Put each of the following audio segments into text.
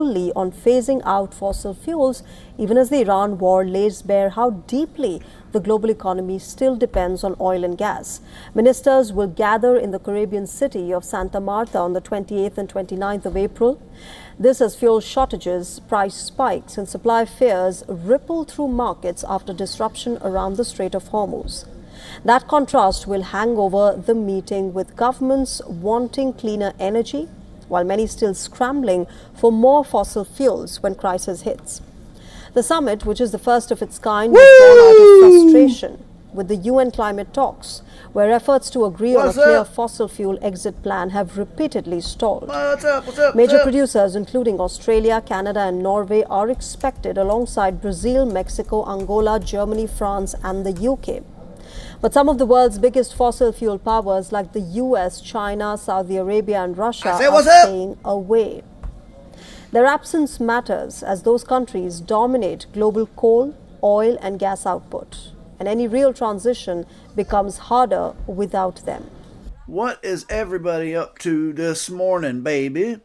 on phasing out fossil fuels, even as the Iran war lays bare how deeply the global economy still depends on oil and gas. Ministers will gather in the Caribbean city of Santa Marta on the 28th and 29th of April. This as fuel shortages, price spikes, and supply fears ripple through markets after disruption around the Strait of Hormuz. That contrast will hang over the meeting, with governments wanting cleaner energy, while many still scrambling for more fossil fuels when crisis hits. The summit, which is the first of its kind, was born out of frustration with the UN climate talks, where efforts to agree on a clear fossil fuel exit plan have repeatedly stalled. Major producers, including Australia, Canada, and Norway, are expected alongside Brazil, Mexico, Angola, Germany, France, and the UK. But some of the world's biggest fossil fuel powers, like the US, China, Saudi Arabia, and Russia, are staying away. Their absence matters, as those countries dominate global coal, oil, and gas output, and any real transition becomes harder without them. What is everybody up to this morning, baby?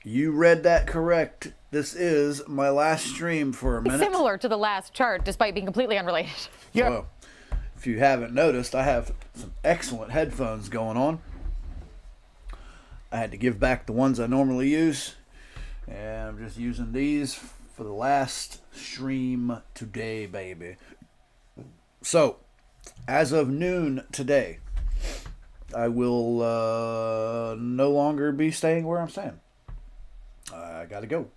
You read that correct. This is my last stream for a minute. Similar to the last chart, despite being completely unrelated. Yeah. Well, if you haven't noticed, I have some excellent headphones going on. I had to give back the ones I normally use, and I'm just using these for the last stream today, baby. So, as of noon today, I will no longer be staying where I'm staying. I gotta go.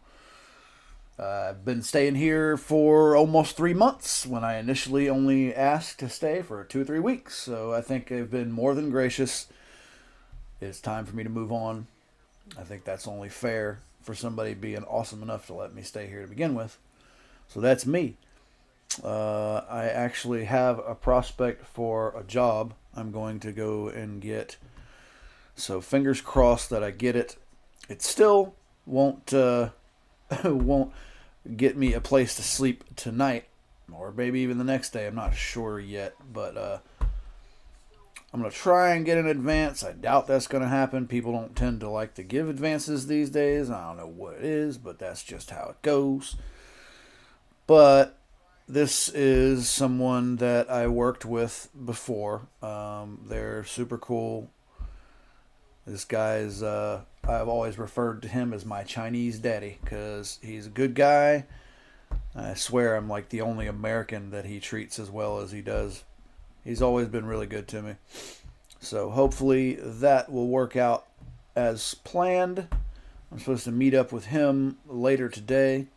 I've been staying here for almost 3 months when I initially only asked to stay for 2 or 3 weeks. So I think they've been more than gracious. It's time for me to move on. I think that's only fair for somebody being awesome enough to let me stay here to begin with. So that's me. I actually have a prospect for a job I'm going to go and get. So fingers crossed that I get it. It still won't won't get me a place to sleep tonight, or maybe even the next day. I'm not sure yet, but I'm going to try and get an advance. I doubt that's going to happen. People don't tend to like to give advances these days. I don't know what it is, but that's just how it goes. But this is someone that I worked with before. They're super cool. This guy's, I've always referred to him as my Chinese daddy because he's a good guy. I swear I'm like the only American that he treats as well as he does. He's always been really good to me. So hopefully that will work out as planned. I'm supposed to meet up with him later today.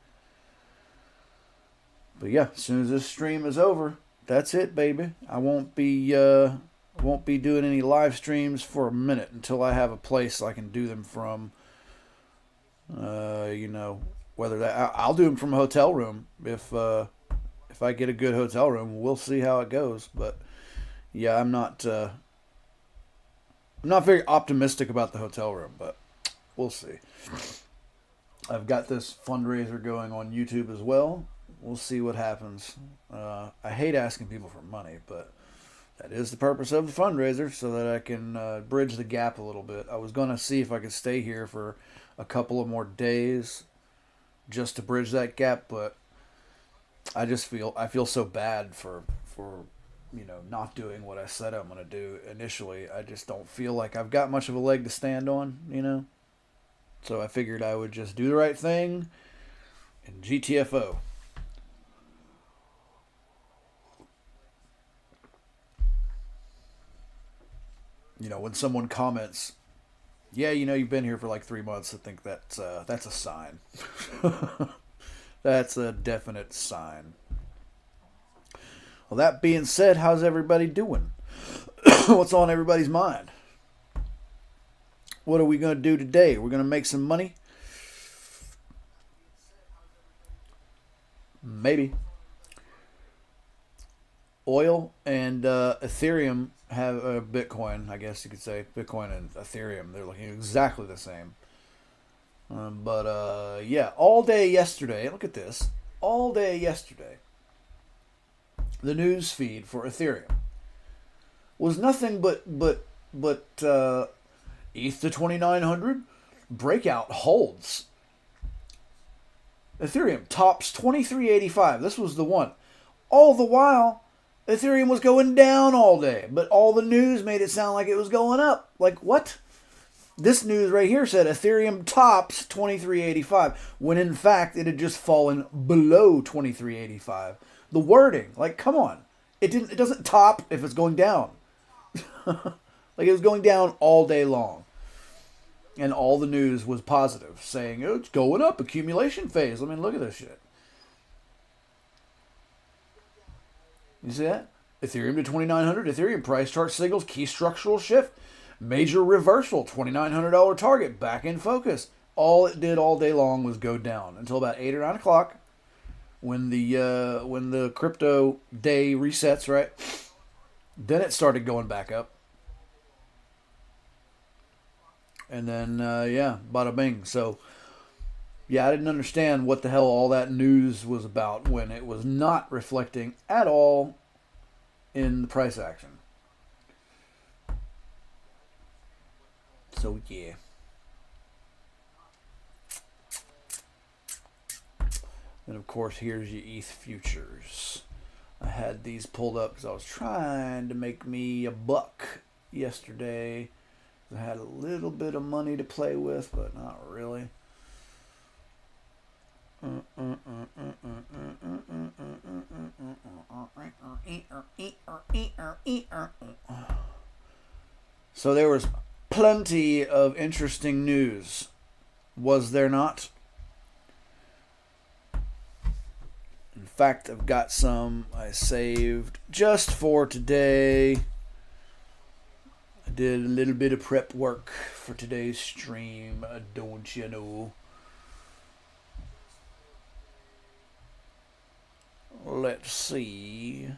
But yeah, as soon as this stream is over, that's it, baby. I won't be doing any live streams for a minute until I have a place I can do them from. Whether that I'll do them from a hotel room if I get a good hotel room. We'll see how it goes. But yeah, I'm not very optimistic about the hotel room, but we'll see. I've got this fundraiser going on YouTube as well. We'll see what happens. I hate asking people for money, but that is the purpose of the fundraiser, so that I can bridge the gap a little bit. I was going to see if I could stay here for a couple of more days just to bridge that gap, but I feel so bad for not doing what I said I'm going to do initially. I just don't feel like I've got much of a leg to stand on, So I figured I would just do the right thing and GTFO. When someone comments, yeah, you've been here for like 3 months, I think that's a sign. That's a definite sign. Well, that being said, how's everybody doing? What's on everybody's mind? What are we going to do today? We're going to make some money? Maybe. Oil and Ethereum have Bitcoin, I guess you could say. Bitcoin and Ethereum, they're looking exactly the same. Yeah, all day yesterday, look at this. All day yesterday, the news feed for Ethereum was nothing but ETH to 2900, breakout holds. Ethereum tops 2385. This was the one. All the while, Ethereum was going down all day, but all the news made it sound like it was going up. Like, what? This news right here said Ethereum tops 2385, when in fact it had just fallen below 2385. The wording, like, come on. It doesn't top if it's going down. Like, it was going down all day long. And all the news was positive, saying, oh, it's going up, accumulation phase. I mean, look at this shit. You see that? Ethereum to 2,900. Ethereum price chart signals key structural shift. Major reversal. $2,900 target. Back in focus. All it did all day long was go down until about 8 or 9 o'clock, when the crypto day resets, right? Then it started going back up. And then, bada bing. So, yeah, I didn't understand what the hell all that news was about when it was not reflecting at all in the price action. So, yeah. And, of course, here's your ETH futures. I had these pulled up because I was trying to make me a buck yesterday. I had a little bit of money to play with, but not really. So there was plenty of interesting news, was there not? In fact, I've got some I saved just for today. I did a little bit of prep work for today's stream, don't you know? Let's see.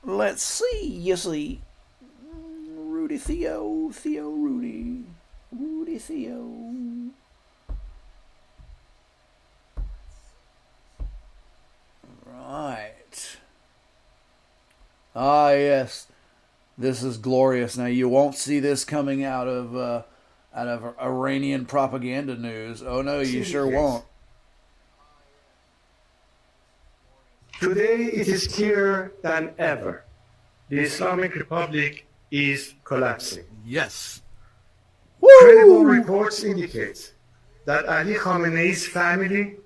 You see. Rudy Theo, Rudy. Rudy Theo. Right. Ah, yes. This is glorious. Now, you won't see this coming out of Iranian propaganda news. Oh, no, you sure won't. Today, it is clearer than ever. The Islamic Republic is collapsing. Yes. Credible reports indicate that Ali Khamenei's family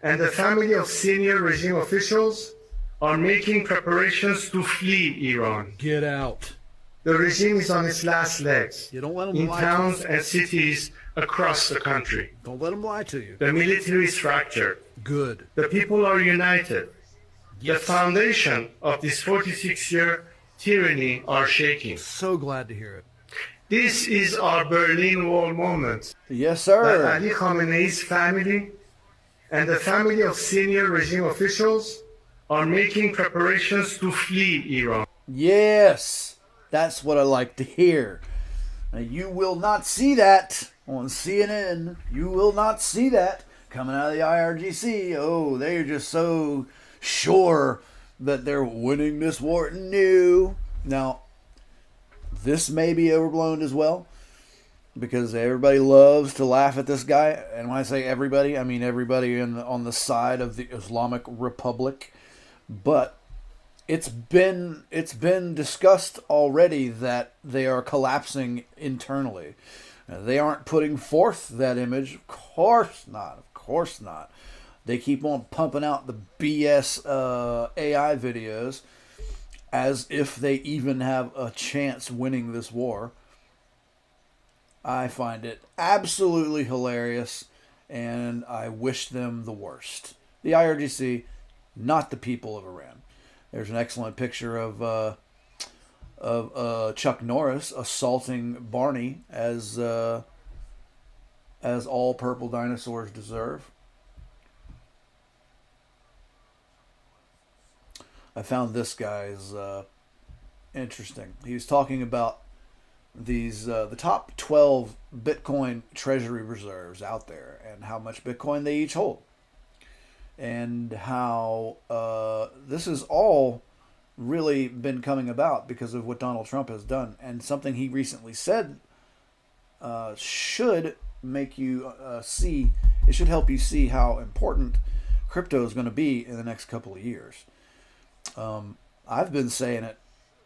and the family of senior regime officials are making preparations to flee Iran. Get out. The regime is on its last legs You don't let them in lie towns to you. and cities across the country. Don't let them lie to you. The military is fractured. Good. The people are united. Yes. The foundation of this 46-year tyranny are shaking. So glad to hear it. This is our Berlin Wall moment. Yes, That sir. Ali Khamenei's family and the family of senior regime officials are making preparations to flee Iran. Yes. That's what I like to hear. Now, you will not see that on CNN. You will not see that coming out of the IRGC. Oh, they're just so sure that they're winning this war. No. Now, this may be overblown as well, because everybody loves to laugh at this guy. And when I say everybody, I mean everybody on the side of the Islamic Republic. But it's been discussed already that they are collapsing internally. They aren't putting forth that image. Of course not. Of course not. They keep on pumping out the BS AI videos as if they even have a chance winning this war. I find it absolutely hilarious, and I wish them the worst. The IRGC, not the people of Iran. There's an excellent picture of Chuck Norris assaulting Barney as all purple dinosaurs deserve. I found this guy's interesting. He was talking about these the top 12 Bitcoin treasury reserves out there and how much Bitcoin they each hold, and how this has all really been coming about because of what Donald Trump has done. And something he recently said should make you see. It should help you see how important crypto is going to be in the next couple of years. I've been saying it.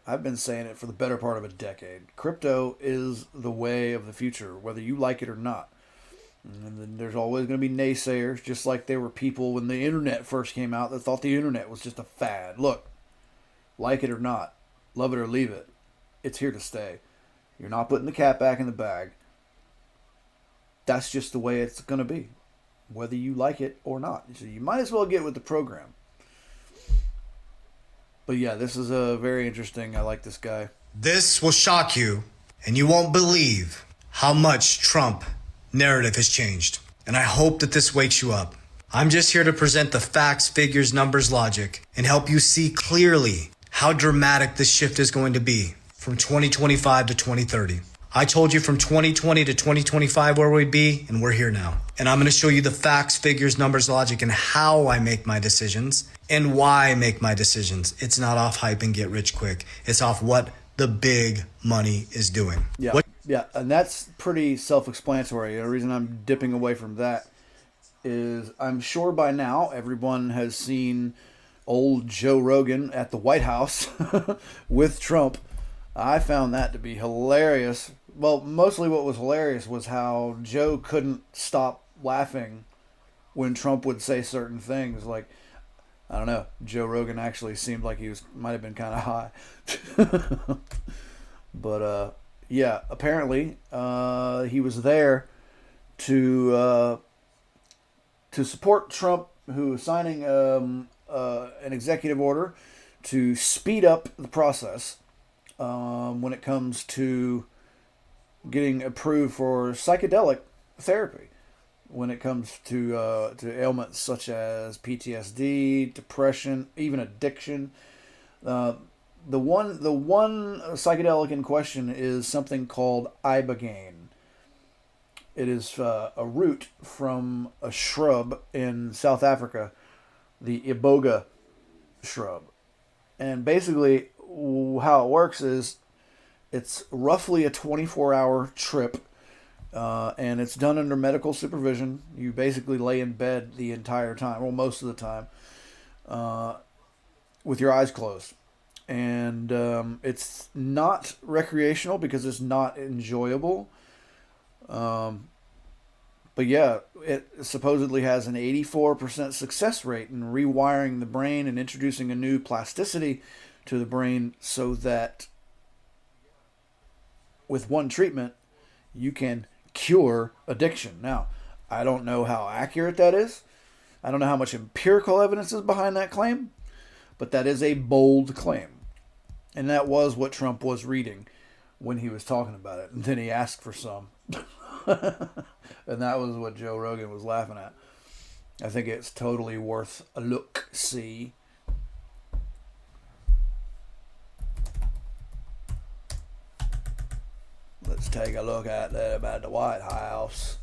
I've been saying it for the better part of a decade. Crypto is the way of the future, whether you like it or not. And then there's always going to be naysayers, just like there were people when the internet first came out that thought the internet was just a fad. Look, like it or not, love it or leave it, it's here to stay. You're not putting the cat back in the bag. That's just the way it's going to be, whether you like it or not. So you might as well get with the program. But yeah, this is a very interesting. I like this guy. This will shock you, and you won't believe how much Trump narrative has changed. And I hope that this wakes you up. I'm just here to present the facts, figures, numbers, logic, and help you see clearly how dramatic this shift is going to be from 2025 to 2030. I told you from 2020 to 2025 where we'd be, and we're here now. And I'm going to show you the facts, figures, numbers, logic, and how I make my decisions and why I make my decisions. It's not off hype and get rich quick. It's off what the big money is doing. Yeah, yeah, and that's pretty self-explanatory. The reason I'm dipping away from that is I'm sure by now everyone has seen old Joe Rogan at the White House with Trump. I found that to be hilarious. Well, mostly what was hilarious was how Joe couldn't stop laughing when Trump would say certain things. Like, I don't know, Joe Rogan actually seemed like he might have been kind of high. But yeah, apparently he was there to support Trump, who was signing an executive order to speed up the process when it comes to getting approved for psychedelic therapy, when it comes to ailments such as PTSD, depression, even addiction. The one psychedelic in question is something called ibogaine. It is a root from a shrub in South Africa, the iboga shrub. And basically how it works is it's roughly a 24-hour trip, and it's done under medical supervision. You basically lay in bed the entire time, well, most of the time, with your eyes closed. And it's not recreational because it's not enjoyable. But yeah, it supposedly has an 84% success rate in rewiring the brain and introducing a new plasticity to the brain so that with one treatment, you can cure addiction. Now, I don't know how accurate that is. I don't know how much empirical evidence is behind that claim, but that is a bold claim. And that was what Trump was reading when he was talking about it. And then he asked for some. And that was what Joe Rogan was laughing at. I think it's totally worth a look-see. Let's take a look at that about the White House.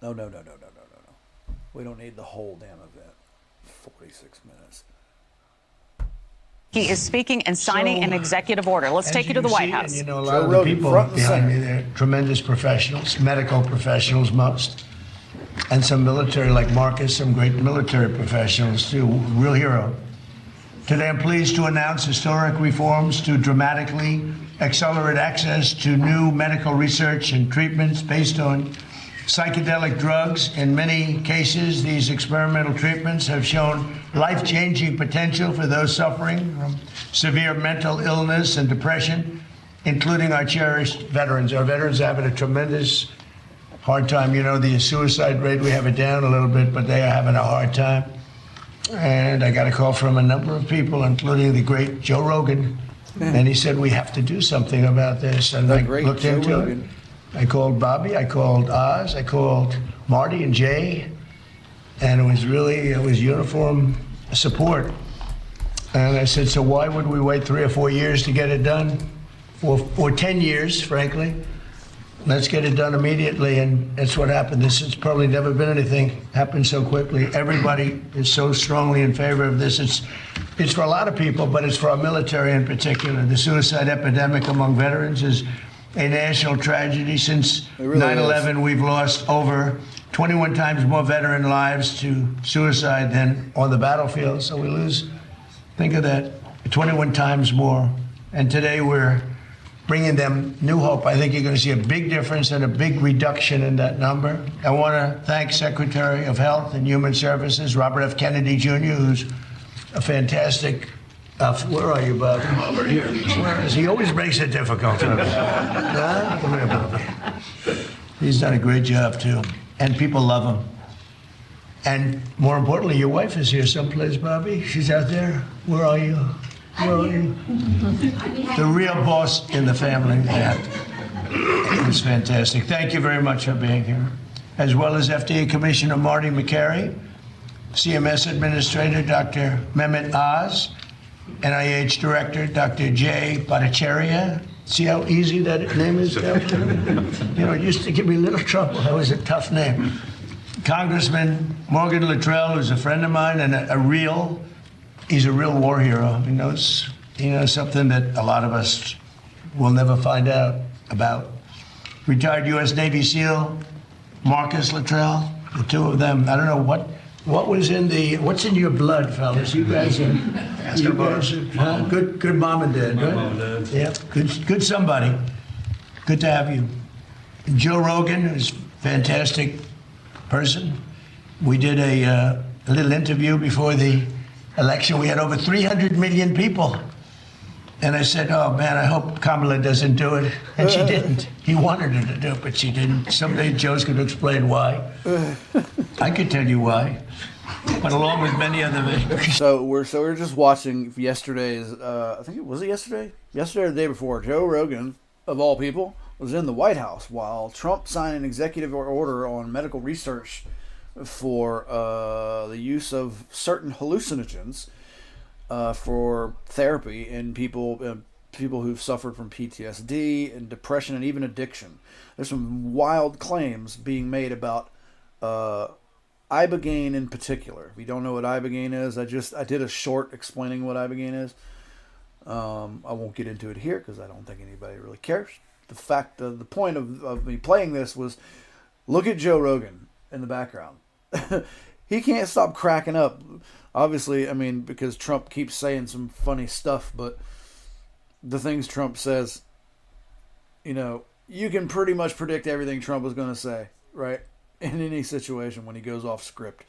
No. We don't need the whole damn event. 46 minutes. He is speaking and signing an executive order. Let's take you to the White House. And, you know, a lot of the people behind me, they're tremendous professionals, medical professionals most, and some military, like Marcus, some great military professionals too, real hero. Today I'm pleased to announce historic reforms to dramatically accelerate access to new medical research and treatments based on psychedelic drugs. In many cases, these experimental treatments have shown life-changing potential for those suffering from severe mental illness and depression, including our cherished veterans. Our veterans are having a tremendous hard time. You know, the suicide rate, we have it down a little bit, but they are having a hard time. And I got a call from a number of people, including the great Joe Rogan, and he said, we have to do something about this. And I looked into it. I called Bobby, I called Oz, I called Marty and Jay, and it was uniform support. And I said, so why would we wait 3 or 4 years to get it done? Or 10 years, frankly. Let's get it done immediately, and that's what happened. This has probably never been anything happened so quickly. Everybody is so strongly in favor of this. It's for a lot of people, but it's for our military in particular. The suicide epidemic among veterans is a national tragedy. Since really 9/11, we've lost over 21 times more veteran lives to suicide than on the battlefield. So we lose, think of that, 21 times more. And today we're bringing them new hope. I think you're going to see a big difference and a big reduction in that number. I want to thank Secretary of Health and Human Services, Robert F. Kennedy Jr., who's a fantastic, where are you, Bob? Over here. Where is he? He always makes it difficult for me. Come here, Bobby. He's done a great job, too. And people love him. And more importantly, your wife is here someplace, Bobby. She's out there. Where are you? Where are you? The real boss in the family. Yeah. It's fantastic. Thank you very much for being here. As well as FDA Commissioner Marty McCary, CMS Administrator Dr. Mehmet Oz, NIH Director Dr. Jay Bhattacharya. See how easy that name is, Doctor? You know, it used to give me a little trouble. That was a tough name. Congressman Morgan Luttrell, who's a friend of mine and he's a real war hero. He knows something that a lot of us will never find out about. Retired U.S. Navy SEAL Marcus Luttrell, the two of them. I don't know what's in your blood, fellas. You guys are good mom and dad, right? Mom and dad. Yeah, good somebody. Good to have you. Joe Rogan is a fantastic person. We did a little interview before the election. We had over 300 million people. And I said, oh man, I hope Kamala doesn't do it. And she didn't. He wanted her to do it, but she didn't. Someday Joe's going to explain why. I could tell you why. But along with many other... So we're just watching yesterday's, I think it was yesterday? Yesterday or the day before, Joe Rogan, of all people, was in the White House while Trump signed an executive order on medical research for the use of certain hallucinogens for therapy in people who've suffered from PTSD and depression and even addiction. There's some wild claims being made about ibogaine in particular. If you don't know what ibogaine is, I did a short explaining what ibogaine is. I won't get into it here because I don't think anybody really cares. The point of me playing this was, look at Joe Rogan in the background. He can't stop cracking up. Obviously, I mean, because Trump keeps saying some funny stuff, but the things Trump says, you can pretty much predict everything Trump was going to say, right? In any situation when he goes off script.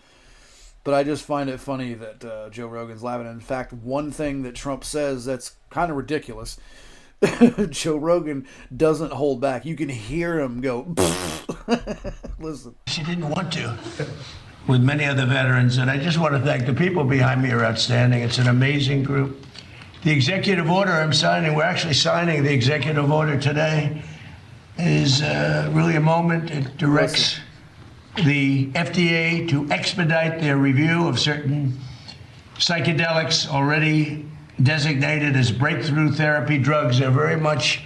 But I just find it funny that Joe Rogan's laughing. In fact, one thing that Trump says that's kind of ridiculous, Joe Rogan doesn't hold back. You can hear him go, listen. She didn't want to, with many other veterans. And I just want to thank the people behind me are outstanding. It's an amazing group. The executive order I'm signing, we're actually signing the executive order today, is really a moment. It directs the FDA to expedite their review of certain psychedelics already designated as breakthrough therapy drugs. They're very much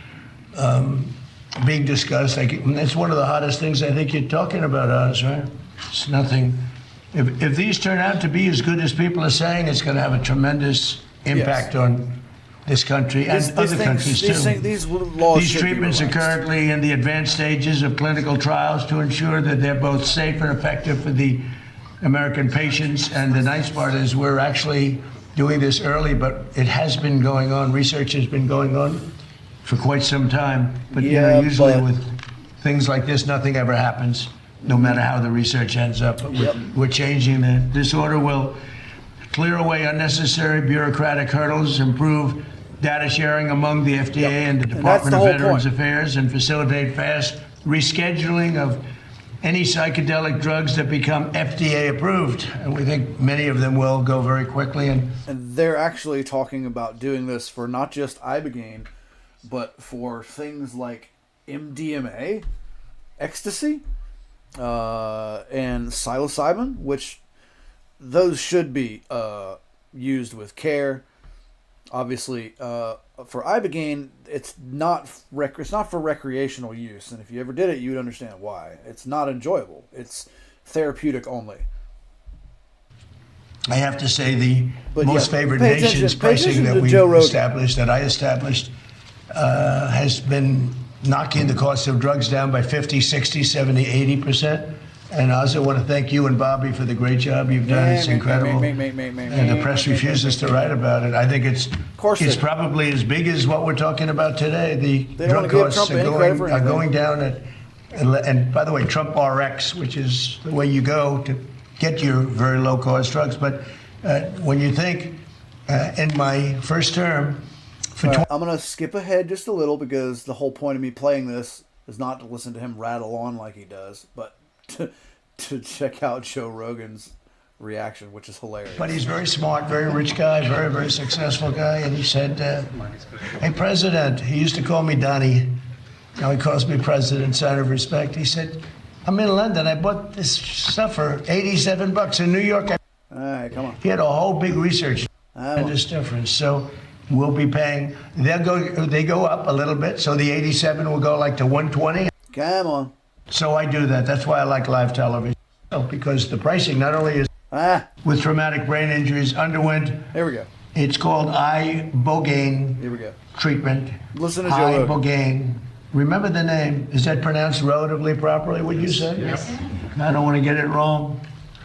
being discussed. It's one of the hottest things I think you're talking about, Oz, right? It's nothing. If these turn out to be as good as people are saying, it's going to have a tremendous impact on this country and other countries too. These treatments are currently in the advanced stages of clinical trials to ensure that they're both safe and effective for the American patients. And the nice part is we're actually doing this early, but it has been going on. Research has been going on for quite some time. But usually with things like this, nothing ever happens, no matter how the research ends up. But we're changing that. This order will clear away unnecessary bureaucratic hurdles, improve data sharing among the FDA and the Department of Veterans Affairs, and facilitate fast rescheduling of any psychedelic drugs that become FDA approved. And we think many of them will go very quickly. And they're actually talking about doing this for not just ibogaine, but for things like MDMA, ecstasy, and psilocybin, which those should be used with care. Obviously, for ibogaine, it's not for recreational use, and if you ever did it, you would understand why. It's not enjoyable. It's therapeutic only. I have to say the But most yeah, favored pay nations attention pricing to that we Joe Rogan. established, that I established, has been knocking the cost of drugs down by 50, 60, 70, 80%. And I also want to thank you and Bobby for the great job you've done. It's incredible. And the press refuses to write about it. I think it's probably as big as what we're talking about today. The drug costs are going down and by the way, Trump RX, which is the way you go to get your very low cost drugs. But when you think in my first term, I'm going to skip ahead just a little because the whole point of me playing this is not to listen to him rattle on like he does, but to check out Joe Rogan's reaction, which is hilarious. But he's very smart, very rich guy, very, very successful guy. And he said, hey, President, he used to call me Donnie. Now he calls me President, sign of respect. He said, I'm in London. I bought this stuff for $87 in New York. All right, come on. He had a whole big research and this difference. So we'll be paying. They go up a little bit. So the 87 will go like to 120. Come on. So I do that. That's why I like live television. Because the pricing not only is with traumatic brain injuries underwent. Here we go. It's called ibogaine. Here we go. Treatment. Listen to Joe Rogan. Ibogaine. Remember the name. Is that pronounced relatively properly, would you say? Yes. I don't want to get it wrong.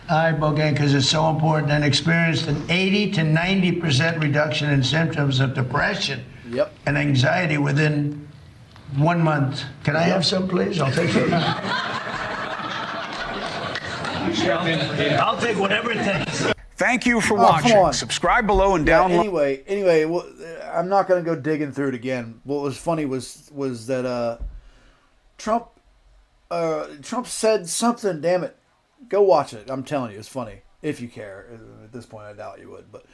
Ibogaine, because it's so important, and experienced an 80 to 90% reduction in symptoms of depression and anxiety within 1 month. Can I have some, please? I'll take some. I'll take whatever it takes. Thank you for watching. Subscribe below and download. Anyway, well, I'm not going to go digging through it again. What was funny was that Trump said something. Damn it, go watch it. I'm telling you, it's funny if you care. At this point, I doubt you would, but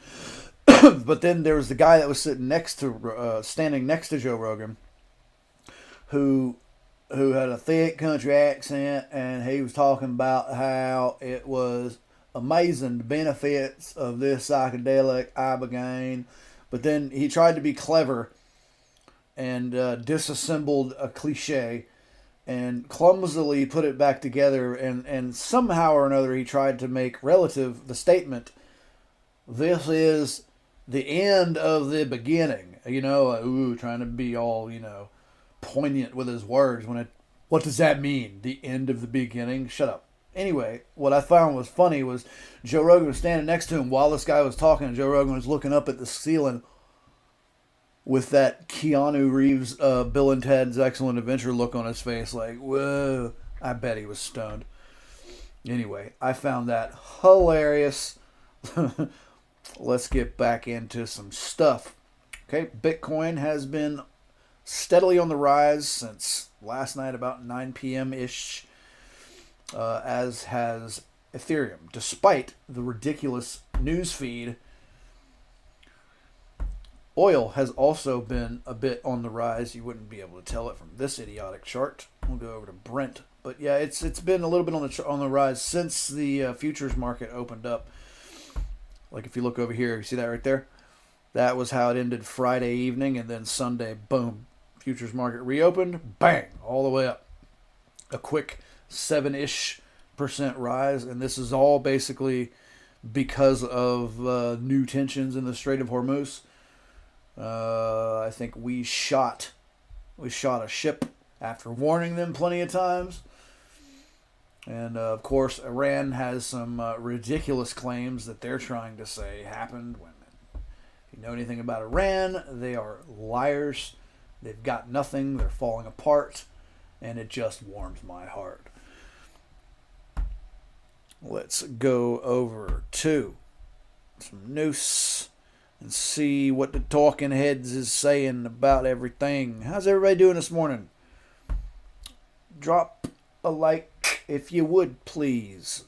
but then there was the guy that was standing next to Joe Rogan, who had a thick country accent, and he was talking about how it was amazing the benefits of this psychedelic ibogaine, but then he tried to be clever and disassembled a cliche and clumsily put it back together, and somehow or another he tried to make relative the statement, this is the end of the beginning, trying to be all, poignant with his words. What does that mean? The end of the beginning? Shut up. Anyway, what I found was funny was Joe Rogan was standing next to him while this guy was talking, and Joe Rogan was looking up at the ceiling with that Keanu Reeves Bill and Ted's Excellent Adventure look on his face, like, whoa. I bet he was stoned. Anyway, I found that hilarious. Let's get back into some stuff. Okay, Bitcoin has been steadily on the rise since last night about 9 p.m.-ish, as has Ethereum. Despite the ridiculous news feed, oil has also been a bit on the rise. You wouldn't be able to tell it from this idiotic chart. We'll go over to Brent. But yeah, it's been a little bit on the rise since the futures market opened up. Like if you look over here, you see that right there? That was how it ended Friday evening, and then Sunday, boom. Futures market reopened, bang, all the way up. A quick 7-ish% rise, and this is all basically because of new tensions in the Strait of Hormuz. I think we shot a ship after warning them plenty of times. And of course, Iran has some ridiculous claims that they're trying to say happened. When if you know anything about Iran, they are liars. They've got nothing. They're falling apart. And it just warms my heart. Let's go over to some news and see what the talking heads is saying about everything. How's everybody doing this morning? Drop a like if you would, please.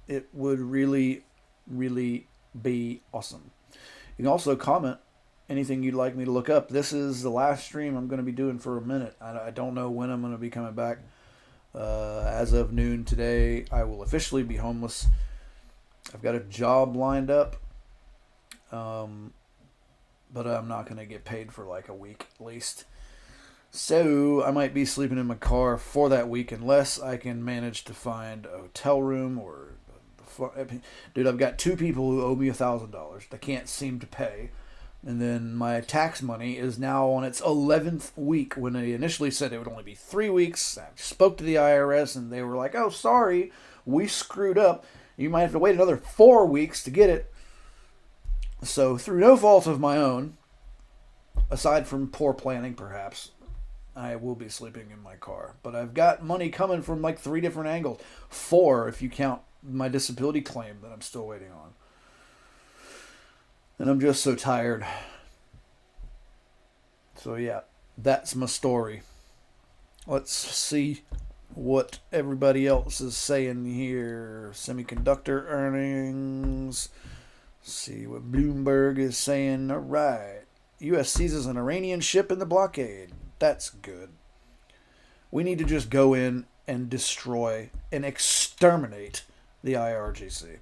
It would really, really be awesome. You can also comment anything you'd like me to look up. This is the last stream I'm going to be doing for a minute. I don't know when I'm going to be coming back. As of noon today, I will officially be homeless. I've got a job lined up. but I'm not going to get paid for like a week at least. So I might be sleeping in my car for that week unless I can manage to find a hotel room or... Dude, I've got 2 people who owe me $1,000. They can't seem to pay. And then my tax money is now on its 11th week when they initially said it would only be 3 weeks. I spoke to the IRS and they were like, oh, sorry, we screwed up. You might have to wait another 4 weeks to get it. So through no fault of my own, aside from poor planning perhaps, I will be sleeping in my car. But I've got money coming from like 3 different angles. 4 if you count my disability claim that I'm still waiting on. And I'm just so tired. So yeah, that's my story. Let's see what everybody else is saying here. Semiconductor earnings. See what Bloomberg is saying. All right. U.S. seizes an Iranian ship in the blockade. That's good. We need to just go in and destroy and exterminate the IRGC.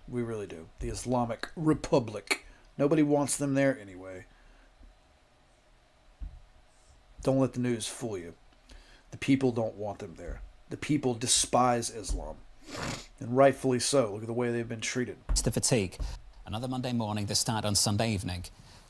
We really do. The Islamic Republic. Nobody wants them there anyway. Don't let the news fool you. The people don't want them there. The people despise Islam. And rightfully so. Look at the way they've been treated. It's the fatigue. Another Monday morning to start on Sunday evening.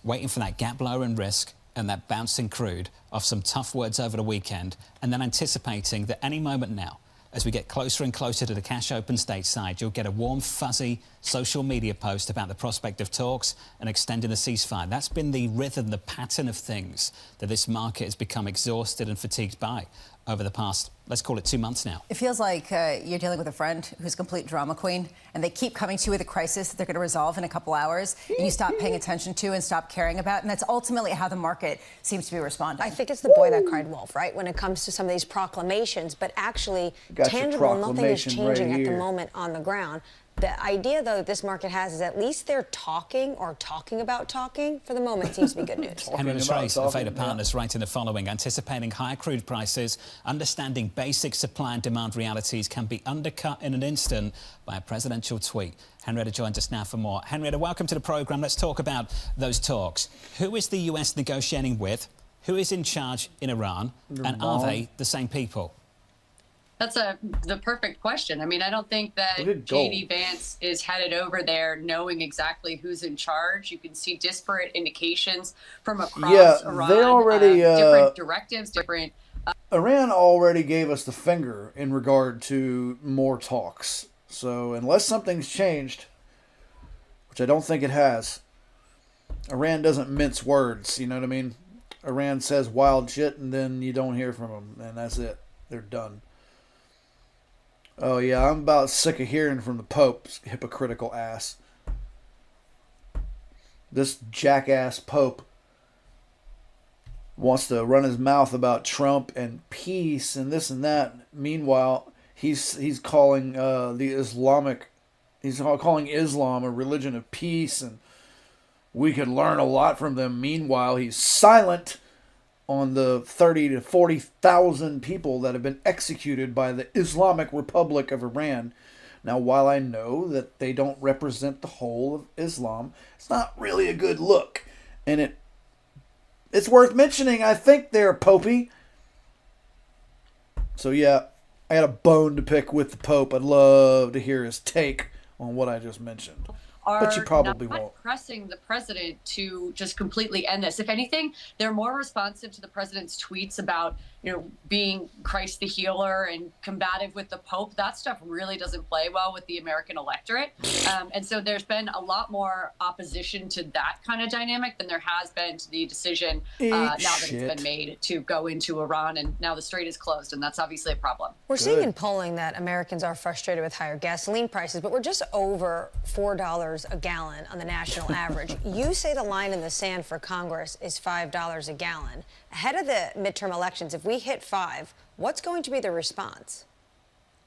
Waiting for that gap lower in risk and that bouncing crude off some tough words over the weekend. And then anticipating that any moment now, as we get closer and closer to the cash open stateside, you'll get a warm, fuzzy social media post about the prospect of talks and extending the ceasefire. That's been the rhythm, the pattern of things that this market has become exhausted and fatigued by over the past, let's call it 2 months now. It feels like you're dealing with a friend who's a complete drama queen, and they keep coming to you with a crisis that they're going to resolve in a couple hours, and you stop paying attention to and stop caring about, and that's ultimately how the market seems to be responding. I think it's the boy that cried wolf, right, when it comes to some of these proclamations, but actually tangible, nothing is changing at the moment on the ground. The idea, though, that this market has is at least they're talking or talking about talking. For the moment, seems to be good news. Henry Trace of Aveda Partners writing the following: anticipating higher crude prices, understanding basic supply and demand realities can be undercut in an instant by a presidential tweet. Henrietta joins us now for more. Henrietta, welcome to the programme. Let's talk about those talks. Who is the US negotiating with? Who is in charge in Iran? And are they the same people? That's the perfect question. I mean, I don't think that J.D. Vance is headed over there knowing exactly who's in charge. You can see disparate indications from across Iran. They already different directives, different. Iran already gave us the finger in regard to more talks. So unless something's changed, which I don't think it has, Iran doesn't mince words. You know what I mean? Iran says wild shit, and then you don't hear from them, and that's it. They're done. Oh, yeah, I'm about sick of hearing from the Pope's hypocritical ass. This jackass Pope wants to run his mouth about Trump and peace and this and that. Meanwhile, he's calling he's calling Islam a religion of peace, and we could learn a lot from them. Meanwhile, he's silent on the 30 to 40,000 people that have been executed by the Islamic Republic of Iran. Now, while I know that they don't represent the whole of Islam, it's not really a good look. And it's worth mentioning, I think, there, Popey. So, yeah, I got a bone to pick with the Pope. I'd love to hear his take on what I just mentioned. But you probably won't. Pressing the president to just completely end this. If anything, they're more responsive to the president's tweets about, being Christ the healer and combative with the Pope. That stuff really doesn't play well with the American electorate. And so there's been a lot more opposition to that kind of dynamic than there has been to the decision now that it's been made to go into Iran. And now the strait is closed, and that's obviously a problem. We're seeing in polling that Americans are frustrated with higher gasoline prices, but we're just over $4 a gallon on the national average. You say the line in the sand for Congress is $5 a gallon. Ahead of the midterm elections, if we hit 5, what's going to be the response?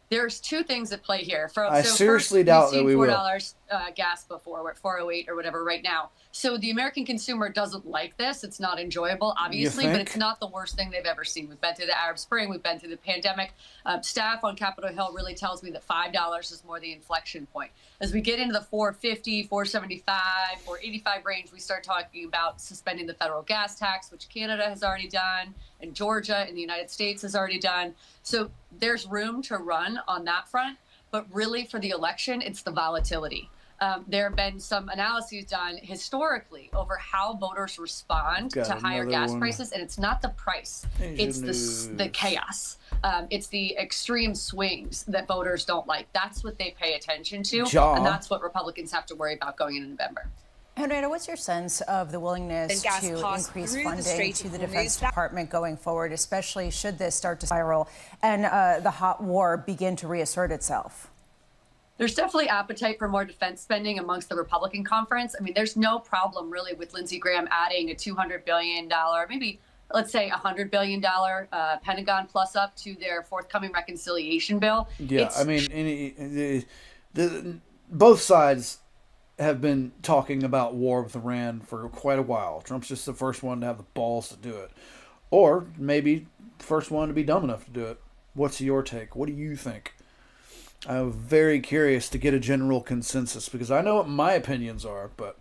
There's two things at play here. I seriously doubt that we will. $4 gas before. We're at 408 or whatever right now. So the American consumer doesn't like this. It's not enjoyable, obviously, but it's not the worst thing they've ever seen. We've been through the Arab Spring. We've been through the pandemic. Staff on Capitol Hill really tells me that $5 is more the inflection point. As we get into the 450, 475, 485 range, we start talking about suspending the federal gas tax, which Canada has already done, and Georgia in the United States has already done. So there's room to run on that front. But really, for the election, it's the volatility. There have been some analyses done historically over how voters respond to higher gas prices, and it's not the price; it's the chaos. It's the extreme swings that voters don't like. That's what they pay attention to, and that's what Republicans have to worry about going into November. Henrietta, what's your sense of the willingness to increase funding to the Defense Department going forward, especially should this start to spiral and the hot war begin to reassert itself? There's definitely appetite for more defense spending amongst the Republican conference. I mean, there's no problem really with Lindsey Graham adding a $200 billion, maybe let's say $100 billion Pentagon plus up to their forthcoming reconciliation bill. Yeah, I mean, both sides have been talking about war with Iran for quite a while. Trump's just the first one to have the balls to do it. Or maybe the first one to be dumb enough to do it. What's your take? What do you think? I'm very curious to get a general consensus because I know what my opinions are, but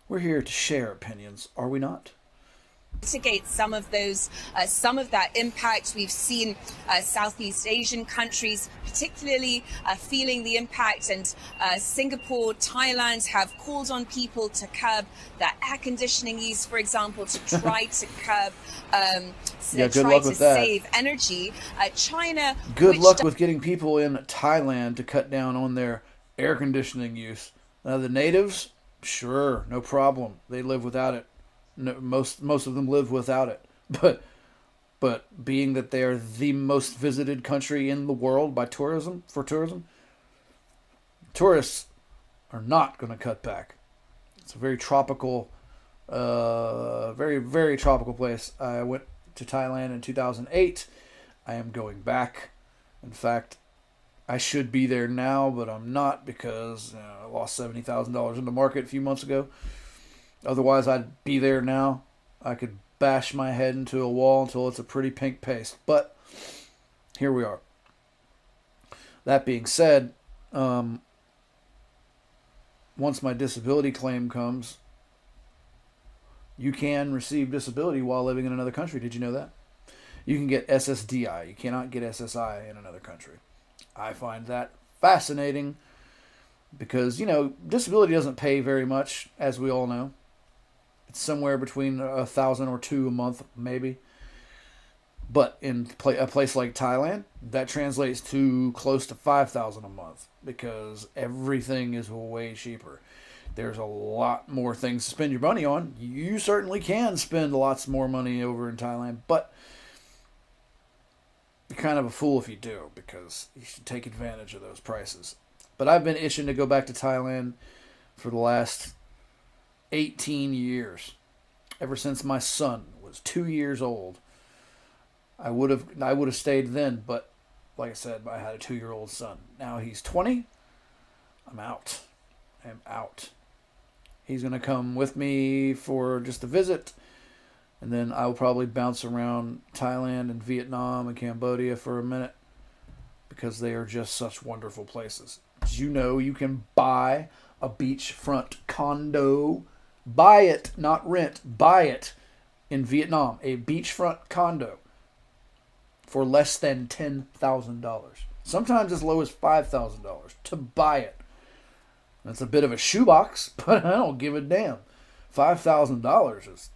we're here to share opinions, are we not? Mitigate some of that impact. We've seen Southeast Asian countries particularly feeling the impact, and Singapore, Thailand have called on people to curb their air conditioning use, for example, to try to curb, save energy. China. Good luck with getting people in Thailand to cut down on their air conditioning use. Now the natives, sure, no problem. They live without it. No, most of them live without it, but being that they are the most visited country in the world by tourism, tourists are not going to cut back. It's a very tropical, very, very tropical place. I went to Thailand in 2008. I am going back. In fact, I should be there now, but I'm not because I lost $70,000 in the market a few months ago. Otherwise, I'd be there now. I could bash my head into a wall until it's a pretty pink paste. But here we are. That being said, once my disability claim comes, you can receive disability while living in another country. Did you know that? You can get SSDI. You cannot get SSI in another country. I find that fascinating because, disability doesn't pay very much, as we all know. It's somewhere between $1,000 or $2,000 a month, maybe. But in a place like Thailand, that translates to close to $5,000 a month because everything is way cheaper. There's a lot more things to spend your money on. You certainly can spend lots more money over in Thailand, but you're kind of a fool if you do because you should take advantage of those prices. But I've been itching to go back to Thailand for the last 18 years. Ever since my son was 2 years old. I would have stayed then, but like I said, I had a 2-year-old son. Now he's 20. I'm out. I am out. He's going to come with me for just a visit, and then I'll probably bounce around Thailand and Vietnam and Cambodia for a minute because they are just such wonderful places. Did you know you can buy a beachfront condo? Buy it, not rent. Buy it in Vietnam. A beachfront condo for less than $10,000. Sometimes as low as $5,000 to buy it. That's a bit of a shoebox, but I don't give a damn. $5,000 is...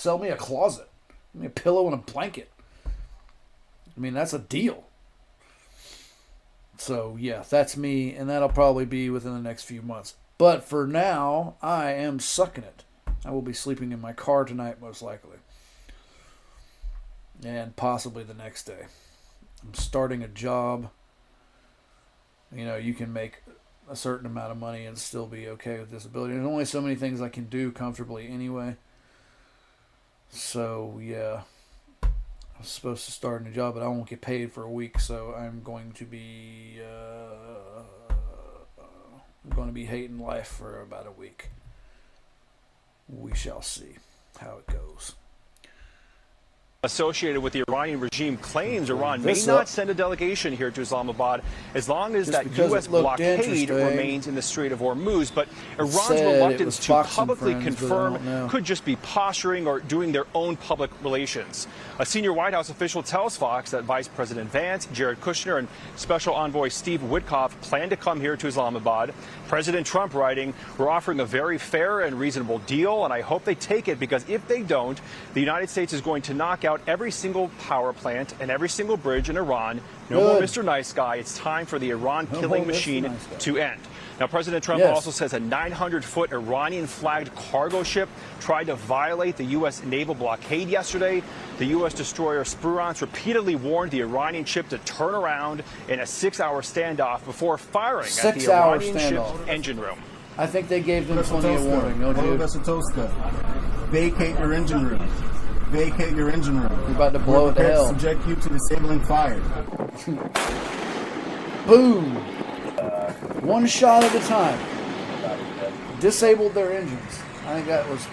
sell me a closet. Give me a pillow and a blanket. That's a deal. So, yeah, that's me, and that'll probably be within the next few months. But for now, I am sucking it. I will be sleeping in my car tonight, most likely. And possibly the next day. I'm starting a job. You can make a certain amount of money and still be okay with disability. There's only so many things I can do comfortably anyway. So, yeah. I was supposed to start a new job, but I won't get paid for a week, so I'm going to be hating life for about a week. We shall see how it goes. Associated with the Iranian regime claims Iran may not send a delegation here to Islamabad as long as that U.S. blockade remains in the Strait of Hormuz. But Iran's reluctance to publicly confirm could just be posturing or doing their own public relations. A senior White House official tells Fox that Vice President Vance, Jared Kushner, and Special Envoy Steve Witkoff plan to come here to Islamabad. President Trump writing, "We're offering a very fair and reasonable deal, and I hope they take it, because if they don't, the United States is going to knock out every single power plant and every single bridge in Iran. No more Mr. Nice Guy. It's time for the Iran-killing machine to end." Now, President Trump also says a 900-foot Iranian-flagged cargo ship tried to violate the U.S. naval blockade yesterday. The U.S. destroyer Spruance repeatedly warned the Iranian ship to turn around in a 6-hour standoff before firing at the Iranian ship's engine room. I think they gave them plenty of warning. No, dude. Vacate your engine room. Vacate your engine room. We're about to blow it to hell. Subject you to disabling fire. Boom. One shot at a time. Disabled their engines. I think that was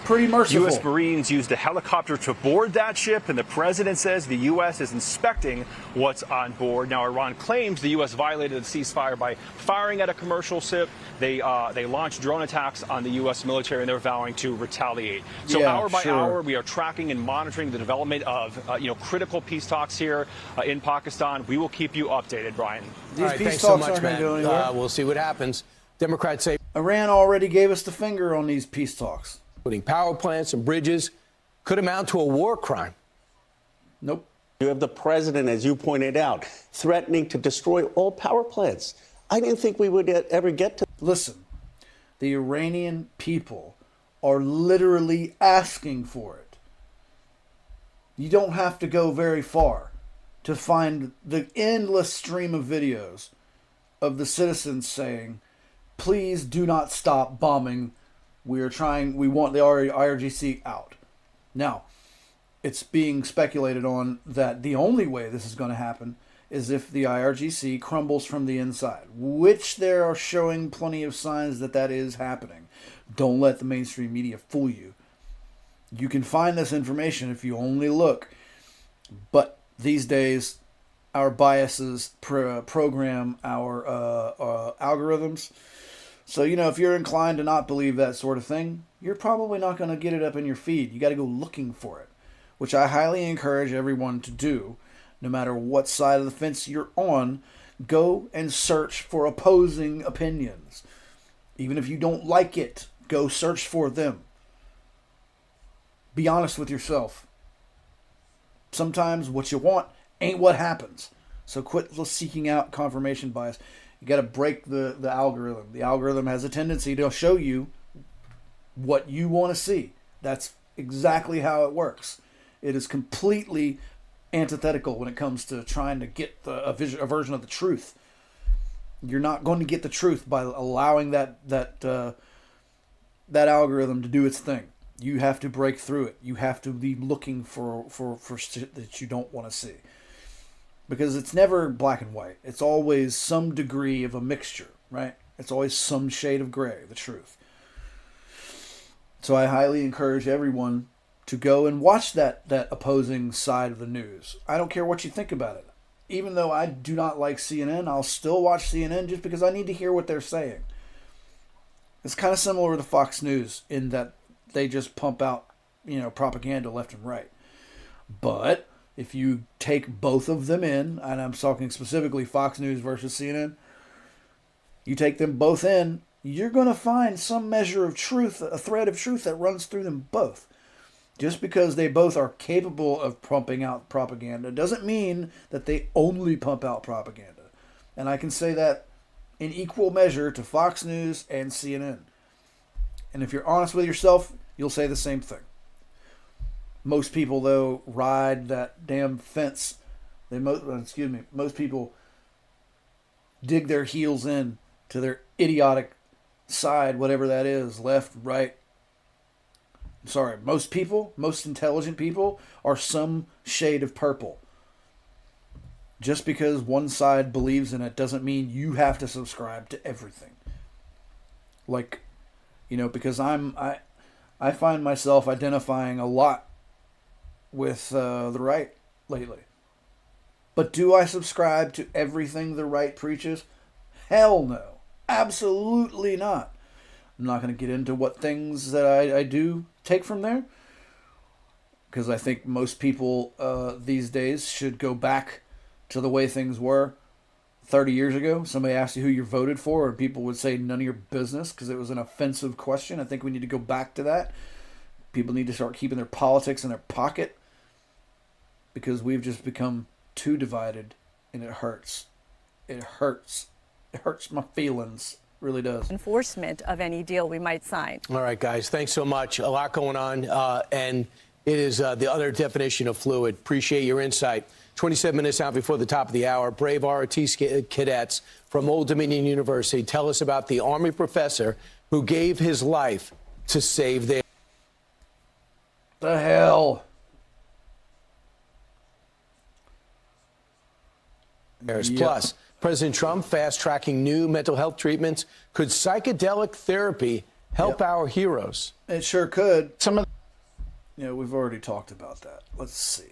pretty merciful. U.S. Marines used a helicopter to board that ship, and the president says the U.S. is inspecting what's on board. Now, Iran claims the U.S. violated the ceasefire by firing at a commercial ship. They launched drone attacks on the U.S. military, and they're vowing to retaliate. So hour by hour, we are tracking and monitoring the development of critical peace talks here in Pakistan. We will keep you updated, Brian. These peace talks aren't going to go anywhere. We'll see what happens. Democrats say Iran already gave us the finger on these peace talks. Putting power plants and bridges could amount to a war crime. Nope. You have the president, as you pointed out, threatening to destroy all power plants. I didn't think we would ever get to. Listen, the Iranian people are literally asking for it. You don't have to go very far to find the endless stream of videos of the citizens saying, please do not stop bombing. We want the IRGC out. Now, it's being speculated on that the only way this is going to happen is if the IRGC crumbles from the inside, which they are showing plenty of signs that is happening. Don't let the mainstream media fool you. You can find this information if you only look. But these days, our biases program our algorithms. So, if you're inclined to not believe that sort of thing, you're probably not going to get it up in your feed. You got to go looking for it, which I highly encourage everyone to do. No matter what side of the fence you're on, go and search for opposing opinions. Even if you don't like it, go search for them. Be honest with yourself. Sometimes what you want ain't what happens. So quit seeking out confirmation bias. You got to break the algorithm. The algorithm has a tendency to show you what you want to see. That's exactly how it works. It is completely antithetical when it comes to trying to get a version of the truth. You're not going to get the truth by allowing that algorithm to do its thing. You have to break through it. You have to be looking for shit that you don't want to see. Because it's never black and white. It's always some degree of a mixture, right? It's always some shade of gray, the truth. So I highly encourage everyone to go and watch that opposing side of the news. I don't care what you think about it. Even though I do not like CNN, I'll still watch CNN just because I need to hear what they're saying. It's kind of similar to Fox News in that they just pump out, propaganda left and right. But if you take both of them in, and I'm talking specifically Fox News versus CNN, you take them both in, you're going to find some measure of truth, a thread of truth that runs through them both. Just because they both are capable of pumping out propaganda doesn't mean that they only pump out propaganda. And I can say that in equal measure to Fox News and CNN. And if you're honest with yourself, you'll say the same thing. Most people, though, ride that damn fence. Most people dig their heels in to their idiotic side, whatever that is, left, right. sorry, most people, most intelligent people are some shade of purple. Just because one side believes in it doesn't mean you have to subscribe to everything. Like, you know, because I find myself identifying a lot with the right lately. But do I subscribe to everything the right preaches? Hell no. Absolutely not. I'm not going to get into what things that I do take from there, because I think most people these days should go back to the way things were 30 years ago. Somebody asked you who you voted for, and people would say none of your business because it was an offensive question. I think we need to go back to that. People need to start keeping their politics in their pocket, because we've just become too divided, and it hurts. It hurts. It hurts my feelings. It really does. Enforcement of any deal we might sign. All right, guys, thanks so much. A lot going on, and it is the other definition of fluid. Appreciate your insight. 27 minutes out before the top of the hour, brave ROT cadets from Old Dominion University tell us about the Army professor who gave his life to save their... The hell? Yep. Plus, President Trump fast-tracking new mental health treatments. Could psychedelic therapy help our heroes? It sure could. You know, we've already talked about that. Let's see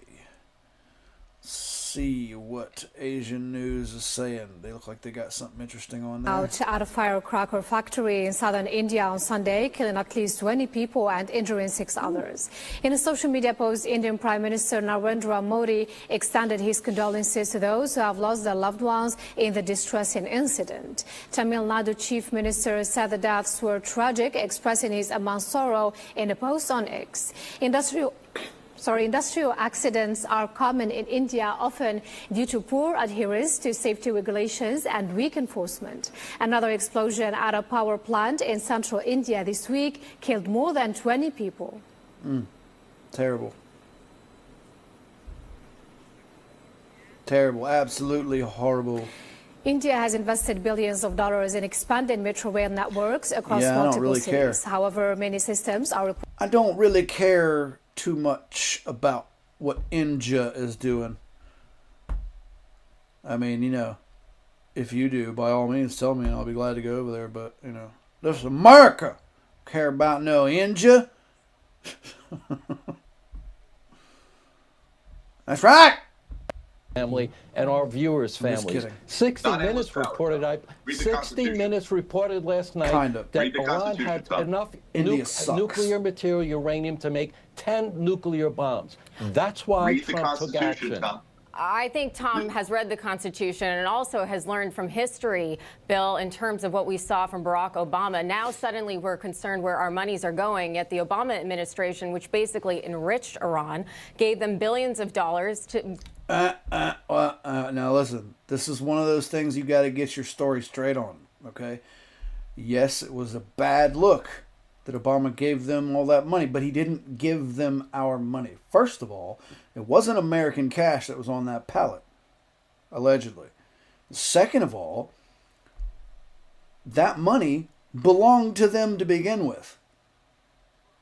what Asian news is saying. They look like they got something interesting on there. Out at a firecracker factory in southern India on Sunday, killing at least 20 people and injuring 6 others. In a social media post, Indian Prime Minister Narendra Modi extended his condolences to those who have lost their loved ones in the distressing incident. Tamil Nadu Chief Minister said the deaths were tragic, expressing his immense sorrow in a post on X. Industrial accidents are common in India, often due to poor adherence to safety regulations and weak enforcement. Another explosion at a power plant in central India this week killed more than 20 people. Terrible. Terrible. Absolutely horrible. India has invested billions of dollars in expanding metro rail networks across multiple cities. However, many systems are... I don't really care too much about what India is doing. I mean, you know, if you do, by all means, tell me and I'll be glad to go over there. But, you know, this is America. Care about no India. That's right. Family and our viewers' families. 60 Minutes reported last night that Iran had enough nuclear material uranium to make 10 nuclear bombs. That's why Trump took action. I think Tom has read the Constitution and also has learned from history, Bill, in terms of what we saw from Barack Obama. Now suddenly we're concerned where our monies are going, yet the Obama administration, which basically enriched Iran, gave them billions of dollars to... Now listen, this is one of those things you got to get your story straight on, okay? Yes, it was a bad look that Obama gave them all that money, but he didn't give them our money. First of all, it wasn't American cash that was on that pallet, allegedly. Second of all, that money belonged to them to begin with.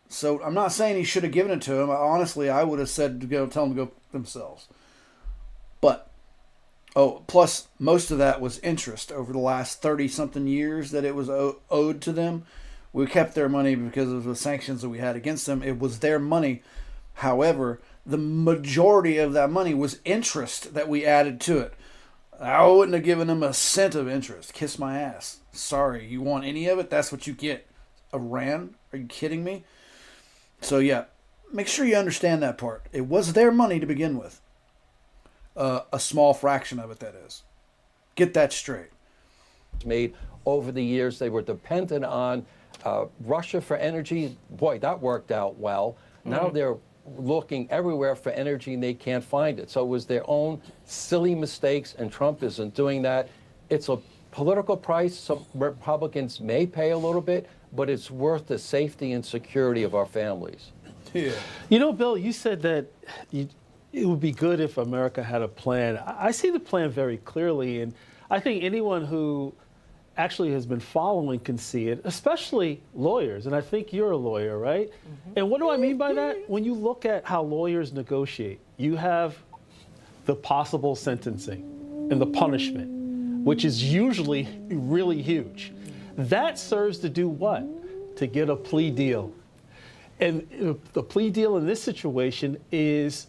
So I'm not saying he should have given it to him. Honestly, I would have said to go tell them to go themselves. But, plus most of that was interest over the last 30-something years that it was owed to them. We kept their money because of the sanctions that we had against them. It was their money. However, the majority of that money was interest that we added to it. I wouldn't have given them a cent of interest. Kiss my ass. Sorry, you want any of it? That's what you get. Iran? Are you kidding me? So yeah, make sure you understand that part. It was their money to begin with. A small fraction of it, that is. Get that straight. Made over the years, they were dependent on Russia for energy. Boy, that worked out well. Now they're looking everywhere for energy and they can't find it. So it was their own silly mistakes, and Trump isn't doing that. It's a political price. Some Republicans may pay a little bit, but it's worth the safety and security of our families. Yeah. You know, Bill, you said that it would be good if America had a plan. I see the plan very clearly, and I think anyone who actually has been following CONCEID, especially lawyers, and I think you're a lawyer, right? And what do I mean by that? When you look at how lawyers negotiate, you have the possible sentencing and the punishment, which is usually really huge. That serves to do what? To get a plea deal. And the plea deal in this situation is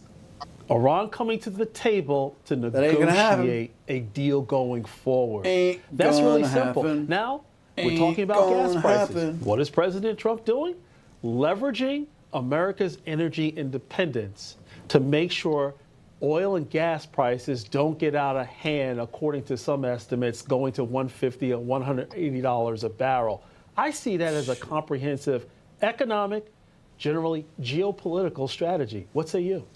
Iran coming to the table to negotiate a deal going forward. That's really simple. Now, we're talking about gas prices. What is President Trump doing? Leveraging America's energy independence to make sure oil and gas prices don't get out of hand, according to some estimates, going to $150 or $180 a barrel. I see that as a comprehensive economic, generally geopolitical strategy. What say you?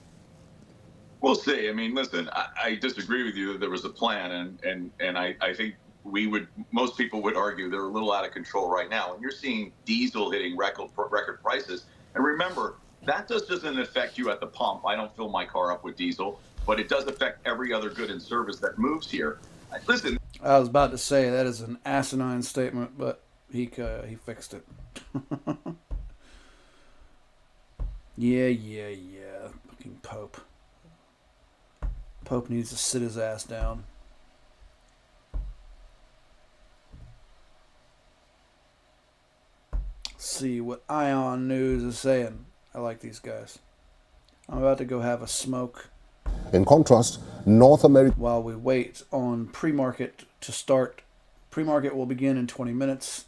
We'll see. I mean, listen, I disagree with you that there was a plan, and I think most people would argue they're a little out of control right now. And you're seeing diesel hitting record prices. And remember, that doesn't affect you at the pump. I don't fill my car up with diesel, but it does affect every other good and service that moves here. Listen. I was about to say that is an asinine statement, but he fixed it. Yeah. Fucking Pope. Pope needs to sit his ass down. See what Ion News is saying. I like these guys. I'm about to go have a smoke. In contrast, North America... While we wait on pre-market to start. Pre-market will begin in 20 minutes.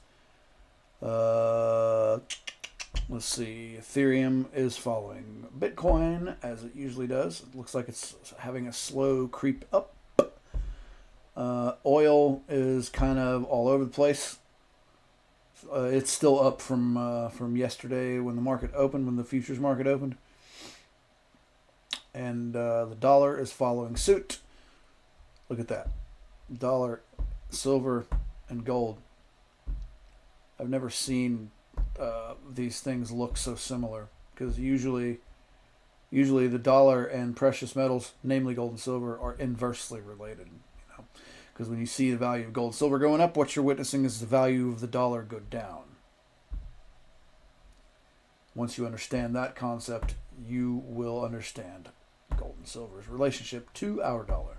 Let's see. Ethereum is following Bitcoin, as it usually does. It looks like it's having a slow creep up. Oil is kind of all over the place. It's still up from yesterday when the market opened, when the futures market opened. And the dollar is following suit. Look at that. Dollar, silver, and gold. I've never seen these things look so similar, because usually the dollar and precious metals, namely gold and silver, are inversely related. Because when you see the value of gold and silver going up, what you're witnessing is the value of the dollar go down. Once you understand that concept, you will understand gold and silver's relationship to our dollar.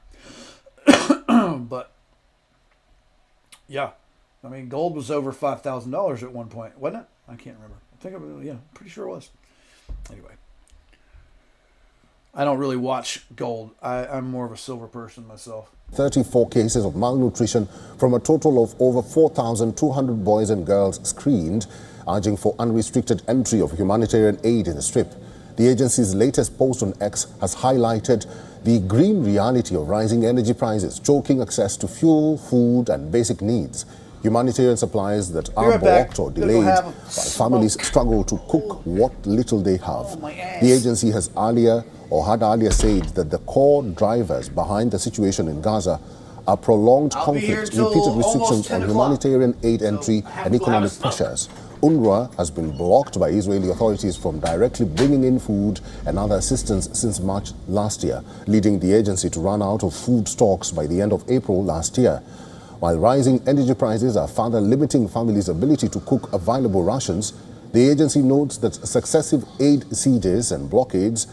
But yeah, I mean, gold was over $5,000 at one point, wasn't it? I can't remember. Pretty sure it was. Anyway, I don't really watch gold. I'm more of a silver person myself. 34 cases of malnutrition from a total of over 4,200 boys and girls screened, urging for unrestricted entry of humanitarian aid in the Strip. The agency's latest post on X has highlighted the grim reality of rising energy prices, choking access to fuel, food, and basic needs. Humanitarian supplies that are blocked or delayed while families struggle to cook what little they have. The agency had earlier said that the core drivers behind the situation in Gaza are prolonged conflict, repeated restrictions on humanitarian aid entry, and economic pressures. UNRWA has been blocked by Israeli authorities from directly bringing in food and other assistance since March last year, leading the agency to run out of food stocks by the end of April last year. While rising energy prices are further limiting families' ability to cook available rations, the agency notes that successive aid sieges and blockades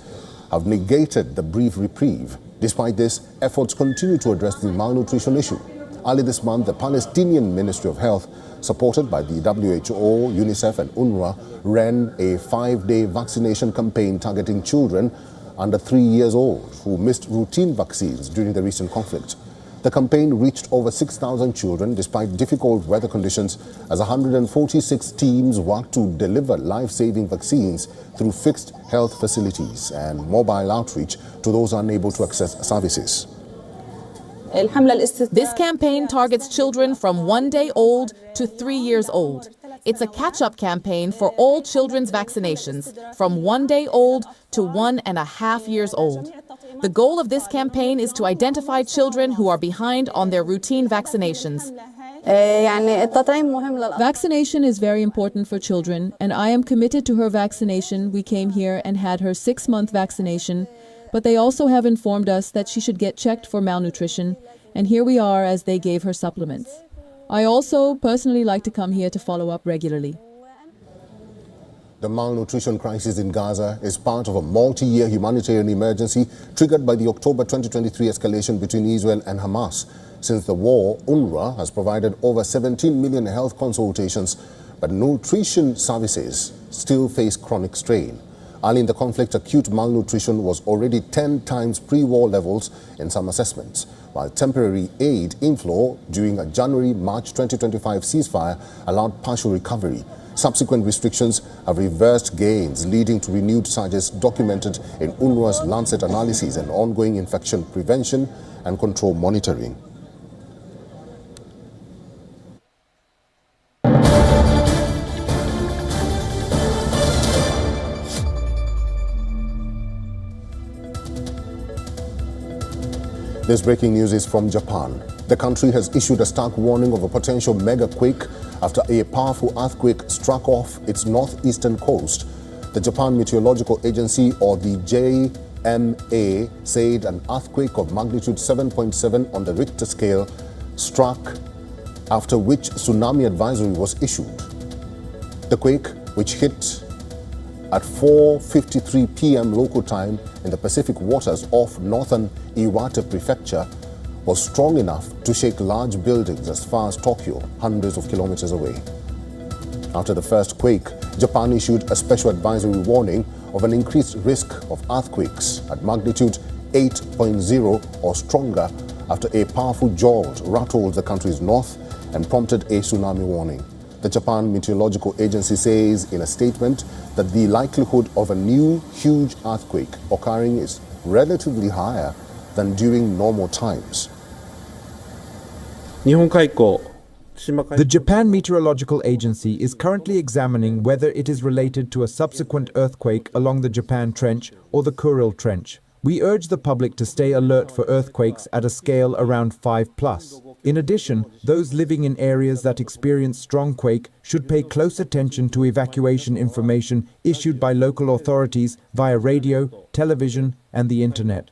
have negated the brief reprieve. Despite this, efforts continue to address the malnutrition issue. Early this month, the Palestinian Ministry of Health, supported by the WHO, UNICEF and UNRWA, ran a 5-day vaccination campaign targeting children under 3 years old who missed routine vaccines during the recent conflict. The campaign reached over 6,000 children despite difficult weather conditions, as 146 teams worked to deliver life-saving vaccines through fixed health facilities and mobile outreach to those unable to access services. This campaign targets children from 1 day old to 3 years old. It's a catch-up campaign for all children's vaccinations from 1 day old to 1.5 years old. The goal of this campaign is to identify children who are behind on their routine vaccinations. Vaccination is very important for children, and I am committed to her vaccination. We came here and had her 6-month vaccination, but they also have informed us that she should get checked for malnutrition, and here we are as they gave her supplements. I also personally like to come here to follow up regularly. The malnutrition crisis in Gaza is part of a multi-year humanitarian emergency triggered by the October 2023 escalation between Israel and Hamas. Since the war, UNRWA has provided over 17 million health consultations, but nutrition services still face chronic strain. Early in the conflict, acute malnutrition was already 10 times pre-war levels in some assessments, while temporary aid inflow during a January-March 2025 ceasefire allowed partial recovery. Subsequent restrictions have reversed gains, leading to renewed surges documented in UNRWA's Lancet analyses and ongoing infection prevention and control monitoring. This breaking news is from Japan. The country has issued a stark warning of a potential mega quake after a powerful earthquake struck off its northeastern coast. The Japan Meteorological Agency, or the JMA, said an earthquake of magnitude 7.7 on the Richter scale struck, after which tsunami advisory was issued. The quake, which hit at 4:53 p.m. local time in the Pacific waters off northern Iwate Prefecture, was strong enough to shake large buildings as far as Tokyo, hundreds of kilometers away. After the first quake, Japan issued a special advisory warning of an increased risk of earthquakes at magnitude 8.0 or stronger after a powerful jolt rattled the country's north and prompted a tsunami warning. The Japan Meteorological Agency says in a statement that the likelihood of a new huge earthquake occurring is relatively higher than during normal times. The Japan Meteorological Agency is currently examining whether it is related to a subsequent earthquake along the Japan Trench or the Kuril Trench. We urge the public to stay alert for earthquakes at a scale around 5+. In addition, those living in areas that experience strong quake should pay close attention to evacuation information issued by local authorities via radio, television, and the internet.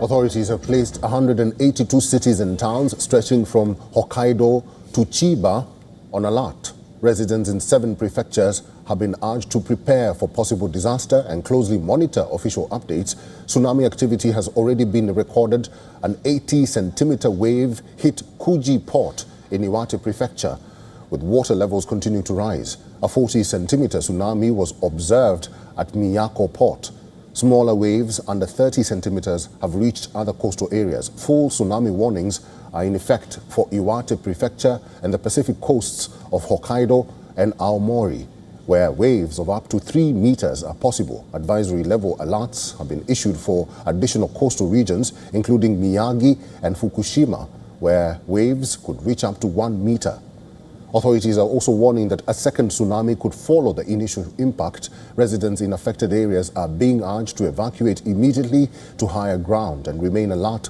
Authorities have placed 182 cities and towns stretching from Hokkaido to Chiba on alert. Residents in 7 prefectures have been urged to prepare for possible disaster and closely monitor official updates. Tsunami activity has already been recorded. An 80-centimeter wave hit Kuji Port in Iwate Prefecture, with water levels continuing to rise. A 40-centimeter tsunami was observed at Miyako Port. Smaller waves under 30 centimeters have reached other coastal areas. Full tsunami warnings are in effect for Iwate Prefecture and the Pacific coasts of Hokkaido and Aomori, where waves of up to 3 meters are possible. Advisory level alerts have been issued for additional coastal regions, including Miyagi and Fukushima, where waves could reach up to 1 meter. Authorities are also warning that a second tsunami could follow the initial impact. Residents in affected areas are being urged to evacuate immediately to higher ground and remain alert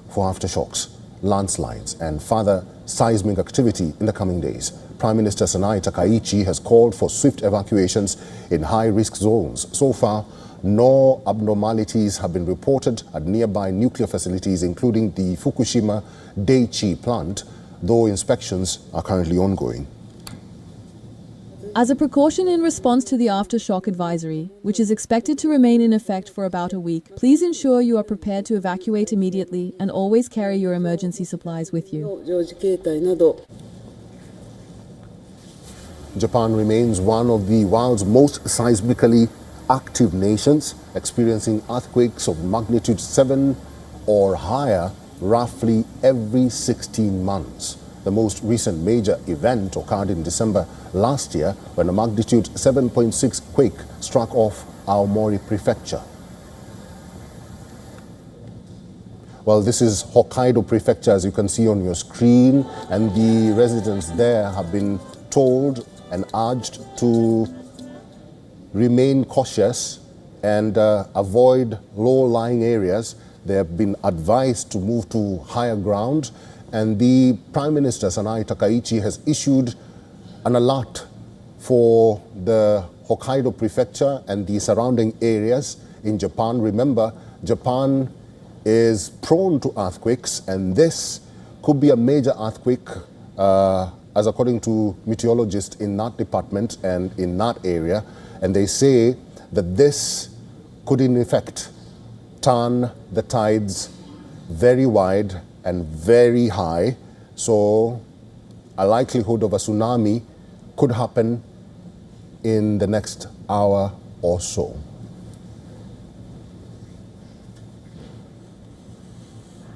for aftershocks, landslides, and further seismic activity in the coming days. Prime Minister Sanai Takaichi has called for swift evacuations in high-risk zones. So far, no abnormalities have been reported at nearby nuclear facilities, including the Fukushima Daiichi plant, though inspections are currently ongoing. As a precaution in response to the aftershock advisory, which is expected to remain in effect for about a week, please ensure you are prepared to evacuate immediately and always carry your emergency supplies with you. Japan remains one of the world's most seismically active nations, experiencing earthquakes of magnitude 7 or higher roughly every 16 months. The most recent major event occurred in December last year when a magnitude 7.6 quake struck off Aomori Prefecture. Well, this is Hokkaido Prefecture, as you can see on your screen, and the residents there have been told and urged to remain cautious and avoid low-lying areas. They have been advised to move to higher ground, and the Prime Minister, Sanai Takaichi, has issued an alert for the Hokkaido Prefecture and the surrounding areas in Japan. Remember, Japan is prone to earthquakes, and this could be a major earthquake, as according to meteorologists in that department and in that area. And they say that this could in effect turn the tides very wide and very high. So a likelihood of a tsunami could happen in the next hour or so.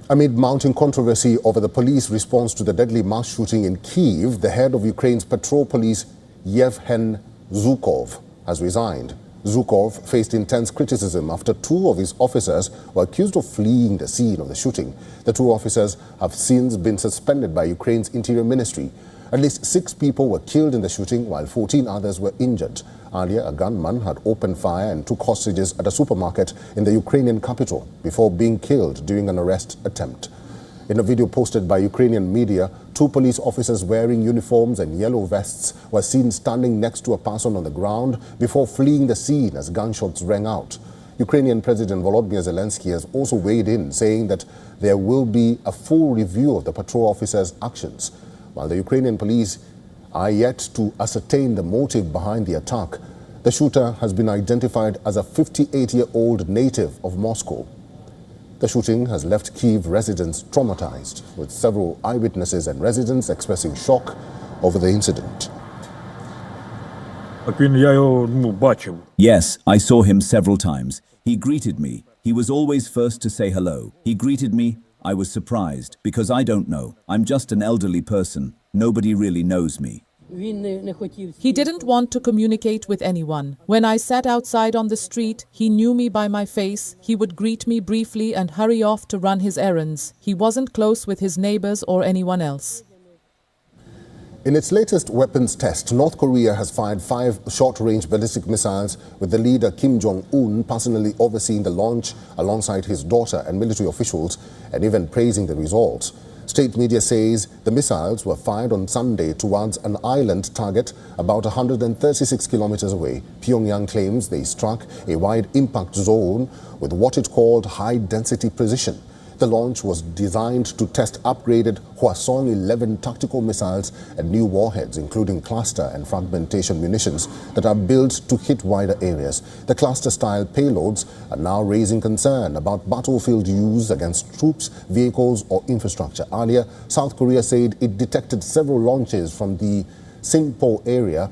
Amid mounting controversy over the police response to the deadly mass shooting in Kyiv, the head of Ukraine's patrol police, Yevhen Zhukov, has resigned. Zhukov faced intense criticism after two of his officers were accused of fleeing the scene of the shooting. The two officers have since been suspended by Ukraine's Interior Ministry. At least 6 people were killed in the shooting, while 14 others were injured. Earlier, a gunman had opened fire and took hostages at a supermarket in the Ukrainian capital before being killed during an arrest attempt. In a video posted by Ukrainian media, 2 police officers wearing uniforms and yellow vests were seen standing next to a person on the ground before fleeing the scene as gunshots rang out. Ukrainian President Volodymyr Zelensky has also weighed in, saying that there will be a full review of the patrol officers' actions. While the Ukrainian police are yet to ascertain the motive behind the attack, the shooter has been identified as a 58-year-old native of Moscow. The shooting has left Kyiv residents traumatized, with several eyewitnesses and residents expressing shock over the incident. Yes, I saw him several times. He greeted me. He was always first to say hello. He greeted me. I was surprised, because I don't know. I'm just an elderly person. Nobody really knows me. He didn't want to communicate with anyone. When I sat outside on the street, he knew me by my face. He would greet me briefly and hurry off to run his errands. He wasn't close with his neighbors or anyone else. In its latest weapons test, North Korea has fired 5 short-range ballistic missiles, with the leader Kim Jong-un personally overseeing the launch alongside his daughter and military officials, and even praising the results. State media says the missiles were fired on Sunday towards an island target about 136 kilometers away. Pyongyang claims they struck a wide impact zone with what it called high-density precision. The launch was designed to test upgraded Hwasong-11 tactical missiles and new warheads, including cluster and fragmentation munitions that are built to hit wider areas. The cluster-style payloads are now raising concern about battlefield use against troops, vehicles or infrastructure. Earlier, South Korea said it detected several launches from the Singpo area,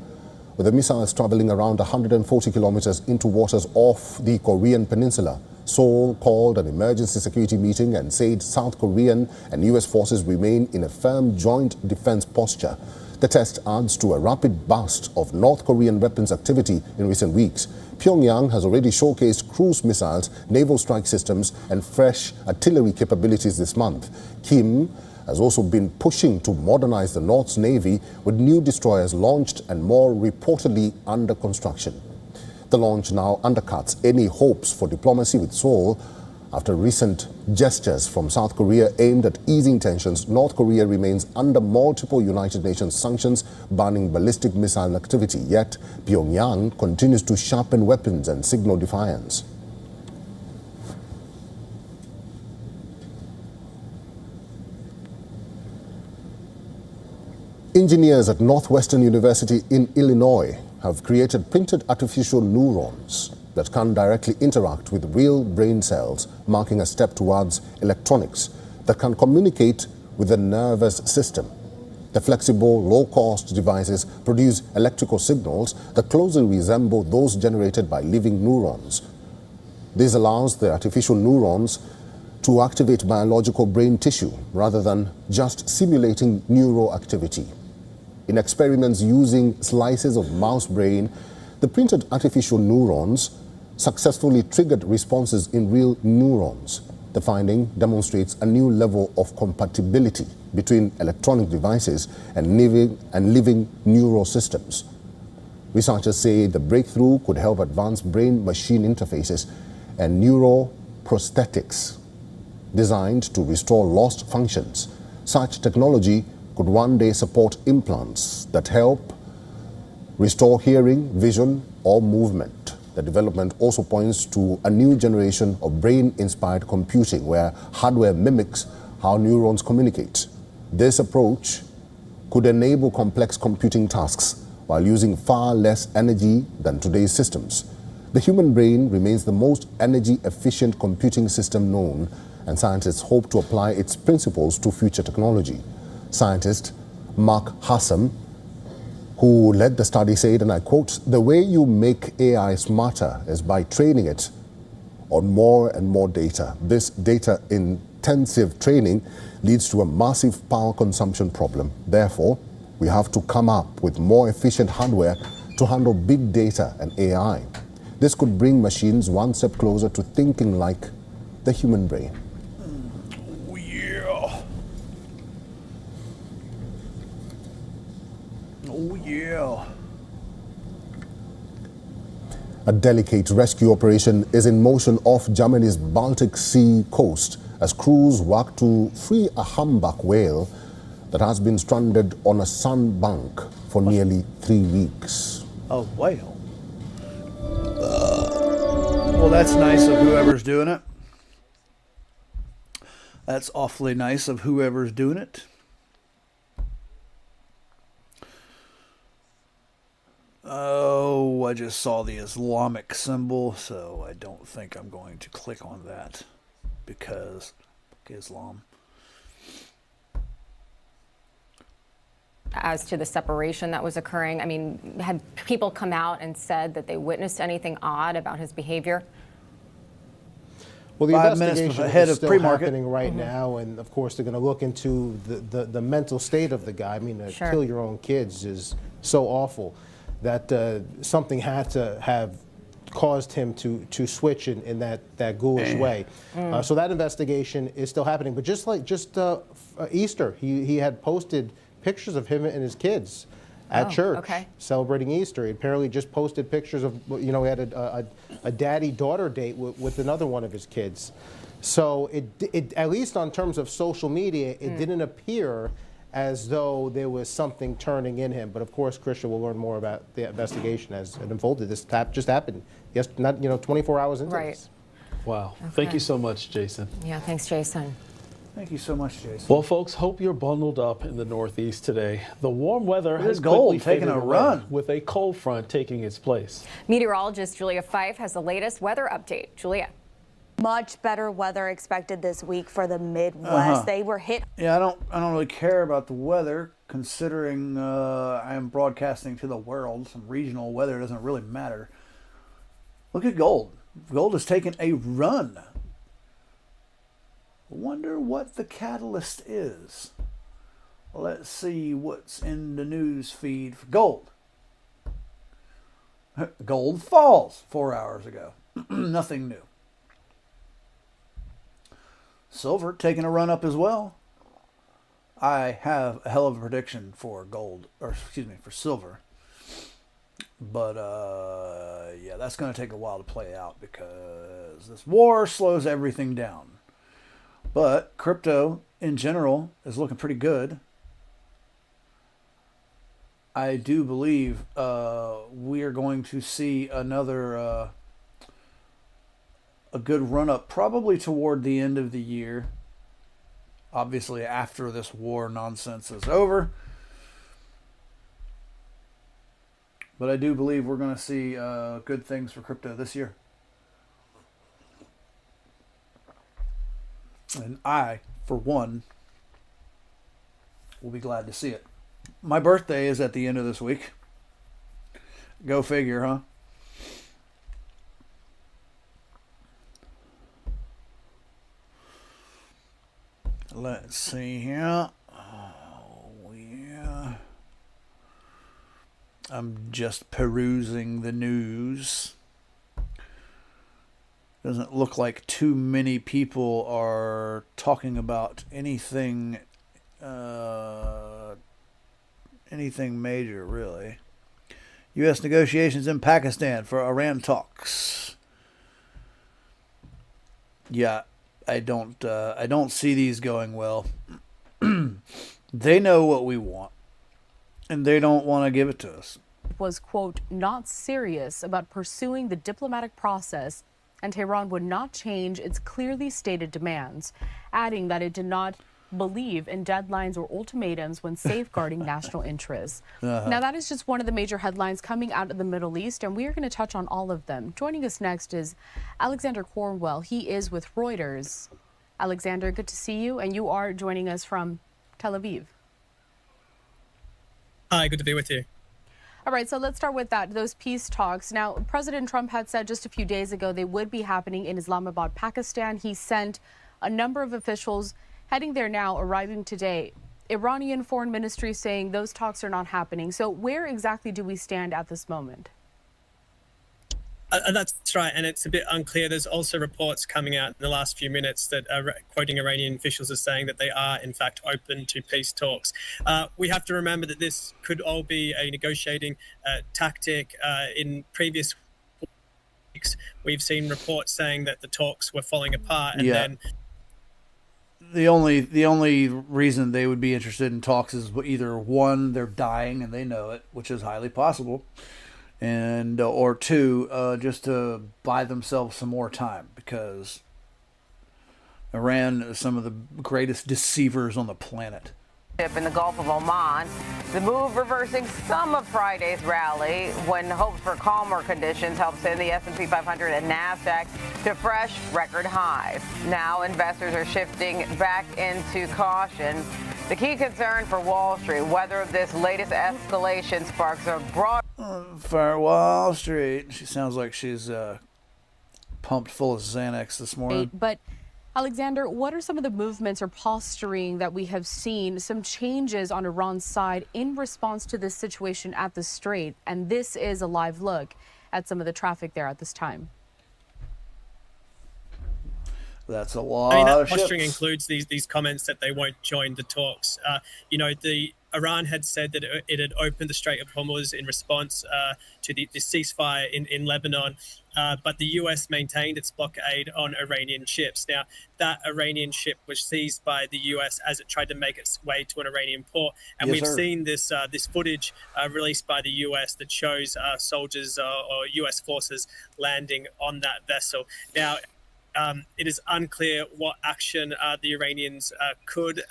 with the missiles traveling around 140 kilometers into waters off the Korean peninsula. Seoul called an emergency security meeting and said South Korean and U.S. forces remain in a firm joint defense posture. The test adds to a rapid burst of North Korean weapons activity in recent weeks. Pyongyang has already showcased cruise missiles, naval strike systems and fresh artillery capabilities this month. Kim has also been pushing to modernize the North's Navy, with new destroyers launched and more reportedly under construction. The launch now undercuts any hopes for diplomacy with Seoul. After recent gestures from South Korea aimed at easing tensions, North Korea remains under multiple United Nations sanctions banning ballistic missile activity. Yet, Pyongyang continues to sharpen weapons and signal defiance. Engineers at Northwestern University in Illinois have created printed artificial neurons that can directly interact with real brain cells, marking a step towards electronics that can communicate with the nervous system. The flexible, low-cost devices produce electrical signals that closely resemble those generated by living neurons. This allows the artificial neurons to activate biological brain tissue rather than just simulating neural activity. In experiments using slices of mouse brain, the printed artificial neurons successfully triggered responses in real neurons. The finding demonstrates a new level of compatibility between electronic devices and living neural systems. Researchers say the breakthrough could help advance brain-machine interfaces and neuroprosthetics designed to restore lost functions. Such technology could one day support implants that help restore hearing, vision, or movement. The development also points to a new generation of brain-inspired computing where hardware mimics how neurons communicate. This approach could enable complex computing tasks while using far less energy than today's systems. The human brain remains the most energy-efficient computing system known, and scientists hope to apply its principles to future technology. Scientist Mark Hassam, who led the study, said, and I quote, "The way you make AI smarter is by training it on more and more data. This data-intensive training leads to a massive power consumption problem. Therefore, we have to come up with more efficient hardware to handle big data and AI. This could bring machines one step closer to thinking like the human brain." Oh, yeah. Oh, yeah. A delicate rescue operation is in motion off Germany's Baltic Sea coast as crews work to free a humpback whale that has been stranded on a sandbank for nearly 3 weeks. A whale? Well, that's nice of whoever's doing it. That's awfully nice of whoever's doing it. Oh, I just saw the Islamic symbol, so I don't think I'm going to click on that because Islam. As to the separation that was occurring, I mean, had people come out and said that they witnessed anything odd about his behavior? Well, the 5 minutes investigation ahead is of still pre-market. happening right now, and of course they're going to look into the mental state of the guy. I mean, to Sure. kill your own kids is so awful that something had to have caused him to switch in that ghoulish way. So that investigation is still happening. But just Easter, he had posted pictures of him and his kids at church celebrating Easter. He apparently just posted pictures of, he had a daddy-daughter date with another one of his kids. So it at least on terms of social media, it didn't appear as though there was something turning in him. But of course, Christian will learn more about the investigation as it unfolded. This just happened, not 24 hours into this. Wow. Thank you so much, Jason. Yeah, thanks, Jason. Thank you so much, Jason. Well, folks, hope you're bundled up in the Northeast today. The warm weather has gold quickly taking faded a away, run with a cold front taking its place. Meteorologist Julia Fife has the latest weather update. Julia. Much better weather expected this week for the Midwest. They were hit. Yeah, I don't really care about the weather, considering I am broadcasting to the world. Some regional weather doesn't really matter. Look at gold. Gold has taken a run. Wonder what the catalyst is. Let's see what's in the news feed for gold. Gold falls 4 hours ago. Nothing new. Silver taking a run up as well. I have a hell of a prediction for gold, or excuse me, for silver. But yeah, that's going to take a while to play out because this war slows everything down. But crypto in general is looking pretty good. I do believe we are going to see another a good run up probably toward the end of the year. Obviously after this war nonsense is over. But I do believe we're going to see good things for crypto this year. And I, for one, will be glad to see it. My birthday is at the end of this week. Go figure, huh? Let's see here. Oh, yeah. I'm just perusing the news. Doesn't look like too many people are talking about anything major, really. U.S. negotiations in Pakistan for Iran talks. Yeah, I don't see these going well. They know what we want, and they don't want to give it to us. was, quote, not serious about pursuing the diplomatic process, and Tehran would not change its clearly stated demands, adding that it did not believe in deadlines or ultimatums when safeguarding national interests. Now, that is just one of the major headlines coming out of the Middle East, and we are going to touch on all of them. Joining us next is Alexander Cornwell. He is with Reuters. Alexander, good to see you, and you are joining us from Tel Aviv. Hi, good to be with you. All right, so let's start with those peace talks. Now, President Trump had said just a few days ago they would be happening in Islamabad, Pakistan. He sent a number of officials heading there now, arriving today. Iranian Foreign Ministry saying those talks are not happening. So where exactly do we stand at this moment? That's right, and it's a bit unclear. There's also reports coming out in the last few minutes that quoting Iranian officials are saying that they are, in fact, open to peace talks. We have to remember that this could all be a negotiating tactic. In previous weeks, we've seen reports saying that the talks were falling apart, and then the only reason they would be interested in talks is either one, they're dying and they know it, which is highly possible, and or two, just to buy themselves some more time, because Iran is some of the greatest deceivers on the planet. In the Gulf of Oman, the move reversing some of Friday's rally when hopes for calmer conditions helped send the S&P 500 and NASDAQ to fresh record highs. Now investors are shifting back into caution. The key concern for Wall Street, whether this latest escalation sparks a broad... For Wall Street. She sounds like she's pumped full of Xanax this morning. But Alexander, what are some of the movements or posturing that we have seen, some changes on Iran's side in response to this situation at the Strait? And this is a live look at some of the traffic there at this time. That's a lot that of posturing ships. includes these comments that they won't join the talks. Iran had said that it had opened the Strait of Hormuz in response to the ceasefire in Lebanon, but the U.S. maintained its blockade on Iranian ships. Now, that Iranian ship was seized by the U.S. as it tried to make its way to an Iranian port, and Yes, we've sir. seen this footage released by the U.S. that shows soldiers or U.S. forces landing on that vessel. Now, it is unclear what action the Iranians could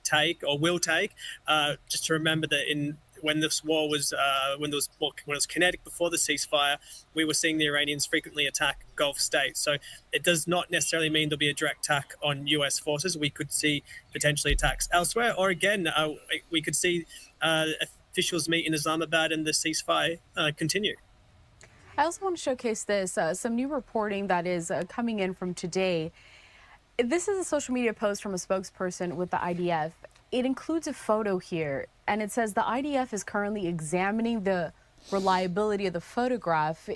take or will take. Just to remember that when this war was when it was kinetic before the ceasefire, we were seeing the Iranians frequently attack Gulf states. So it does not necessarily mean there'll be a direct attack on U.S. forces. We could see potentially attacks elsewhere, or again, we could see officials meet in Islamabad and the ceasefire continue. I also want to showcase this, some new reporting that is coming in from today. This is a social media post from a spokesperson with the IDF. It includes a photo here, and it says the IDF is currently examining the reliability of the photograph.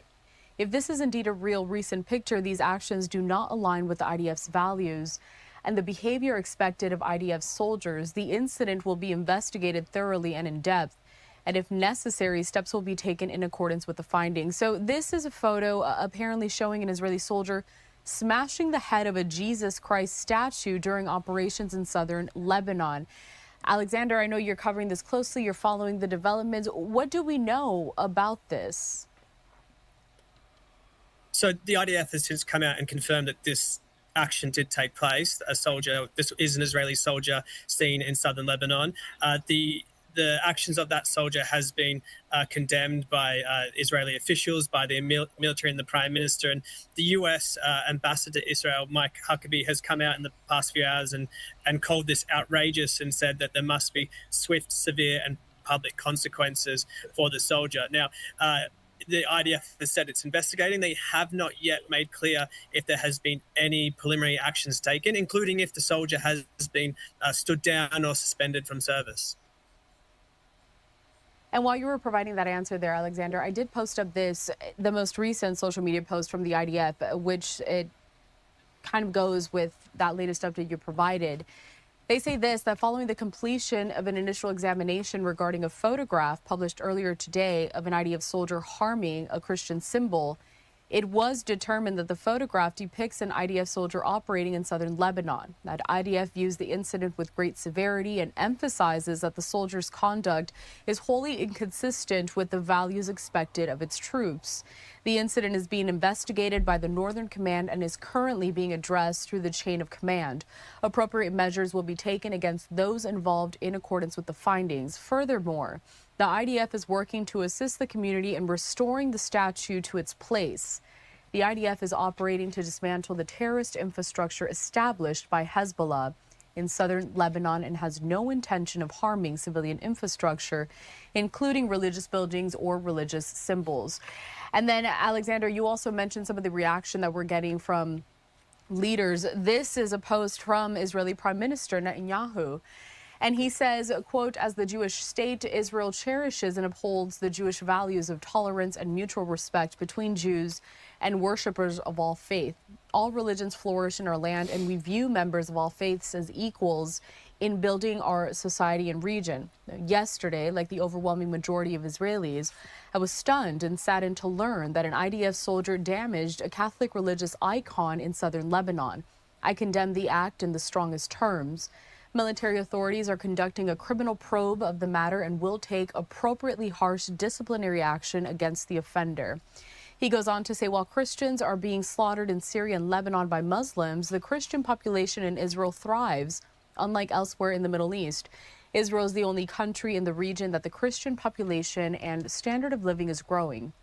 If this is indeed a real recent picture, these actions do not align with the IDF's values and the behavior expected of IDF soldiers. The incident will be investigated thoroughly and in depth, and if necessary, steps will be taken in accordance with the findings. So this is a photo apparently showing an Israeli soldier smashing the head of a Jesus Christ statue during operations in southern Lebanon. Alexander, I know you're covering this closely. You're following the developments. What do we know about this? So the IDF has since come out and confirmed that this action did take place. This is an Israeli soldier seen in southern Lebanon. The actions of that soldier has been condemned by Israeli officials, by the military and the prime minister. And the U.S. ambassador to Israel, Mike Huckabee, has come out in the past few hours and called this outrageous and said that there must be swift, severe and public consequences for the soldier. Now, the IDF has said it's investigating. They have not yet made clear if there has been any preliminary actions taken, including if the soldier has been stood down or suspended from service. And while you were providing that answer there, Alexander, I did post up the most recent social media post from the IDF, which it kind of goes with that latest update you provided. They say that following the completion of an initial examination regarding a photograph published earlier today of an IDF soldier harming a Christian symbol, It was determined that the photograph depicts an IDF soldier operating in southern Lebanon. That IDF views the incident with great severity and emphasizes that the soldier's conduct is wholly inconsistent with the values expected of its troops. The incident is being investigated by the Northern Command and is currently being addressed through the chain of command. Appropriate measures will be taken against those involved in accordance with the findings. Furthermore, the IDF is working to assist the community in restoring the statue to its place. The IDF is operating to dismantle the terrorist infrastructure established by Hezbollah in southern Lebanon and has no intention of harming civilian infrastructure, including religious buildings or religious symbols. And then, Alexander, you also mentioned some of the reaction that we're getting from leaders. This is a post from Israeli Prime Minister Netanyahu. And he says, quote, as the Jewish state, Israel cherishes and upholds the Jewish values of tolerance and mutual respect between Jews and worshipers of all faith. All religions flourish in our land, and we view members of all faiths as equals in building our society and region. Yesterday, like the overwhelming majority of Israelis, I was stunned and saddened to learn that an IDF soldier damaged a Catholic religious icon in southern Lebanon. I condemn the act in the strongest terms. Military authorities are conducting a criminal probe of the matter and will take appropriately harsh disciplinary action against the offender. He goes on to say, while Christians are being slaughtered in Syria and Lebanon by Muslims, the Christian population in Israel thrives, unlike elsewhere in the Middle East. Israel is the only country in the region that the Christian population and standard of living is growing.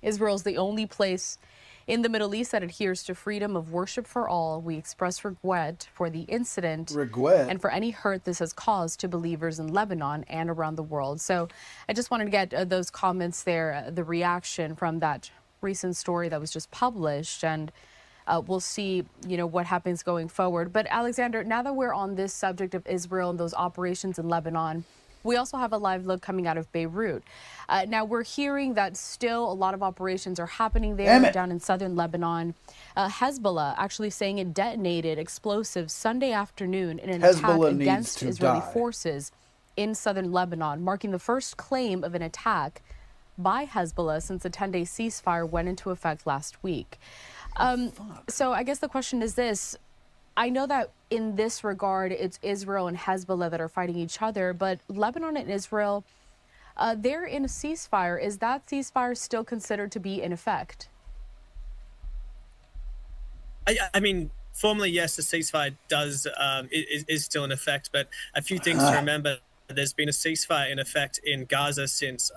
Israel is the only place in the Middle East that adheres to freedom of worship for all. We express regret for the incident and for any hurt this has caused to believers in Lebanon and around the world. So I just wanted to get those comments there, the reaction from that recent story that was just published, and we'll see, what happens going forward. But Alexander, now that we're on this subject of Israel and those operations in Lebanon, we also have a live look coming out of Beirut. Now, we're hearing that still a lot of operations are happening there down in southern Lebanon. Hezbollah actually saying it detonated explosives Sunday afternoon in an attack against Israeli forces in southern Lebanon, marking the first claim of an attack by Hezbollah since the 10-day ceasefire went into effect last week. So I guess the question is this. I know that in this regard, it's Israel and Hezbollah that are fighting each other, but Lebanon and Israel, they're in a ceasefire. Is that ceasefire still considered to be in effect? I mean, formally, yes, the ceasefire is still in effect, but a few things to remember. There's been a ceasefire in effect in Gaza since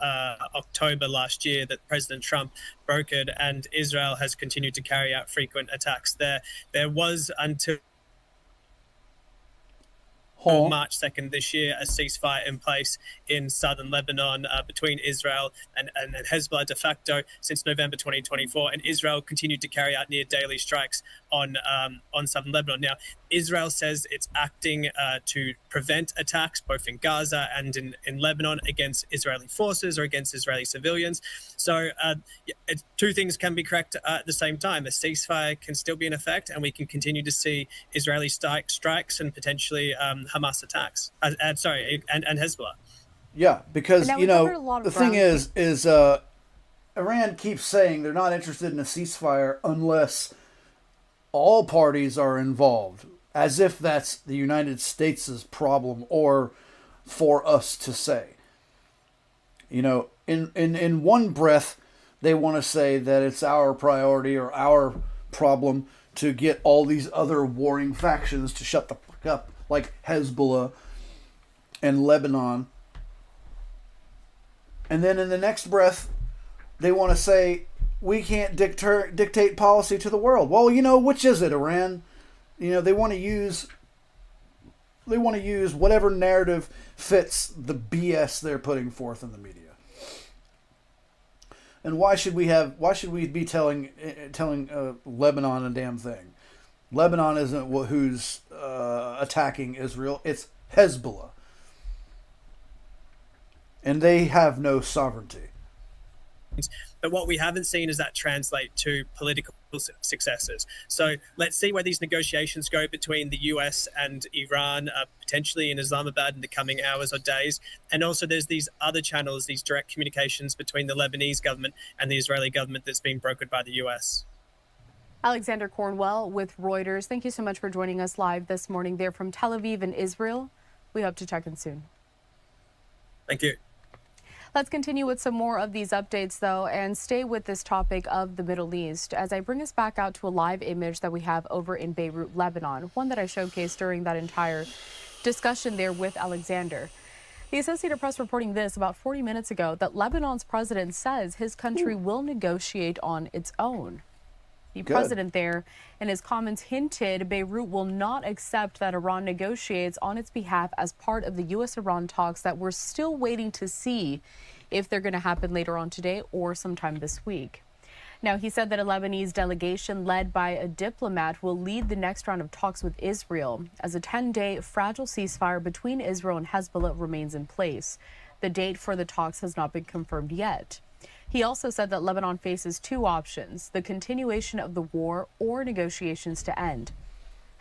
October last year that President Trump brokered, and Israel has continued to carry out frequent attacks there. There was until March 2nd this year a ceasefire in place in southern Lebanon between Israel and Hezbollah de facto since November 2024, and Israel continued to carry out near daily strikes on southern Lebanon. Now, Israel says it's acting to prevent attacks both in Gaza and in Lebanon against Israeli forces or against Israeli civilians. So two things can be correct at the same time. A ceasefire can still be in effect, and we can continue to see Israeli strikes and potentially Hamas attacks. And Hezbollah. Yeah, because, the thing is Iran keeps saying they're not interested in a ceasefire unless all parties are involved, as if that's the United States' problem or for us to say. In one breath, they want to say that it's our priority or our problem to get all these other warring factions to shut the fuck up, like Hezbollah and Lebanon. And then in the next breath, they want to say, we can't dictate policy to the world. Well, which is it, Iran? They want to use whatever narrative fits the BS they're putting forth in the media. And why should we be telling Lebanon a damn thing? Lebanon isn't who's attacking Israel. It's Hezbollah. And they have no sovereignty. But what we haven't seen is that translate to political successes. So let's see where these negotiations go between the US and Iran, potentially in Islamabad in the coming hours or days. And also there's these other channels, these direct communications between the Lebanese government and the Israeli government that's being brokered by the US. Alexander Cornwell with Reuters. Thank you so much for joining us live this morning there from Tel Aviv in Israel. We hope to check in soon. Thank you. Let's continue with some more of these updates, though, and stay with this topic of the Middle East as I bring us back out to a live image that we have over in Beirut, Lebanon, one that I showcased during that entire discussion there with Alexander. The Associated Press reporting this about 40 minutes ago, that Lebanon's president says his country will negotiate on its own. The president there, in his comments, hinted Beirut will not accept that Iran negotiates on its behalf as part of the U.S.-Iran talks that we're still waiting to see if they're going to happen later on today or sometime this week. Now, he said that a Lebanese delegation led by a diplomat will lead the next round of talks with Israel as a 10-day fragile ceasefire between Israel and Hezbollah remains in place. The date for the talks has not been confirmed yet. He also said that Lebanon faces two options: the continuation of the war or negotiations to end.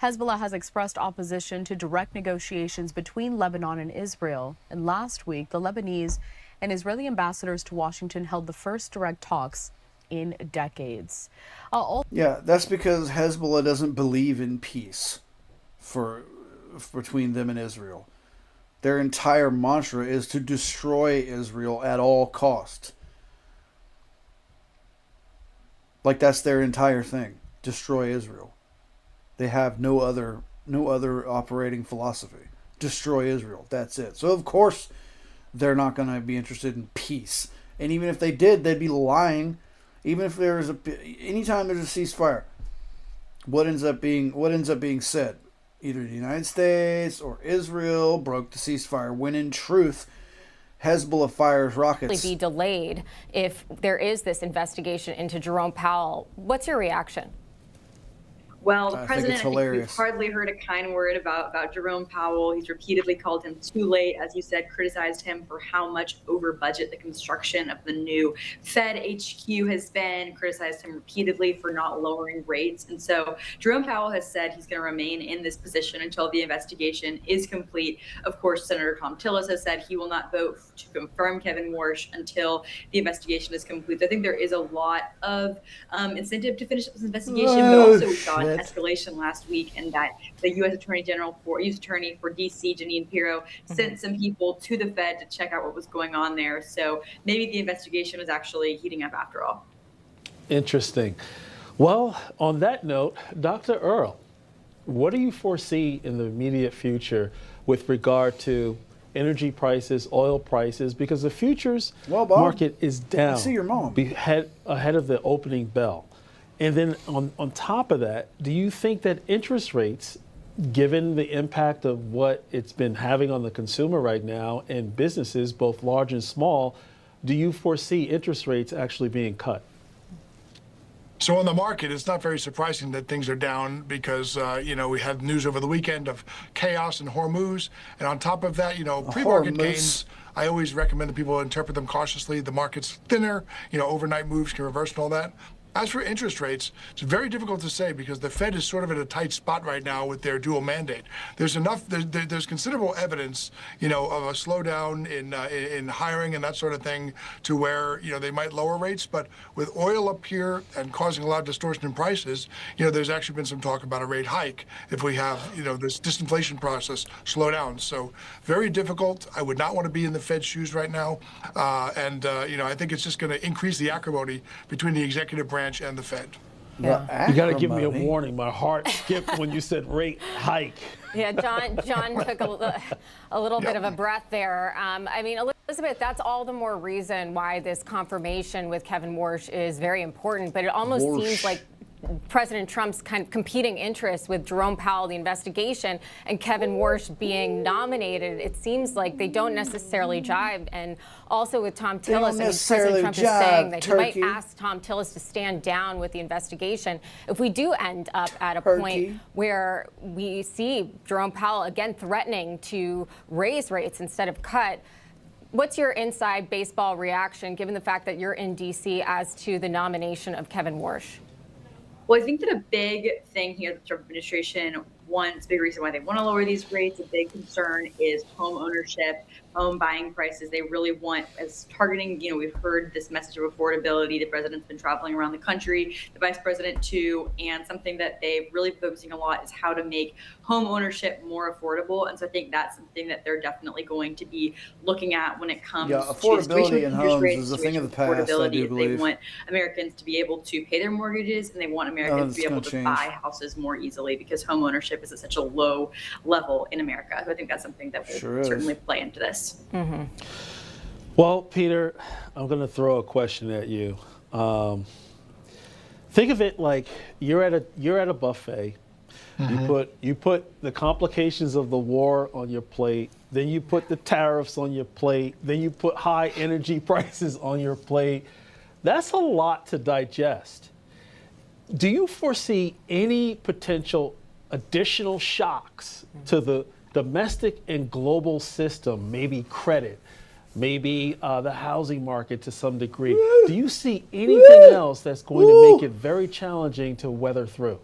Hezbollah has expressed opposition to direct negotiations between Lebanon and Israel. And last week, the Lebanese and Israeli ambassadors to Washington held the first direct talks in decades. Yeah, that's because Hezbollah doesn't believe in peace between them and Israel. Their entire mantra is to destroy Israel at all costs. Like, that's their entire thing. Destroy Israel. They have no other operating philosophy. Destroy Israel. That's it. So of course they're not going to be interested in peace. And even if they did, they'd be lying. Even if anytime there's a ceasefire, what ends up being said? Either the United States or Israel broke the ceasefire, when in truth Hezbollah fires rockets. Be delayed if there is this investigation into Jerome Powell. What's your reaction? Well, the president, I think we've hardly heard a kind word about Jerome Powell. He's repeatedly called him too late, as you said, criticized him for how much over budget the construction of the new Fed HQ has been, criticized him repeatedly for not lowering rates. And so Jerome Powell has said he's going to remain in this position until the investigation is complete. Of course, Senator Thom Tillis has said he will not vote to confirm Kevin Warsh until the investigation is complete. I think there is a lot of incentive to finish up this investigation, but also we saw escalation last week, and that the U.S. Attorney for D.C., Jeanine Pirro, sent some people to the Fed to check out what was going on there. So maybe the investigation was actually heating up after all. Interesting. Well, on that note, Dr. Earl, what do you foresee in the immediate future with regard to energy prices, oil prices? Because the futures market is down. I see your mom. Ahead of the opening bell. And then on top of that, do you think that interest rates, given the impact of what it's been having on the consumer right now and businesses, both large and small, do you foresee interest rates actually being cut? So on the market, it's not very surprising that things are down because, we had news over the weekend of chaos in Hormuz. And on top of that, pre-market gains, I always recommend that people interpret them cautiously. The market's thinner, overnight moves can reverse and all that. As for interest rates, it's very difficult to say because the Fed is sort of at a tight spot right now with their dual mandate. There's considerable evidence, of a slowdown in hiring and that sort of thing to where, they might lower rates. But with oil up here and causing a lot of distortion in prices, there's actually been some talk about a rate hike if we have, this disinflation process slow down. So very difficult. I would not want to be in the Fed's shoes right now. I think it's just going to increase the acrimony between the executive branch and the Fed. Yeah. You got to give me a warning. My heart skipped when you said rate hike. Yeah, John took a little bit of a breath there. Elizabeth, that's all the more reason why this confirmation with Kevin Warsh is very important. But it almost seems like President Trump's kind of competing interests with Jerome Powell, the investigation, and Kevin Warsh being nominated. It seems like they don't necessarily jive. And also with Thom Tillis, President Trump is saying that he might ask Thom Tillis to stand down with the investigation. If we do end up at a point where we see Jerome Powell again threatening to raise rates instead of cut, What's your inside baseball reaction, given the fact that you're in D.C., as to the nomination of Kevin Warsh? Well, I think that a big thing here that the Trump administration wants, big reason why they want to lower these rates, a big concern is home ownership, home buying prices. They really want, as targeting, we've heard this message of affordability. The president's been traveling around the country, the vice president too, and something that they're really focusing a lot is how to make home ownership more affordable. And so I think that's something that they're definitely going to be looking at when it comes to affordability in homes is a thing of the past, I do believe. They want Americans to be able to pay their mortgages, and they want Americans to be able to buy houses more easily, because home ownership is at such a low level in America. So I think that's something that will certainly play into this. Mm-hmm. Well, Peter, I'm going to throw a question at you. Think of it like you're at a buffet. Mm-hmm. You put the complications of the war on your plate. Then you put the tariffs on your plate. Then you put high energy prices on your plate. That's a lot to digest. Do you foresee any potential additional shocks to the domestic and global system, maybe credit, maybe the housing market to some degree? Do you see anything else that's going to make it very challenging to weather through?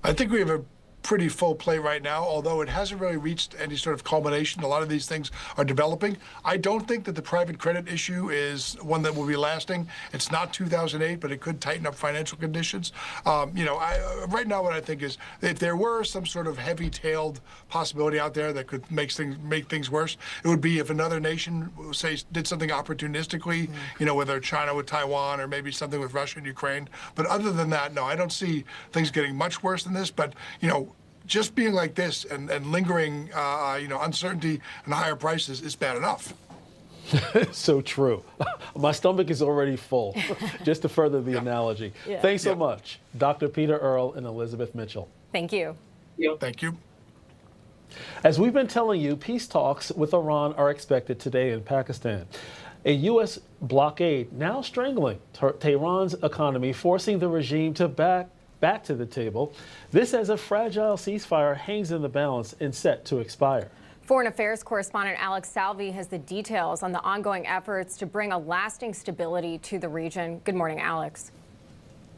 I think we have a pretty full plate right now, although it hasn't really reached any sort of culmination. A lot of these things are developing. I don't think that the private credit issue is one that will be lasting. It's not 2008, but it could tighten up financial conditions. Right now what I think is, if there were some sort of heavy-tailed possibility out there that could make things worse, it would be if another nation, say, did something opportunistically, whether China with Taiwan or maybe something with Russia and Ukraine. But other than that, no, I don't see things getting much worse than this. But, just being like this and lingering, uncertainty and higher prices is bad enough. So true. My stomach is already full, just to further the analogy. Yeah. Thanks so much, Dr. Peter Earle and Elizabeth Mitchell. Thank you. Thank you. As we've been telling you, peace talks with Iran are expected today in Pakistan. A U.S. blockade now strangling Tehran's economy, forcing the regime to back to the table. This as a fragile ceasefire hangs in the balance and set to expire. Foreign Affairs correspondent Alex Salvi has the details on the ongoing efforts to bring a lasting stability to the region. Good morning, Alex.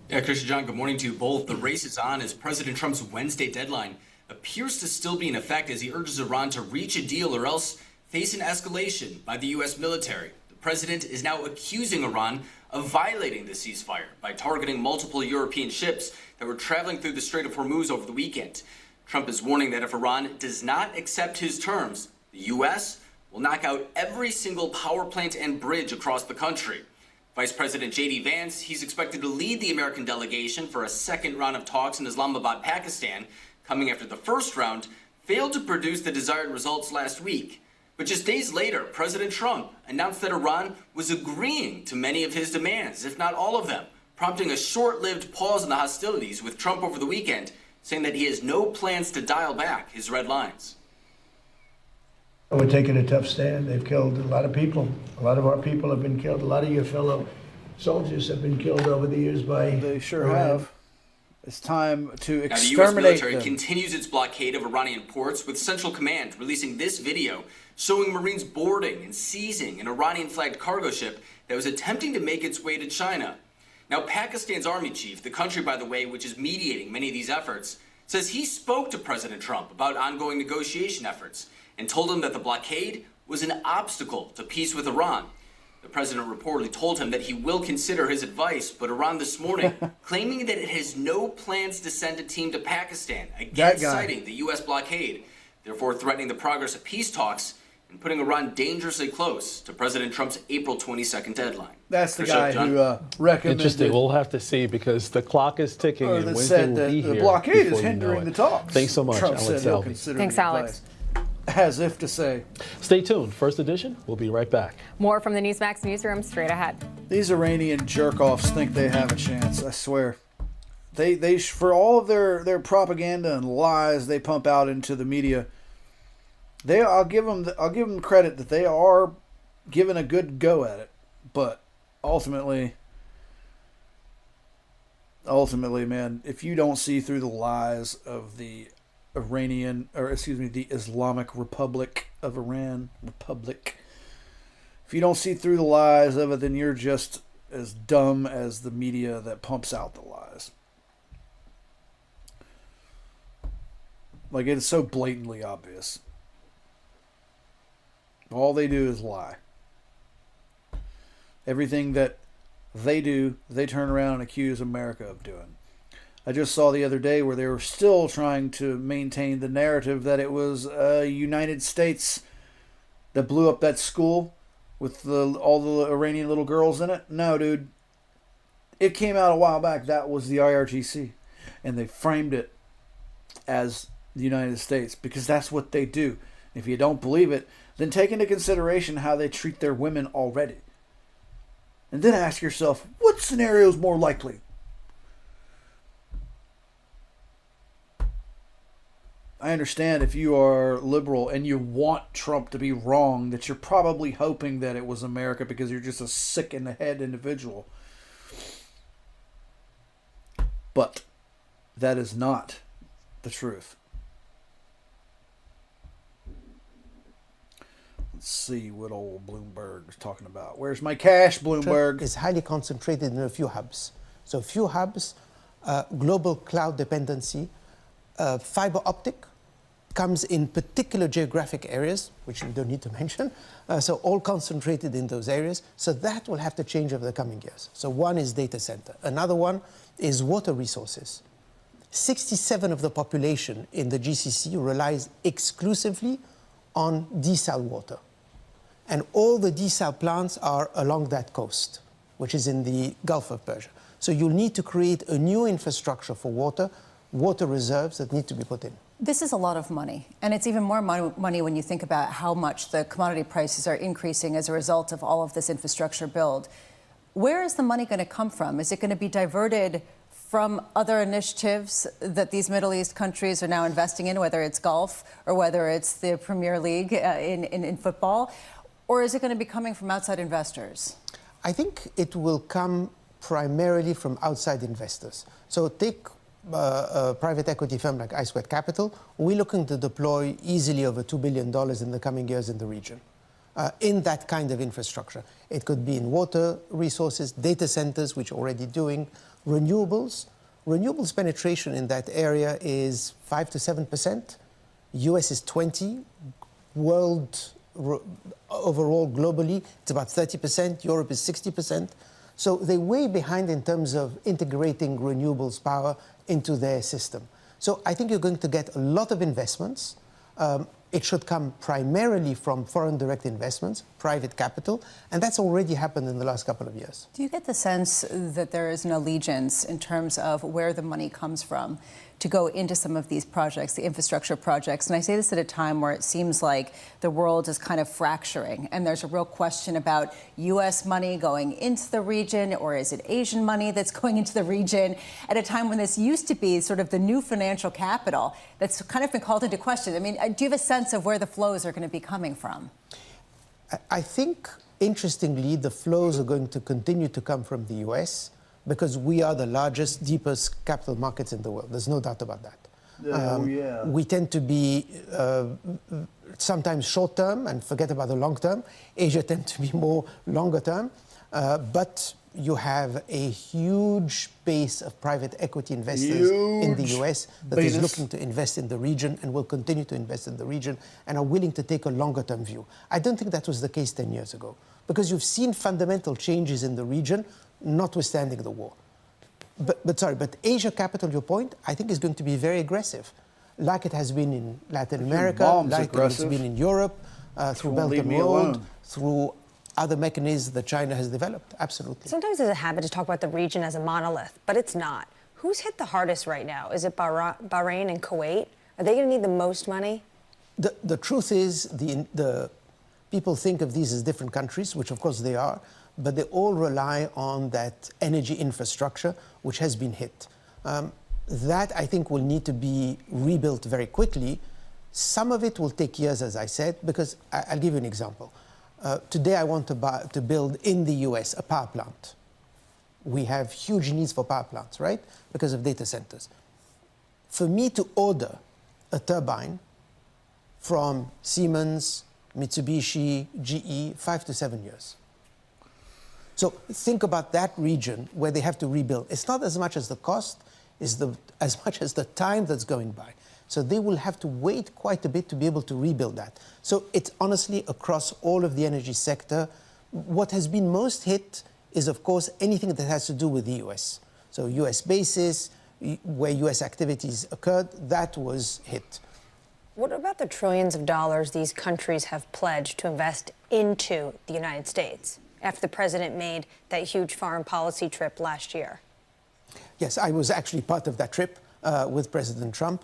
Yeah, Christian John, good morning to you both. The race is on as President Trump's Wednesday deadline appears to still be in effect as he urges Iran to reach a deal or else face an escalation by the U.S. military. The president is now accusing Iran of violating the ceasefire by targeting multiple European ships that were traveling through the Strait of Hormuz over the weekend. Trump is warning that if Iran does not accept his terms, the U.S. will knock out every single power plant and bridge across the country. Vice President J.D. Vance, he's expected to lead the American delegation for a second round of talks in Islamabad, Pakistan, coming after the first round failed to produce the desired results last week. But just days later, President Trump announced that Iran was agreeing to many of his demands, if not all of them, prompting a short-lived pause in the hostilities, with Trump over the weekend saying that he has no plans to dial back his red lines. We're taking a tough stand. They've killed a lot of people. A lot of our people have been killed. A lot of your fellow soldiers have been killed over the years by They sure have. It's time to exterminate Now, the U.S. military them. continues its blockade of Iranian ports, with Central Command releasing this video showing Marines boarding and seizing an Iranian-flagged cargo ship that was attempting to make its way to China. Now, Pakistan's army chief, the country, by the way, which is mediating many of these efforts, says he spoke to President Trump about ongoing negotiation efforts and told him that the blockade was an obstacle to peace with Iran. The president reportedly told him that he will consider his advice, but Iran this morning claiming that it has no plans to send a team to Pakistan, again citing the U.S. blockade, therefore threatening the progress of peace talks and putting Iran dangerously close to President Trump's April 22nd deadline. That's the guy who recommended. Interesting. We'll have to see, because the clock is ticking and Wednesday will be here. The blockade is before you know hindering it. the talks. Thanks so much, Trump Alex said he'll Salvi. consider Thanks, the Alex. advice. As if to say. Stay tuned. First edition. We'll be right back. More from the Newsmax newsroom straight ahead. These Iranian jerk-offs think they have a chance, I swear. They for all of their propaganda and lies they pump out into the media, I'll give them credit that they are giving a good go at it, but ultimately, man, if you don't see through the lies of the the Islamic Republic of Iran, If you don't see through the lies of it, then you're just as dumb as the media that pumps out the lies. Like, it's so blatantly obvious. All they do is lie. Everything that they do, they turn around and accuse America of doing. I just saw the other day where they were still trying to maintain the narrative that it was United States that blew up that school with all the Iranian little girls in it. No, dude. It came out a while back. That was the IRGC. And they framed it as the United States because that's what they do. If you don't believe it, then take into consideration how they treat their women already. And then ask yourself, what scenario is more likely? I understand if you are liberal and you want Trump to be wrong, that you're probably hoping that it was America because you're just a sick in the head individual. But that is not the truth. Let's see what old Bloomberg is talking about. Where's my cash, Bloomberg? Is highly concentrated in a few hubs. So few hubs, global cloud dependency, fiber optic comes in particular geographic areas, which we don't need to mention. So all concentrated in those areas. So that will have to change over the coming years. So one is data center. Another one is water resources. 67% of the population in the GCC relies exclusively on desal water. And all the desal plants are along that coast, which is in the Gulf of Persia. So you'll need to create a new infrastructure for water reserves that need to be put in. This is a lot of money, and it's even more money when you think about how much the commodity prices are increasing as a result of all of this infrastructure build. Where is the money going to come from? Is it going to be diverted from other initiatives that these Middle East countries are now investing in, whether it's golf or whether it's the Premier League in football? Or is it going to be coming from outside investors? I think it will come primarily from outside investors. So take a private equity firm like I Squared Capital. We're looking to deploy easily over $2 billion in the coming years in the region, in that kind of infrastructure. It could be in water resources, data centers, which are already doing, renewables. Renewables penetration in that area is 5 to 7%. US is 20%. World overall, globally, it's about 30%. Europe is 60%. So they're way behind in terms of integrating renewables power into their system. So I think you're going to get a lot of investments. It should come primarily from foreign direct investments, private capital, and that's already happened in the last couple of years. Do you get the sense that there is an allegiance in terms of where the money comes from to go into some of these projects, the infrastructure projects? And I say this at a time where it seems like the world is kind of fracturing, and there's a real question about U.S. money going into the region, or is it Asian money that's going into the region, at a time when this used to be sort of the new financial capital that's kind of been called into question. I mean, do you have a sense of where the flows are going to be coming from? I think, interestingly, the flows are going to continue to come from the U.S., because we are the largest, deepest capital markets in the world. There's no doubt about that. We tend to be sometimes short-term and forget about the long-term. Asia tends to be more longer-term. But you have a huge base of private equity investors in the US that is looking to invest in the region and will continue to invest in the region and are willing to take a longer-term view. I don't think that was the case 10 years ago, because you've seen fundamental changes in the region, notwithstanding the war. But Asia capital, your point, I think is going to be very aggressive, like it has been in Latin America, like it has been in Europe, through Belt and Road, through other mechanisms that China has developed. Absolutely. Sometimes there's a habit to talk about the region as a monolith, but it's not. Who's hit the hardest right now? Is it Bahrain and Kuwait? Are they going to need the most money? The truth is, the people think of these as different countries, which of course they are, but they all rely on that energy infrastructure, which has been hit. That, I think, will need to be rebuilt very quickly. Some of it will take years, as I said, because I'll give you an example. Today, I want to build in the US a power plant. We have huge needs for power plants, right? Because of data centers. For me to order a turbine from Siemens, Mitsubishi, GE, 5 to 7 years. So think about that region where they have to rebuild. It's not as much as the cost, it's as much as the time that's going by. So they will have to wait quite a bit to be able to rebuild that. So it's honestly across all of the energy sector. What has been most hit is, of course, anything that has to do with the US. So US bases, where US activities occurred, that was hit. What about the trillions of dollars these countries have pledged to invest into the United States after the president made that huge foreign policy trip last year? Yes, I was actually part of that trip with President Trump.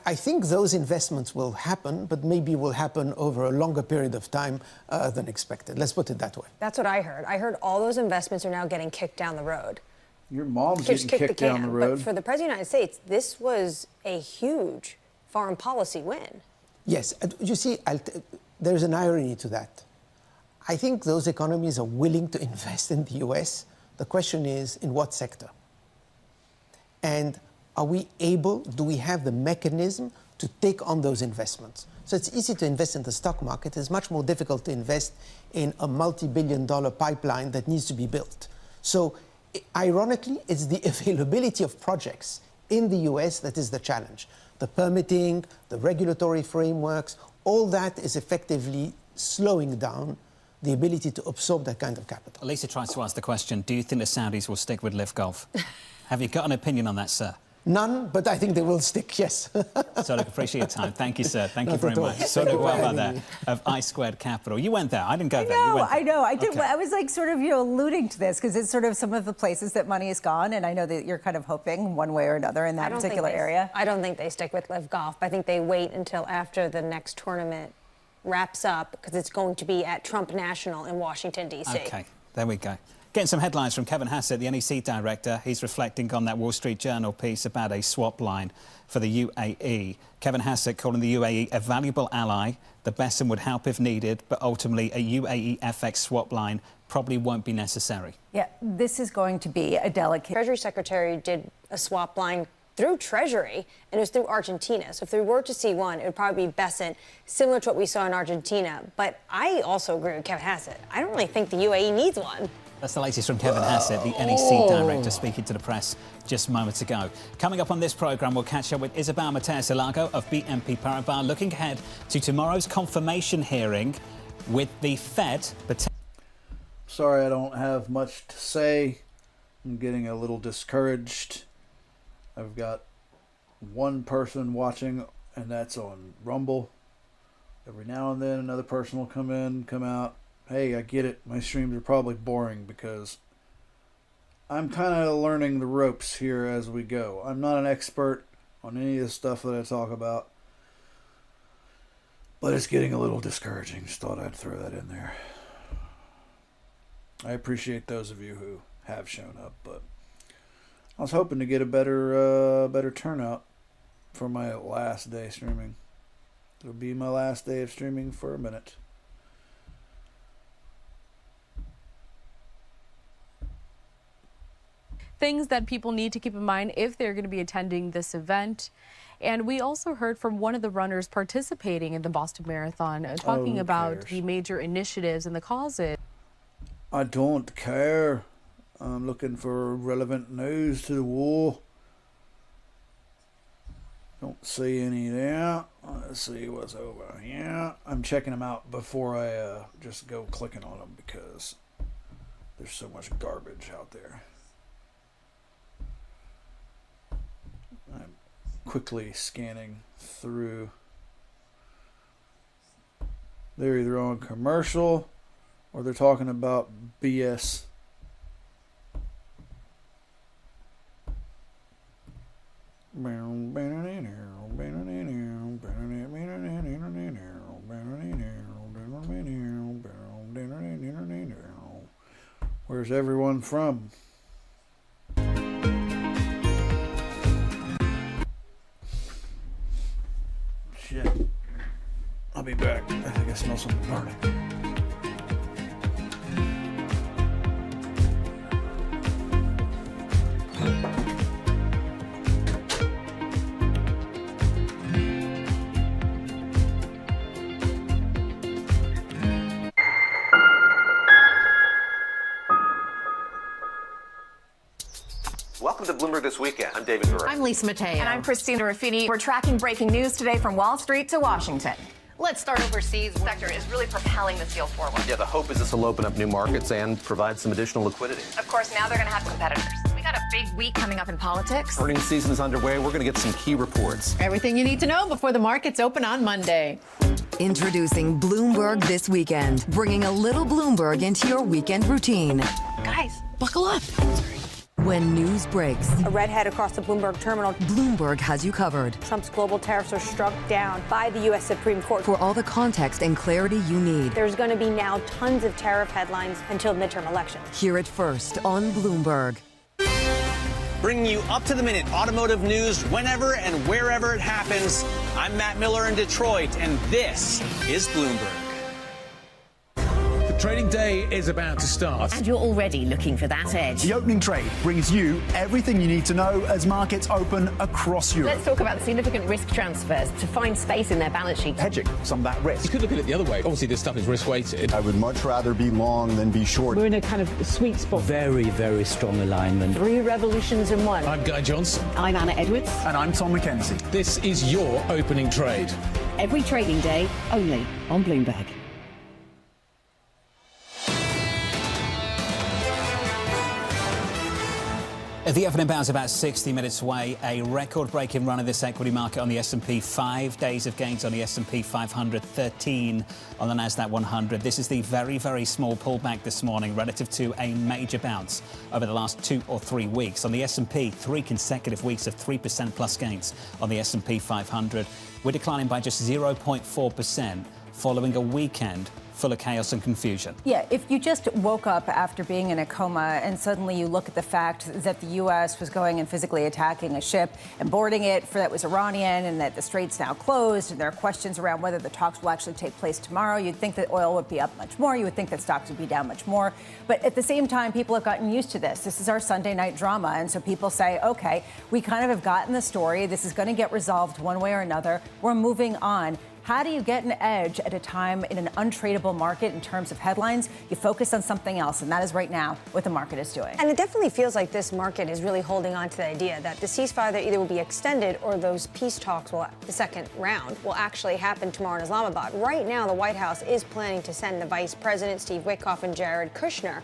I think those investments will happen, but maybe will happen over a longer period of time than expected. Let's put it that way. That's what I heard. I heard all those investments are now getting kicked down the road. Your mom's Just getting kick kicked down the road. But for the President of the United States, this was a huge foreign policy win. Yes, you see, there's an irony to that. I think those economies are willing to invest in the US. The question is, in what sector? And are we able, do we have the mechanism to take on those investments? So it's easy to invest in the stock market. It's much more difficult to invest in a multi-billion-dollar pipeline that needs to be built. So ironically, it's the availability of projects in the US that is the challenge. The permitting, the regulatory frameworks, all that is effectively slowing down the ability to absorb that kind of capital. Lisa tries to ask the question, do you think the Saudis will stick with Live Golf? Have you got an opinion on that, sir? None, but I think they will stick, yes. Sodok, appreciate your time. Thank you, sir. Thank you Not very at all. much. Sodok Wabada of I Squared Capital. You went there. I didn't go there. You went there. I know. I did. Okay. I was like sort of, alluding to this because it's sort of some of the places that money has gone, and I know that you're kind of hoping one way or another in that particular area. I don't think they stick with Live Golf. I think they wait until after the next tournament wraps up because it's going to be at Trump National in Washington, D.C. Okay, there we go. Getting some headlines from Kevin Hassett, the NEC director. He's reflecting on that Wall Street Journal piece about a swap line for the UAE. Kevin Hassett calling the UAE a valuable ally. The BESM would help if needed, but ultimately a UAE FX swap line probably won't be necessary. Yeah, this is going to be a delicate... Treasury Secretary did a swap line through Treasury, and it was through Argentina. So if we were to see one, it would probably be BESM, similar to what we saw in Argentina. But I also agree with Kevin Hassett. I don't really think the UAE needs one. That's the latest from Kevin Hassett, the NEC director, speaking to the press just moments ago. Coming up on this programme, we'll catch up with Isabel Mateus-Alago of BNP Paribas, looking ahead to tomorrow's confirmation hearing with the Fed. Sorry, I don't have much to say. I'm getting a little discouraged. I've got one person watching, and that's on Rumble. Every now and then, another person will come in, come out. Hey, I get it. My streams are probably boring because I'm kind of learning the ropes here as we go. I'm not an expert on any of the stuff that I talk about, but it's getting a little discouraging. Just thought I'd throw that in there. I appreciate those of you who have shown up, but I was hoping to get a better turnout for my last day streaming. It'll be my last day of streaming for a minute. Things that people need to keep in mind if they're going to be attending this event. And we also heard from one of the runners participating in the Boston Marathon, talking about the major initiatives and the causes. I don't care. I'm looking for relevant news to the war. Don't see any there. Let's see what's over here. I'm checking them out before I just go clicking on them because there's so much garbage out there. I'm quickly scanning through. They're either on commercial or they're talking about BS. Where's everyone from? Shit. I'll be back. I think I smell something burning. Welcome to Bloomberg This Weekend. I'm David Gura. I'm Lisa Mateo. And I'm Christina Ruffini. We're tracking breaking news today from Wall Street to Washington. Let's start overseas. The sector is really propelling this deal forward. Yeah, the hope is this will open up new markets and provide some additional liquidity. Of course, now they're going to have competitors. We got a big week coming up in politics. Earnings season is underway. We're going to get some key reports. Everything you need to know before the markets open on Monday. Introducing Bloomberg This Weekend, bringing a little Bloomberg into your weekend routine. Guys, buckle up. When news breaks, a redhead across the Bloomberg terminal. Bloomberg has you covered. Trump's global tariffs are struck down by the U.S. Supreme Court. For all the context and clarity you need. There's going to be now tons of tariff headlines until midterm elections. Hear it first on Bloomberg. Bringing you up-to-the-minute automotive news whenever and wherever it happens. I'm Matt Miller in Detroit, and this is Bloomberg. Trading day is about to start. And you're already looking for that edge. The opening trade brings you everything you need to know as markets open across Europe. Let's talk about significant risk transfers to find space in their balance sheet. Hedging some of that risk. You could look at it the other way. Obviously, this stuff is risk-weighted. I would much rather be long than be short. We're in a kind of sweet spot. Very, very strong alignment. 3 revolutions in one. I'm Guy Johnson. I'm Anna Edwards. And I'm Tom McKenzie. This is your opening trade. Every trading day, only on Bloomberg. The opening bout is about 60 minutes away. A record-breaking run of this equity market on the S&P. 5 days of gains on the S&P 500, 13 on the Nasdaq 100. This is the very, very small pullback this morning relative to a major bounce over the last 2 or 3 weeks. On the S&P, 3 consecutive weeks of 3% plus gains on the S&P 500. We're declining by just 0.4% following a weekend full of chaos and confusion. Yeah, if you just woke up after being in a coma and suddenly you look at the fact that the U.S. was going and physically attacking a ship and boarding it for that was Iranian and that the strait's now closed and there are questions around whether the talks will actually take place tomorrow, you'd think that oil would be up much more. You would think that stocks would be down much more. But at the same time, people have gotten used to this. This is our Sunday night drama. And so people say, OK, we kind of have gotten the story. This is going to get resolved one way or another. We're moving on. How do you get an edge at a time in an untradeable market in terms of headlines? You focus on something else, and that is right now what the market is doing. And it definitely feels like this market is really holding on to the idea that the ceasefire either will be extended or those peace talks, the second round, will actually happen tomorrow in Islamabad. Right now, the White House is planning to send the Vice President, Steve Witkoff, and Jared Kushner.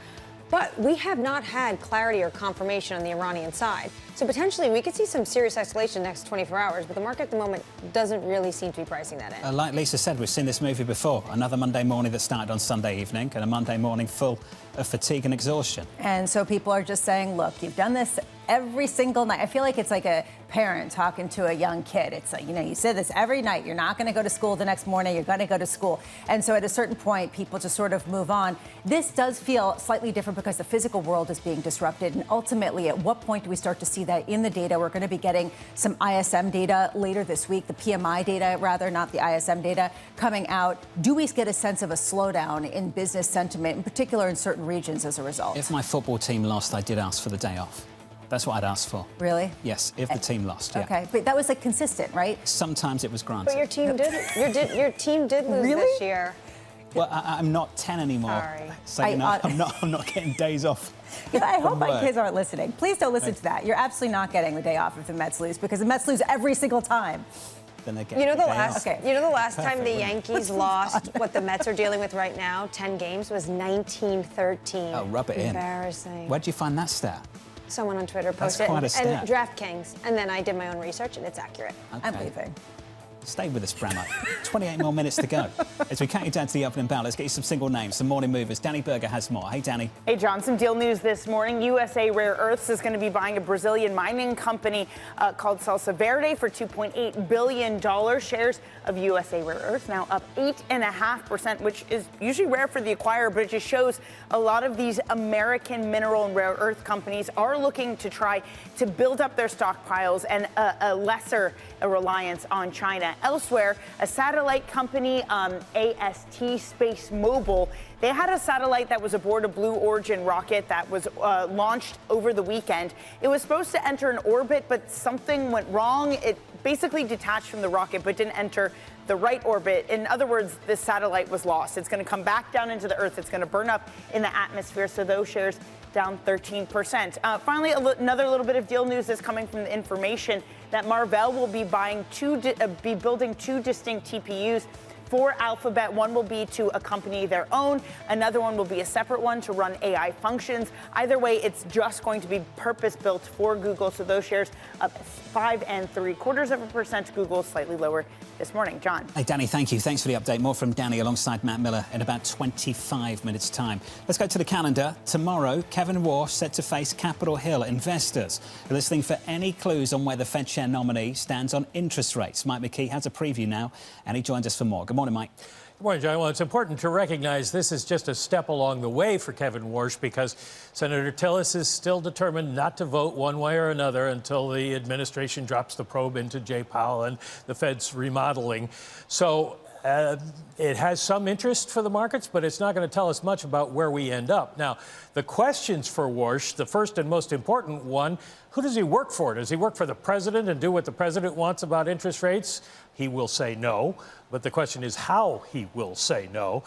But we have not had clarity or confirmation on the Iranian side. So potentially we could see some serious escalation in the next 24 hours, but the market at the moment doesn't really seem to be pricing that in. Like Lisa said, we've seen this movie before. Another Monday morning that started on Sunday evening and a Monday morning full of fatigue and exhaustion. And so people are just saying, look, you've done this every single night. I feel like it's like a parent talking to a young kid. It's like, you said this every night. You're not going to go to school the next morning. You're going to go to school. And so at a certain point, people just sort of move on. This does feel slightly different because the physical world is being disrupted. And ultimately, at what point do we start to see that in the data? We're going to be getting some ISM data later this week, the PMI data, rather, not the ISM data, coming out. Do we get a sense of a slowdown in business sentiment, in particular in certain regions as a result? If my football team lost, I did ask for the day off. That's what I'd ask for. Really? Yes, if the team lost, yeah. Okay, but that was like consistent, right? Sometimes it was granted. But your team did. Your team did lose this year. Well, I'm not 10 anymore. Sorry. So, I'm not getting days off. I hope my kids aren't listening. Please don't listen to that. You're absolutely not getting the day off if the Mets lose, because the Mets lose every single time. Then they get You know the last Perfect. time the Yankees lost what the Mets are dealing with right now, 10 games, was 1913. Oh, rub it in. Embarrassing. Where'd you find that stat? Someone on Twitter That's posted quite a stat. and DraftKings, and then I did my own research, and it's accurate. Okay. I'm leaving. Stay with us, Brammer. 28 more minutes to go. As we count you down to the opening bout, let's get you some single names, some morning movers. Danny Berger has more. Hey, Danny. Hey, John, some deal news this morning. USA Rare Earths is going to be buying a Brazilian mining company called Salsa Verde for $2.8 billion. Shares of USA Rare Earths now up 8.5%, which is usually rare for the acquirer, but it just shows a lot of these American mineral and rare earth companies are looking to try to build up their stockpiles and a lesser reliance on China. Elsewhere, a satellite company, AST Space Mobile, they had a satellite that was aboard a Blue Origin rocket that was launched over the weekend. It was supposed to enter an orbit, but something went wrong. It basically detached from the rocket but didn't enter the right orbit. In other words, this satellite was lost. It's going to come back down into the Earth. It's going to burn up in the atmosphere. So those shares down 13%. Finally, another little bit of deal news is coming from the information that Marvell will be building two distinct TPUs for Alphabet. One will be to accompany their own. Another one will be a separate one to run AI functions. Either way, it's just going to be purpose-built for Google. So those shares up 5 3/4%. Google slightly lower this morning. John. Hey, Danny, thank you. Thanks for the update. More from Danny alongside Matt Miller in about 25 minutes' time. Let's go to the calendar. Tomorrow, Kevin Warsh set to face Capitol Hill investors. They're listening for any clues on where the Fed chair nominee stands on interest rates. Mike McKee has a preview now, and he joins us for more. Good morning, Mike. Good morning, John. Well, it's important to recognize this is just a step along the way for Kevin Warsh because Senator Tillis is still determined not to vote one way or another until the administration drops the probe into Jay Powell and the Fed's remodeling. So it has some interest for the markets, but it's not going to tell us much about where we end up. Now, the questions for Warsh, the first and most important one, who does he work for? Does he work for the president and do what the president wants about interest rates? He will say no. But the question is how he will say no.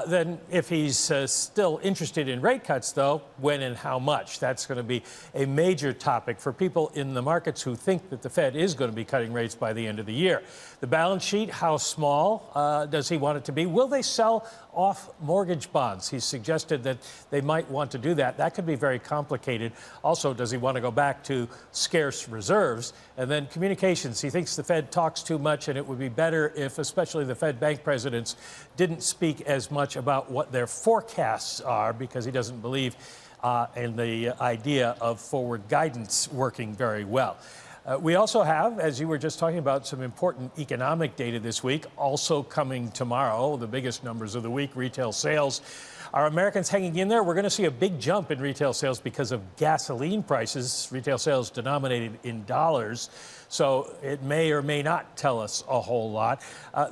Then if he's still interested in rate cuts, though, when and how much? That's going to be a major topic for people in the markets who think that the Fed is going to be cutting rates by the end of the year. The balance sheet, how small does he want it to be? Will they sell off mortgage bonds? He's suggested that they might want to do that. That could be very complicated. Also, does he want to go back to scarce reserves? And then communications. He thinks the Fed talks too much, and it would be better if, especially the Fed bank presidents, didn't speak as much about what their forecasts are, because he doesn't believe in the idea of forward guidance working very well. We also have, as you were just talking about, some important economic data this week, also coming tomorrow, the biggest numbers of the week, retail sales. Are Americans hanging in there? We're going to see a big jump in retail sales because of gasoline prices, retail sales denominated in dollars. So it may or may not tell us a whole lot.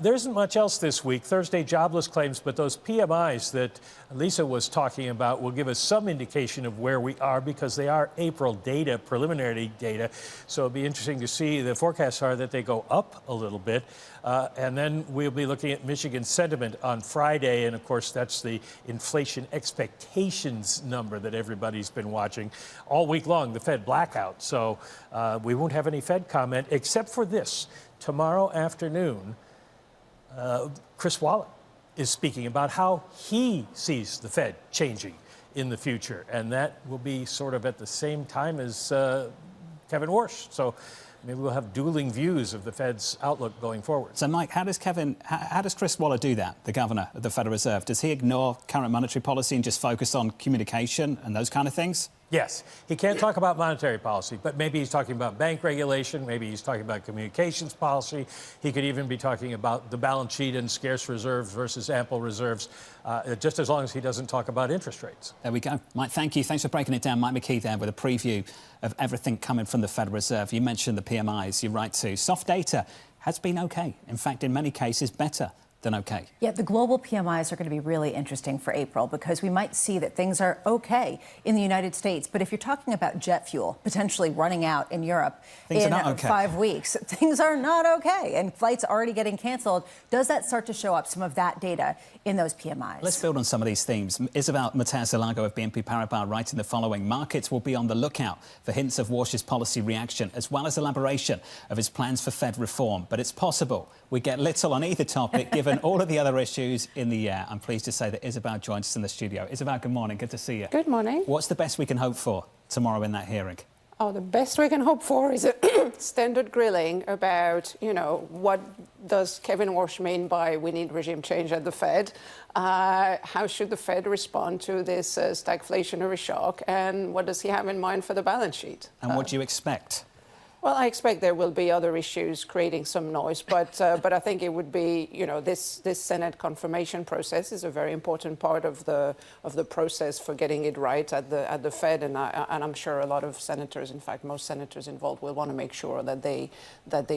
There isn't much else this week. Thursday jobless claims, but those PMIs that Lisa was talking about will give us some indication of where we are because they are April data, preliminary data. So it'll be interesting to see. The forecasts are that they go up a little bit. And then we'll be looking at Michigan sentiment on Friday. And of course, that's the inflation expectations number that everybody's been watching all week long, the Fed blackout. So we won't have any Fed comment except for this. Tomorrow afternoon, Chris Waller is speaking about how he sees the Fed changing in the future. And that will be sort of at the same time as Kevin Warsh. So maybe we'll have dueling views of the Fed's outlook going forward. So, Mike, how does Chris Waller do that, the governor of the Federal Reserve? Does he ignore current monetary policy and just focus on communication and those kind of things? Yes. He can't talk about monetary policy, but maybe he's talking about bank regulation. Maybe he's talking about communications policy. He could even be talking about the balance sheet and scarce reserves versus ample reserves, just as long as he doesn't talk about interest rates. There we go. Mike, thank you. Thanks for breaking it down. Mike McKee there with a preview of everything coming from the Federal Reserve. You mentioned the PMIs. You're right, too. Soft data has been OK. In fact, in many cases, better than OK. Yeah, the global PMIs are going to be really interesting for April because we might see that things are OK in the United States. But if you're talking about jet fuel potentially running out in Europe in 5 weeks, things are not OK. And flights already getting canceled. Does that start to show up some of that data in those PMIs? Let's build on some of these themes. Isabel Mateus-Alago of BNP Paribas writing the following. Markets will be on the lookout for hints of Warsh's policy reaction, as well as elaboration of his plans for Fed reform. But it's possible we get little on either topic, given all of the other issues in the air. I'm pleased to say that Isabel joins us in the studio. Isabel, good morning. Good to see you. Good morning. What's the best we can hope for tomorrow in that hearing? Oh, the best we can hope for is a standard grilling about, what does Kevin Warsh mean by we need regime change at the Fed? How should the Fed respond to this stagflationary shock? And what does he have in mind for the balance sheet? And what do you expect? Well, I expect there will be other issues creating some noise, but I think it would be, this Senate confirmation process is a very important part of the process for getting it right at the Fed, and I'm sure a lot of senators, in fact, most senators involved, will want to make sure that they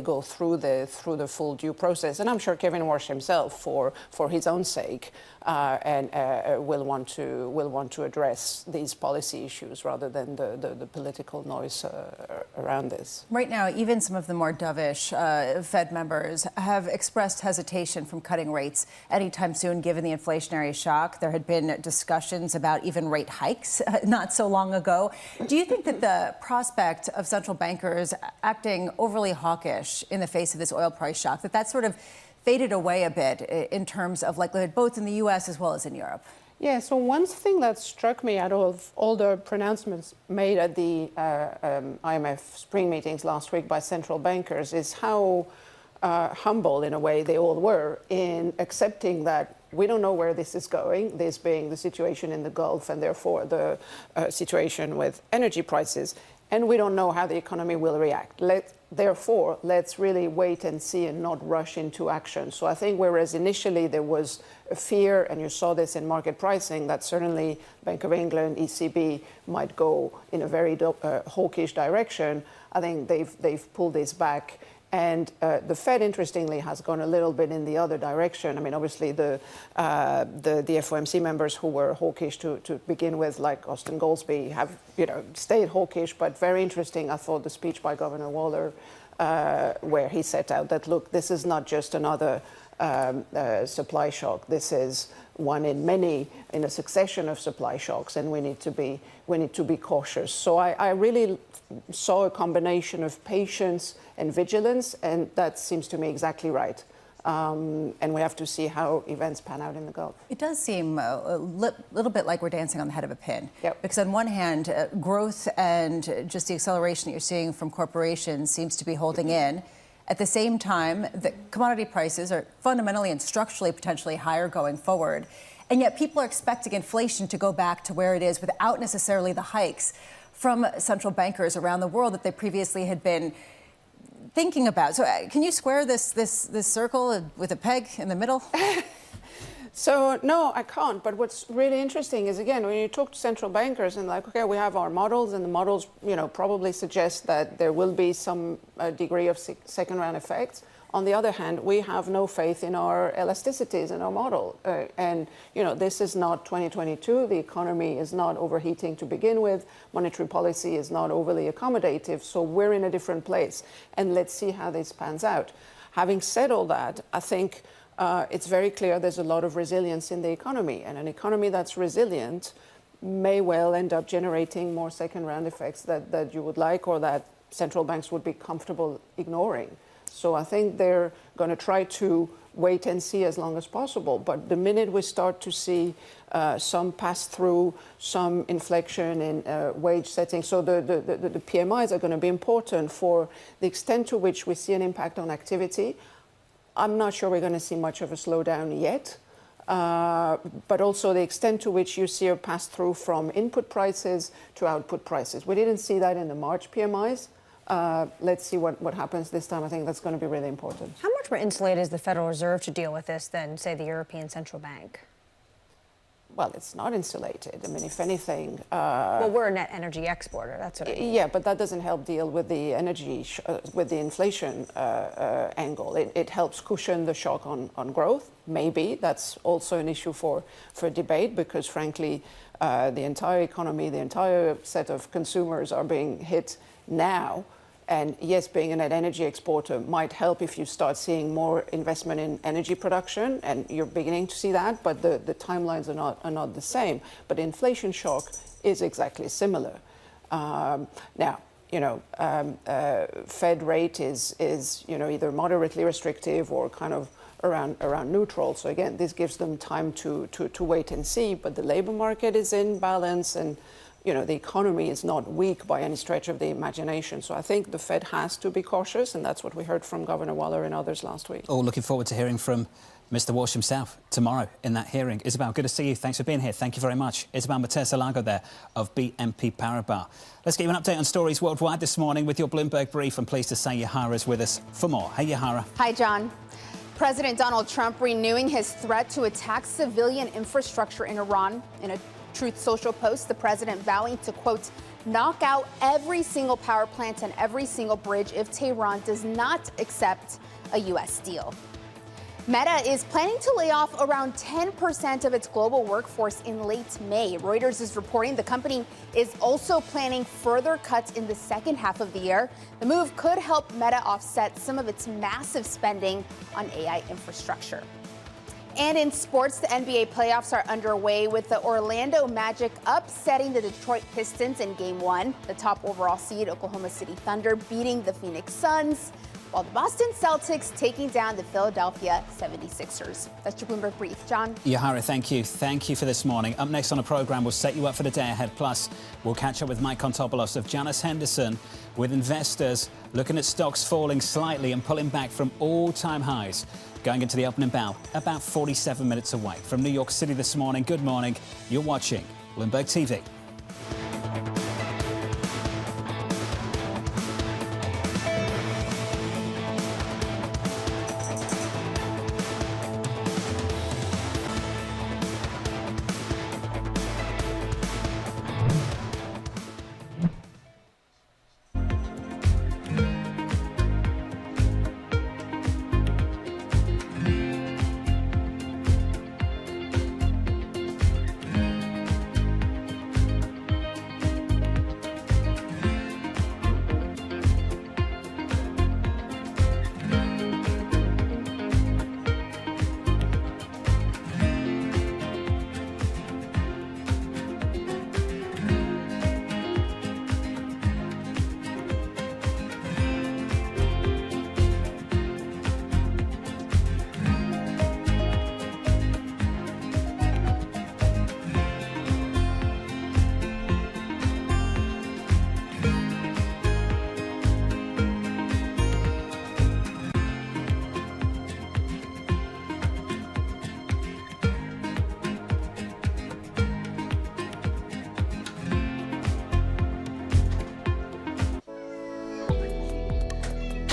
go through the full due process, and I'm sure Kevin Warsh himself, for his own sake, will want to address these policy issues rather than the political noise around this. Right now, even some of the more dovish Fed members have expressed hesitation from cutting rates anytime soon, given the inflationary shock. There had been discussions about even rate hikes not so long ago. Do you think that the prospect of central bankers acting overly hawkish in the face of this oil price shock, that sort of faded away a bit in terms of likelihood, both in the U.S. as well as in Europe? Yeah, so one thing that struck me out of all the pronouncements made at the IMF spring meetings last week by central bankers is how humble, in a way, they all were in accepting that we don't know where this is going, this being the situation in the Gulf and therefore the situation with energy prices, and we don't know how the economy will react. Therefore, let's really wait and see and not rush into action. So I think whereas initially there was a fear, and you saw this in market pricing, that certainly Bank of England, ECB might go in a very hawkish direction, I think they've pulled this back. And the Fed, interestingly, has gone a little bit in the other direction. I mean, obviously, the FOMC members who were hawkish to begin with, like Austin Goolsbee, have stayed hawkish. But very interesting, I thought, the speech by Governor Waller, where he set out that, look, this is not just another supply shock. This is one in a succession of supply shocks, and we need to be cautious. So I really saw a combination of patience and vigilance, and that seems to me exactly right. And we have to see how events pan out in the Gulf. It does seem a little bit like we're dancing on the head of a pin. Yep. Because on one hand, growth and just the acceleration that you're seeing from corporations seems to be holding in. At the same time, the commodity prices are fundamentally and structurally potentially higher going forward. And yet people are expecting inflation to go back to where it is without necessarily the hikes from central bankers around the world that they previously had been thinking about. So can you square this circle with a peg in the middle? So, no, I can't. But what's really interesting is, again, when you talk to central bankers and like, okay, we have our models, and the models, probably suggest that there will be some degree of second round effects. On the other hand, we have no faith in our elasticities in our model. And this is not 2022. The economy is not overheating to begin with. Monetary policy is not overly accommodative. So we're in a different place. And let's see how this pans out. Having said all that, I think it's very clear there's a lot of resilience in the economy. And an economy that's resilient may well end up generating more second round effects that you would like, or that central banks would be comfortable ignoring. So I think they're going to try to wait and see as long as possible. But the minute we start to see some pass-through, some inflection in wage setting, so the PMIs are going to be important for the extent to which we see an impact on activity. I'm not sure we're going to see much of a slowdown yet. But also the extent to which you see a pass-through from input prices to output prices. We didn't see that in the March PMIs. Let's see what happens this time. I think that's going to be really important. How much more insulated is the Federal Reserve to deal with this than, say, the European Central Bank? Well, it's not insulated. I mean, if anything... well, we're a net energy exporter. That's what I mean. Yeah, but that doesn't help deal with the energy, with the inflation angle. It helps cushion the shock on growth. Maybe that's also an issue for debate, because, frankly, the entire economy, the entire set of consumers are being hit now. And yes, being a net energy exporter might help if you start seeing more investment in energy production, and you're beginning to see that, but the timelines are not the same. But inflation shock is exactly similar. Now, Fed rate is either moderately restrictive or kind of around neutral. So again, this gives them time to wait and see. But the labor market is in balance, and the economy is not weak by any stretch of the imagination. So I think the Fed has to be cautious, and that's what we heard from Governor Waller and others last week. Oh, looking forward to hearing from Mr. Walsh himself tomorrow in that hearing. Isabel, good to see you. Thanks for being here. Thank you very much. Isabel Matesa-Lago there of BNP Paribas. Let's get you an update on stories worldwide this morning with your Bloomberg brief. I'm pleased to say Yahara's with us for more. Hey, Yahara. Hi, John. President Donald Trump renewing his threat to attack civilian infrastructure in Iran. In a Truth Social post, the president vowing to, quote, knock out every single power plant and every single bridge if Tehran does not accept a U.S. deal. Meta is planning to lay off around 10% of its global workforce in late May. Reuters is reporting the company is also planning further cuts in the second half of the year. The move could help Meta offset some of its massive spending on AI infrastructure. And in sports, the NBA playoffs are underway with the Orlando Magic upsetting the Detroit Pistons in Game 1. The top overall seed, Oklahoma City Thunder, beating the Phoenix Suns, while the Boston Celtics taking down the Philadelphia 76ers. That's your Bloomberg Brief. John? Yahara, thank you. Thank you for this morning. Up next on the programme, we'll set you up for the day ahead. Plus, we'll catch up with Mike Kontopoulos of Janus Henderson, with investors looking at stocks falling slightly and pulling back from all-time highs. Going into the opening bell, about 47 minutes away. From New York City this morning, good morning. You're watching Bloomberg TV.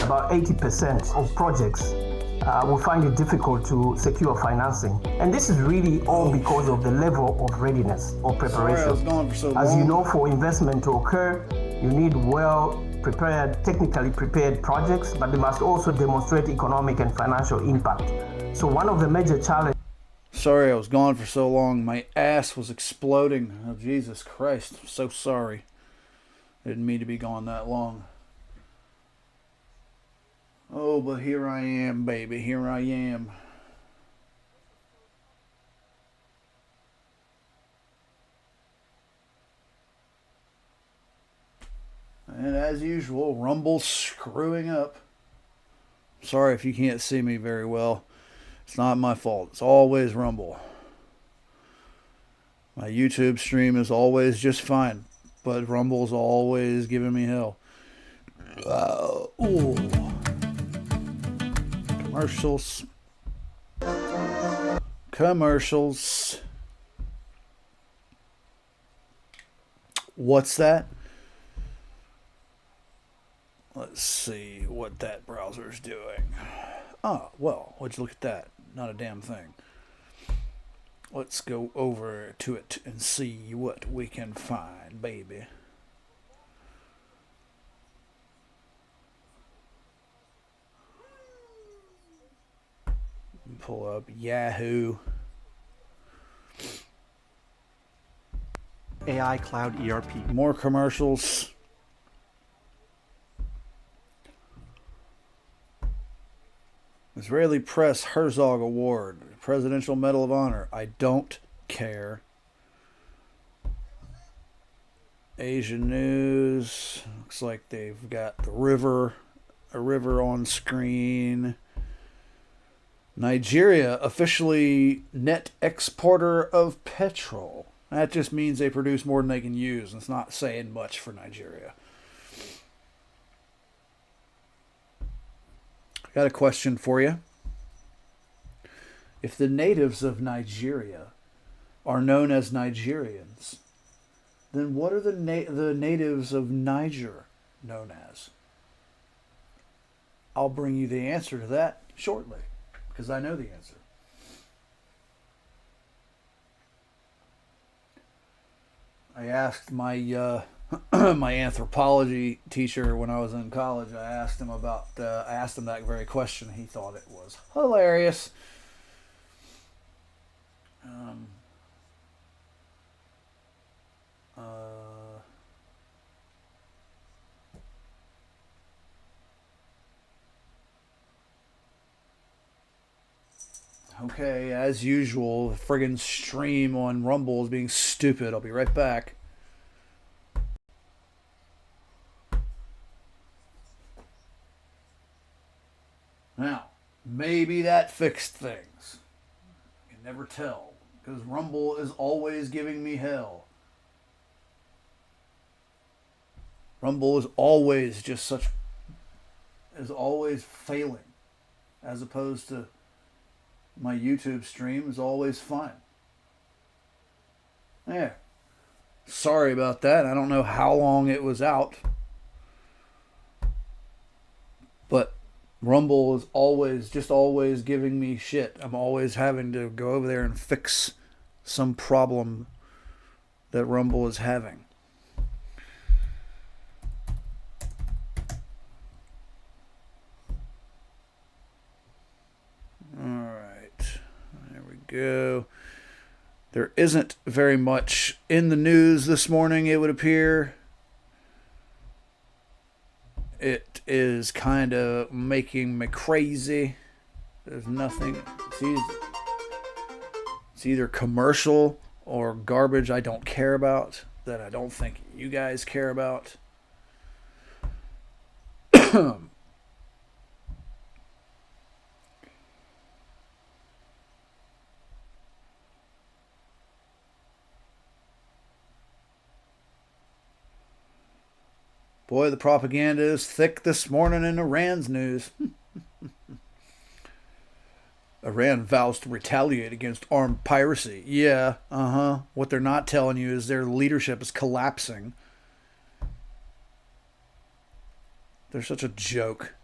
About 80% of projects will find it difficult to secure financing. And this is really all because of the level of readiness or preparation. Sorry, I was gone for so long. As you know, for investment to occur, you need well-prepared, technically prepared projects, but they must also demonstrate economic and financial impact. So one of the major challenges... Sorry I was gone for so long. My ass was exploding. Oh, Jesus Christ. I'm so sorry. I didn't mean to be gone that long. Oh, but here I am, baby. Here I am. And as usual, Rumble's screwing up. Sorry if you can't see me very well. It's not my fault. It's always Rumble. My YouTube stream is always just fine, but Rumble's always giving me hell. Ooh. Commercials. Commercials. What's that? Let's see what that browser's doing. Oh, well, would you look at that? Not a damn thing. Let's go over to it and see what we can find, baby. Pull up Yahoo. AI Cloud ERP. More commercials. Israeli Press Herzog Award. Presidential Medal of Honor. I don't care. Asian news. Looks like they've got a river on screen. Nigeria, officially net exporter of petrol. That just means they produce more than they can use. It's not saying much for Nigeria. Got a question for you. If the natives of Nigeria are known as Nigerians, then what are the natives of Niger known as? I'll bring you the answer to that shortly, because I know the answer. I asked my my anthropology teacher when I was in college. I asked him that very question. He thought it was hilarious. Okay, as usual, the friggin' stream on Rumble is being stupid. I'll be right back. Now, maybe that fixed things. I can never tell, because Rumble is always giving me hell. Rumble is always always failing, as opposed to my YouTube stream is always fine. Yeah. Sorry about that. I don't know how long it was out. But Rumble is always giving me shit. I'm always having to go over there and fix some problem that Rumble is having. Go. There isn't very much in the news this morning, it would appear. It is kind of making me crazy. There's nothing. It's either commercial or garbage I don't care about, that I don't think you guys care about. Boy, the propaganda is thick this morning in Iran's news. Iran vows to retaliate against armed piracy. Yeah, What they're not telling you is their leadership is collapsing. They're such a joke.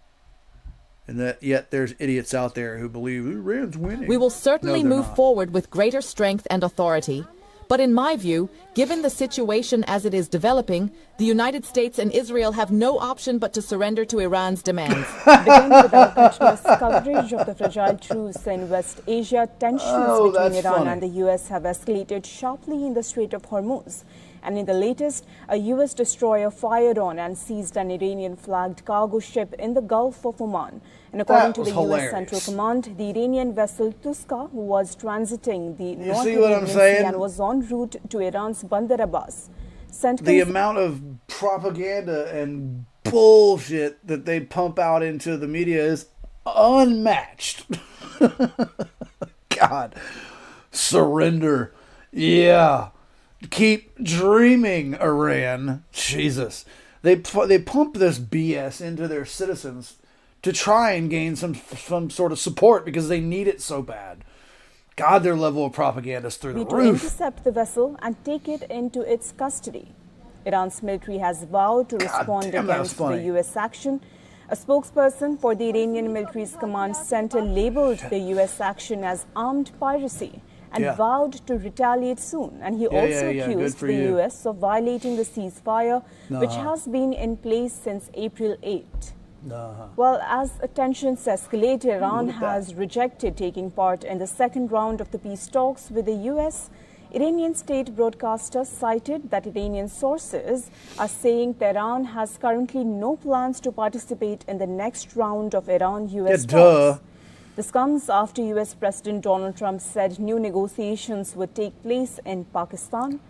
And that yet there's idiots out there who believe Iran's winning. We will certainly move forward with greater strength and authority. But in my view, given the situation as it is developing, the United States and Israel have no option but to surrender to Iran's demands. Beginning with our continuous coverage of the fragile truce in West Asia, tensions between Iran and the U.S. have escalated sharply in the Strait of Hormuz. And in the latest, a U.S. destroyer fired on and seized an Iranian-flagged cargo ship in the Gulf of Oman. And according to the U.S. Central Command, the Iranian vessel Tuska, who was transiting the North Arabian Sea and was en route to Iran's Bandar Abbas, sent the amount of propaganda and bullshit that they pump out into the media is unmatched. God. Surrender. Yeah. Keep dreaming, Iran. Jesus. They pump this BS into their citizens to try and gain some sort of support because they need it so bad. God, their level of propaganda is through the roof. To intercept the vessel and take it into its custody. Iran's military has vowed to respond against the U.S. action. A spokesperson for the Iranian military's command center labeled the U.S. action as armed piracy and vowed to retaliate soon. And he also accused the U.S. of violating the ceasefire, which has been in place since April 8. Well, as tensions escalate, Iran has rejected taking part in the second round of the peace talks with the U.S. Iranian state broadcasters cited that Iranian sources are saying Tehran has currently no plans to participate in the next round of Iran-U.S. talks. This comes after U.S. President Donald Trump said new negotiations would take place in Pakistan.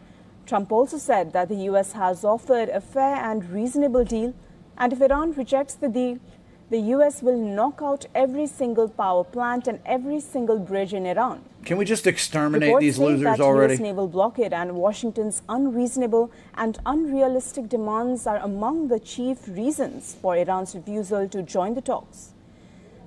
Trump also said that the U.S. has offered a fair and reasonable deal, and if Iran rejects the deal, the U.S. will knock out every single power plant and every single bridge in Iran. Can we just exterminate these losers already? U.S. naval blockade and Washington's unreasonable and unrealistic demands are among the chief reasons for Iran's refusal to join the talks.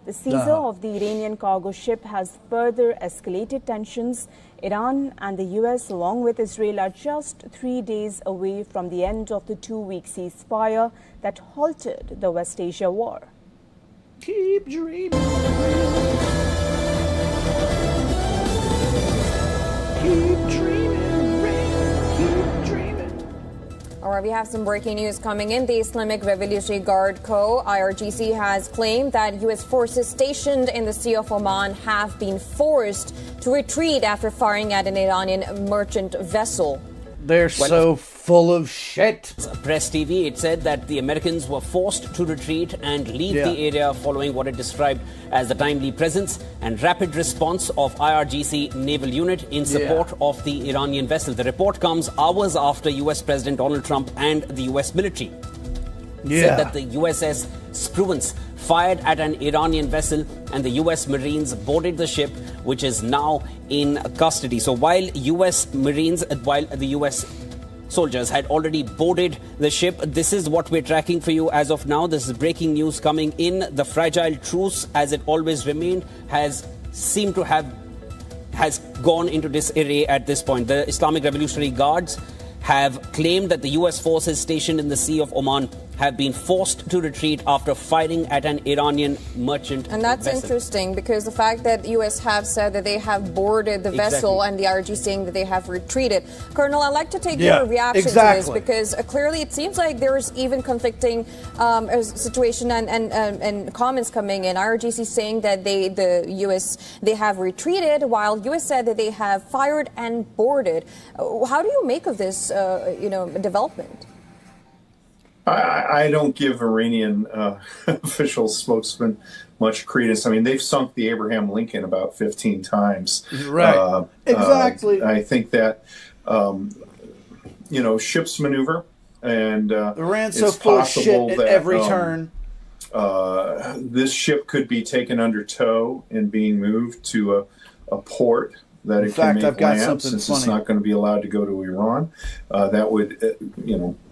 The seizure of the Iranian cargo ship has further escalated tensions. Iran and the U.S., along with Israel, are just 3 days away from the end of the 2-week ceasefire that halted the West Asia war. Keep dreaming. Keep dreaming, keep dreaming. All right, we have some breaking news coming in. The Islamic Revolutionary Guard Co., IRGC, has claimed that U.S. forces stationed in the Sea of Oman have been forced to retreat after firing at an Iranian merchant vessel. They're so full of shit. Press TV, it said that the Americans were forced to retreat and leave the area following what it described as the timely presence and rapid response of IRGC naval unit in support of the Iranian vessel. The report comes hours after U.S. President Donald Trump and the U.S. military said that the USS Spruance fired at an Iranian vessel and the U.S. Marines boarded the ship, which is now in custody. So while the U.S. soldiers had already boarded the ship, this is what we're tracking for you as of now. This is breaking news coming in. The fragile truce, as it always remained, has gone into disarray at this point. The Islamic Revolutionary Guards have claimed that the U.S. forces stationed in the Sea of Oman have been forced to retreat after firing at an Iranian merchant vessel. And that's interesting because the fact that the U.S. have said that they have boarded the vessel and the IRG saying that they have retreated. Colonel, I'd like to take your reaction to this because clearly it seems like there's even conflicting situation and comments coming in. IRGC saying that the U.S. they have retreated while U.S. said that they have fired and boarded. How do you make of this development? I don't give Iranian official spokesman much credence. I mean, they've sunk the Abraham Lincoln about 15 times. Right. Exactly. I think that, ships maneuver. And Iran's so full of shit at every turn. This ship could be taken under tow and being moved to a port that it can make land, since it's not going to be allowed to go to Iran. That would,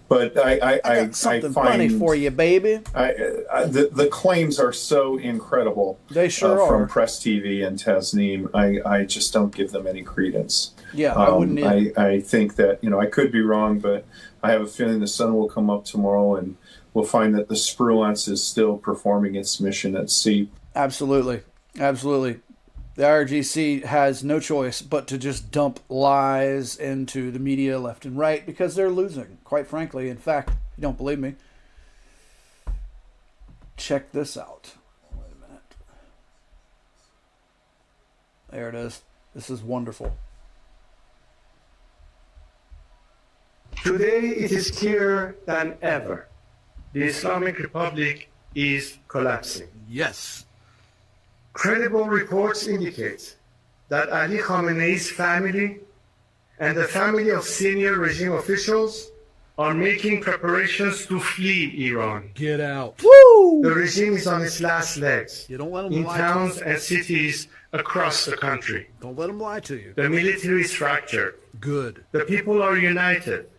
But I something find funny for you, baby. The claims are so incredible. They sure are. From Press TV and Tasneem, I just don't give them any credence. Yeah, I wouldn't either. I think that I could be wrong, but I have a feeling the sun will come up tomorrow and we'll find that the Spruance is still performing its mission at sea. Absolutely, absolutely. The IRGC has no choice but to just dump lies into the media left and right because they're losing, quite frankly. In fact, if you don't believe me, check this out. Wait a minute. There it is. This is wonderful. Today it is clearer than ever. The Islamic Republic is collapsing. Yes. Credible reports indicate that Ali Khamenei's family and the family of senior regime officials are making preparations to flee Iran. Get out. Woo! The regime is on its last legs. You don't let them in lie towns to and cities across the country. Don't let them lie to you. The military is fractured. Good. The people are united.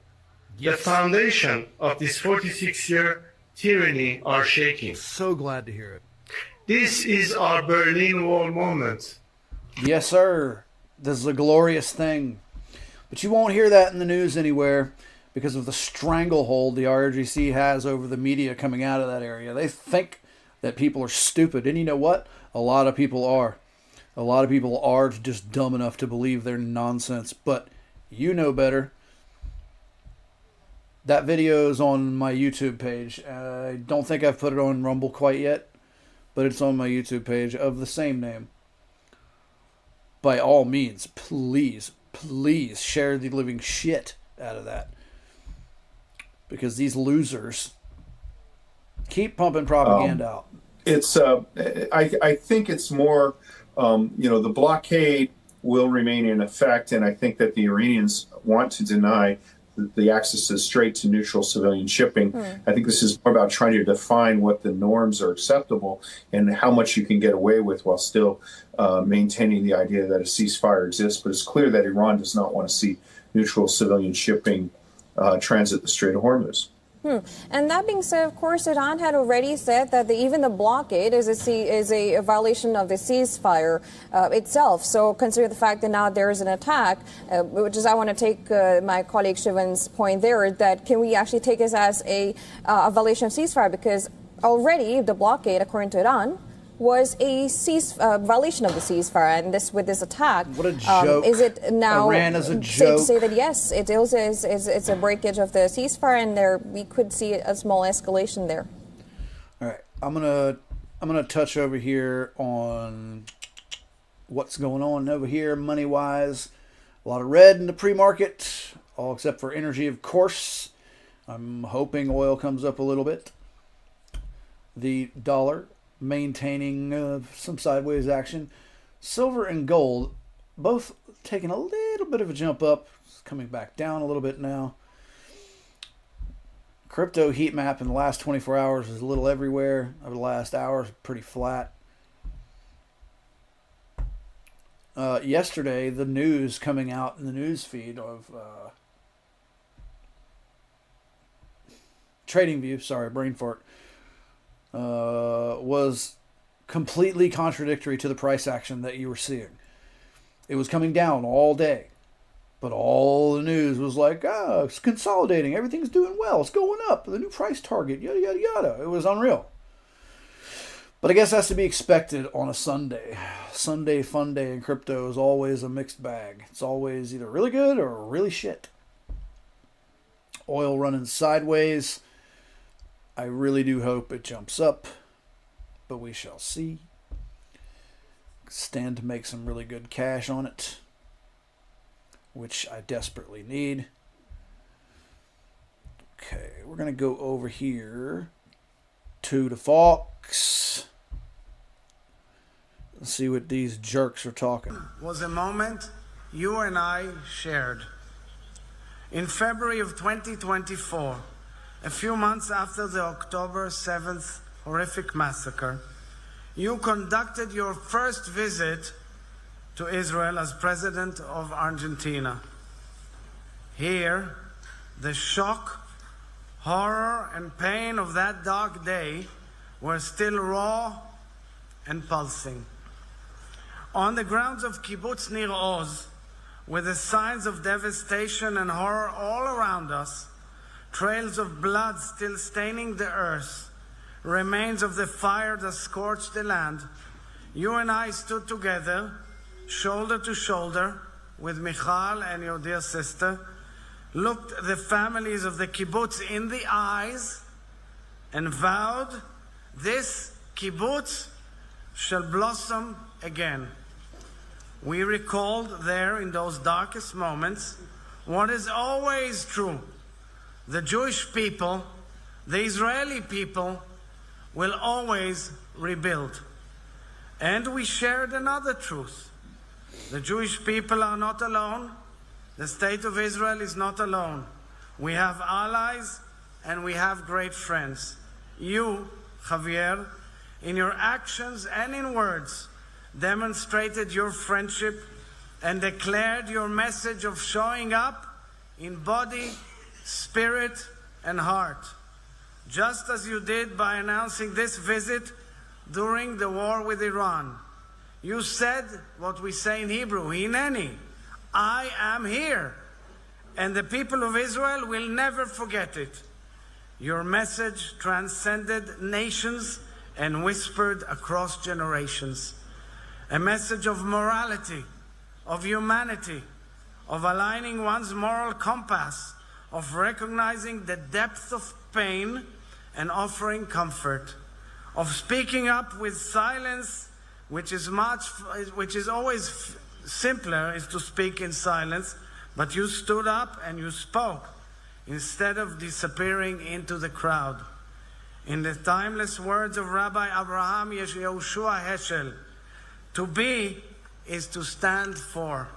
The foundation of this 46-year tyranny are shaking. So glad to hear it. This is our Berlin Wall moment. Yes, sir. This is a glorious thing. But you won't hear that in the news anywhere because of the stranglehold the IRGC has over the media coming out of that area. They think that people are stupid. And you know what? A lot of people are. A lot of people are just dumb enough to believe they're nonsense. But you know better. That video is on my YouTube page. I don't think I've put it on Rumble quite yet, but it's on my YouTube page of the same name. By all means, please, please share the living shit out of that. Because these losers keep pumping propaganda out. It's, I think it's more, the blockade will remain in effect, and I think that the Iranians want to deny the access to straight to neutral civilian shipping. I think this is more about trying to define what the norms are acceptable and how much you can get away with while still maintaining the idea that a ceasefire exists. But it's clear that Iran does not want to see neutral civilian shipping transit the Strait of Hormuz. And that being said, of course, Iran had already said that even the blockade is a violation of the ceasefire itself. So consider the fact that now there is an attack, which is I want to take my colleague Shivan's point there, that can we actually take this as a violation of ceasefire? Because already the blockade, according to Iran, was a violation of the ceasefire, and with this attack, what a joke. Is it now Iran is a safe joke to say that yes, it is it's a breakage of the ceasefire, and we could see a small escalation there? All right, I'm gonna touch over here on what's going on over here money wise. A lot of red in the pre-market, all except for energy, of course. I'm hoping oil comes up a little bit. The dollar maintaining some sideways action. Silver and gold both taking a little bit of a jump up. It's coming back down a little bit now. Crypto heat map in the last 24 hours is a little everywhere. Over the last hour, pretty flat. Yesterday, the news coming out in the news feed of TradingView, sorry, brain fart, was completely contradictory to the price action that you were seeing. It was coming down all day, but all the news was like, it's consolidating, everything's doing well, it's going up, the new price target, yada, yada, yada. It was unreal. But I guess that's to be expected on a Sunday. Sunday fun day in crypto is always a mixed bag. It's always either really good or really shit. Oil running sideways. I really do hope it jumps up, but we shall see. Stand to make some really good cash on it, which I desperately need. Okay, we're going to go over here to the Fox. Let's see what these jerks are talking. Was a moment you and I shared. In February of 2024, a few months after the October 7th horrific massacre, you conducted your first visit to Israel as president of Argentina. Here, the shock, horror, and pain of that dark day were still raw and pulsing. On the grounds of Kibbutz Nir Oz, with the signs of devastation and horror all around us, trails of blood still staining the earth, remains of the fire that scorched the land, you and I stood together, shoulder to shoulder, with Michal and your dear sister, looked the families of the kibbutz in the eyes, and vowed, this kibbutz shall blossom again. We recalled there in those darkest moments what is always true. The Jewish people, the Israeli people, will always rebuild. And we shared another truth. The Jewish people are not alone. The state of Israel is not alone. We have allies and we have great friends. You, Javier, in your actions and in words, demonstrated your friendship and declared your message of showing up in body, spirit, and heart, just as you did by announcing this visit during the war with Iran. You said what we say in Hebrew, Hineni, I am here, and the people of Israel will never forget it. Your message transcended nations and whispered across generations. A message of morality, of humanity, of aligning one's moral compass, of recognizing the depth of pain and offering comfort, of speaking up with silence, which is always simpler is to speak in silence, but you stood up and you spoke instead of disappearing into the crowd. In the timeless words of Rabbi Abraham Yehoshua Heschel, to be is to stand for.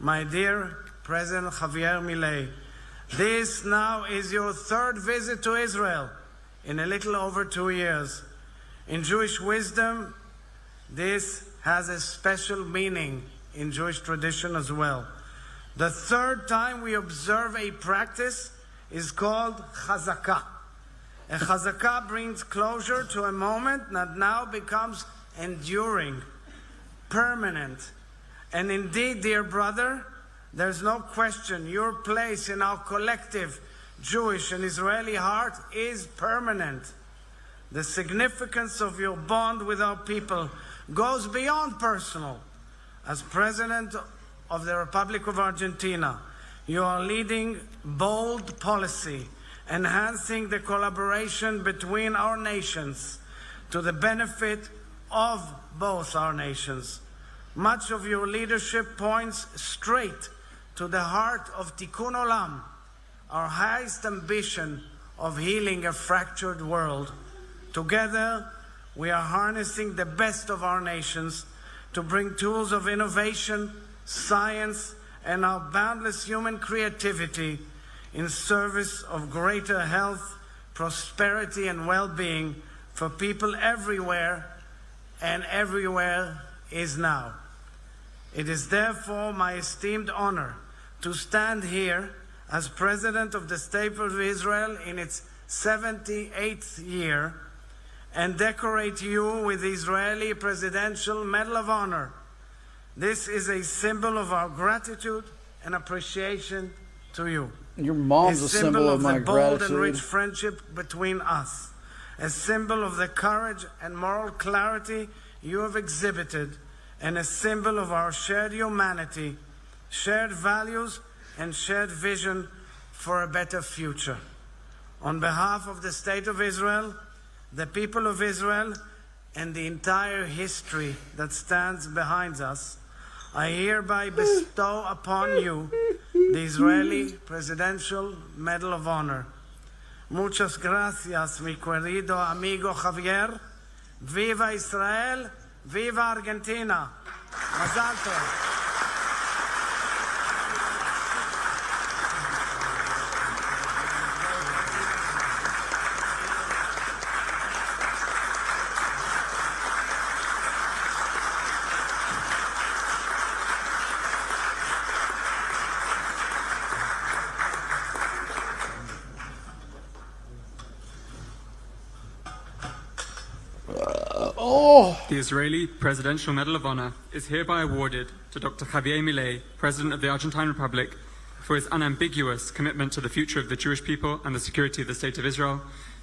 My dear President Javier Milei, this now is your third visit to Israel in a little over 2 years. In Jewish wisdom, this has a special meaning in Jewish tradition as well. The third time we observe a practice is called chazakah. A chazakah brings closure to a moment that now becomes enduring, permanent. And indeed, dear brother, there's no question your place in our collective Jewish and Israeli heart is permanent. The significance of your bond with our people goes beyond personal. As President of the Republic of Argentina, you are leading bold policy, enhancing the collaboration between our nations to the benefit of both our nations. Much of your leadership points straight to the heart of Tikkun Olam, our highest ambition of healing a fractured world. Together, we are harnessing the best of our nations to bring tools of innovation, science, and our boundless human creativity in service of greater health, prosperity, and well-being for people everywhere, and everywhere is now. It is therefore my esteemed honor to stand here as President of the State of Israel in its 78th year and decorate you with the Israeli Presidential Medal of Honor. This is a symbol of our gratitude and appreciation to you. Your mom's a symbol of my the bold gratitude. and rich friendship between us. A symbol of the courage and moral clarity you have exhibited, and a symbol of our shared humanity, shared values, and shared vision for a better future. On behalf of the State of Israel, the people of Israel, and the entire history that stands behind us, I hereby bestow upon you the Israeli Presidential Medal of Honor. Muchas gracias, mi querido amigo Javier. Viva Israel, viva Argentina. Mazal tov. The Israeli Presidential Medal of Honor is hereby awarded to Dr. Javier Milei, President of the Argentine Republic, for his unambiguous commitment to the future of the Jewish people and the security of the State of Israel,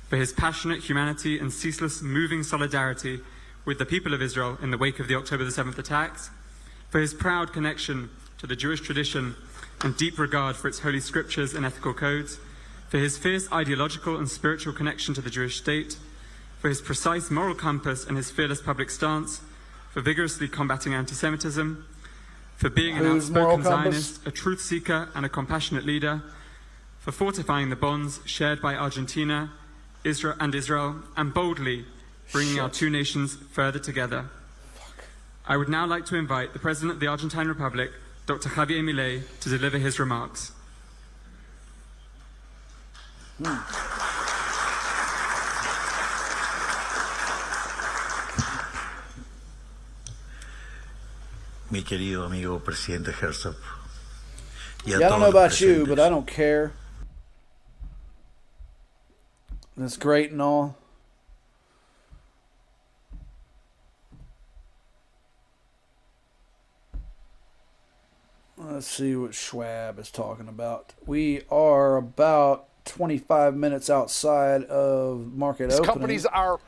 for his passionate humanity and ceaseless moving solidarity with the people of Israel in the wake of the October the 7th attacks, for his proud connection to the Jewish tradition and deep regard for its holy scriptures and ethical codes, for his fierce ideological and spiritual connection to the Jewish state, for his precise moral compass and his fearless public stance, for vigorously combating anti-Semitism, for being an outspoken Zionist, a truth seeker and a compassionate leader, for fortifying the bonds shared by Argentina, Israel, and boldly bringing our two nations further together. I would now like to invite the President of the Argentine Republic, Dr. Javier Milei, to deliver his remarks. Mi querido amigo Presidente Herzog. Yeah, I don't know about you, but I don't care. That's great and all. Let's see what Schwab is talking about. We are about 25 minutes outside of market opening. Companies are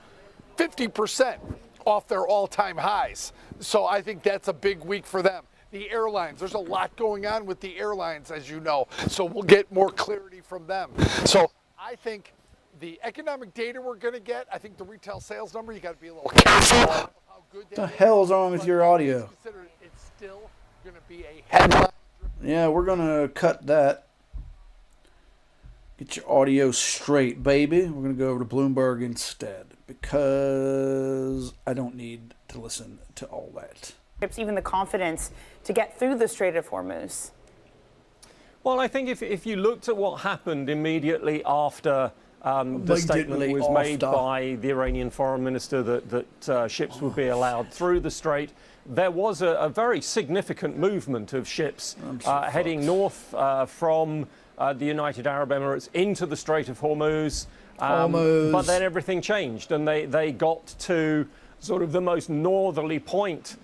50% off their all-time highs. So I think that's a big week for them. The airlines, there's a lot going on with the airlines, as you know. So we'll get more clarity from them. So I think the economic data we're going to get, I think the retail sales number, you got to be a little careful about how good that is. What the hell is wrong with your audio? Consider it's still going to be a headline. Yeah, we're going to cut that. Get your audio straight, baby. We're going to go over to Bloomberg instead because I don't need to listen to all that. Even the confidence to get through the Strait of Hormuz. Well, I think if you looked at what happened immediately after the statement was made by the Iranian foreign minister that ships would be allowed through the strait, there was a very significant movement of ships heading north from the United Arab Emirates into the Strait of Hormuz. But then everything changed and they got to sort of the most northerly point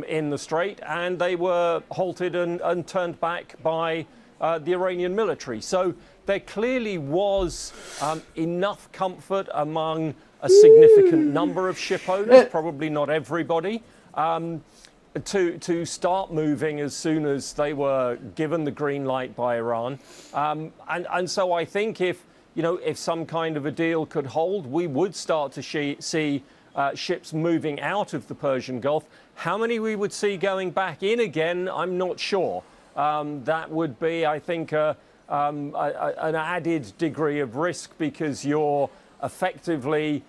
in the strait, and they were halted and turned back by the Iranian military. So there clearly was enough comfort among a significant number of ship owners, probably not everybody, to start moving as soon as they were given the green light by Iran. And so I think if some kind of a deal could hold, we would start to see ships moving out of the Persian Gulf. How many we would see going back in again, I'm not sure. That would be, I think, an added degree of risk, because you're effectively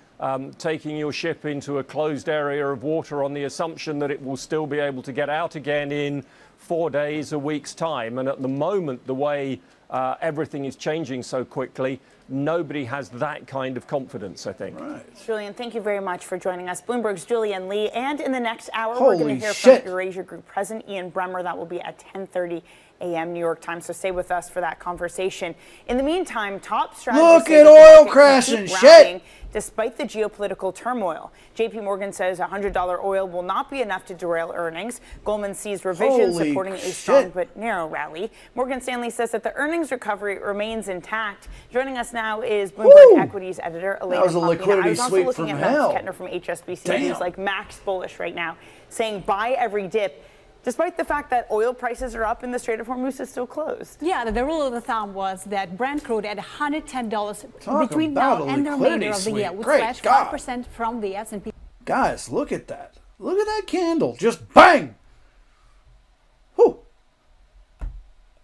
taking your ship into a closed area of water on the assumption that it will still be able to get out again in 4 days, a week's time. And at the moment, the way everything is changing so quickly, nobody has that kind of confidence, I think. Right. Julian, thank you very much for joining us. Bloomberg's Julian Lee. And in the next hour, Holy we're going to hear shit. from Eurasia Group President Ian Bremmer. That will be at 10:30 a.m. New York time. So stay with us for that conversation. In the meantime, top strategists look at oil crashing. Shit. Despite the geopolitical turmoil. JP Morgan says $100 oil will not be enough to derail earnings. Goldman sees revisions Holy supporting a shit. strong but narrow rally. Morgan Stanley says that the earnings recovery remains intact. Joining us now is Bloomberg Equities editor Elena. That was a liquidity I was also sweep looking from at Max hell. Kettner from HSBC, Damn. who's like max bullish right now, saying buy every dip, despite the fact that oil prices are up and the Strait of Hormuz is still closed. Yeah, the rule of the thumb was that Brent crude at $110 Talk between about now a and the liquidity remainder of the sweep. year would Great slash God. 5% from the S&P. Guys, look at that. Look at that candle. Just bang. Whew.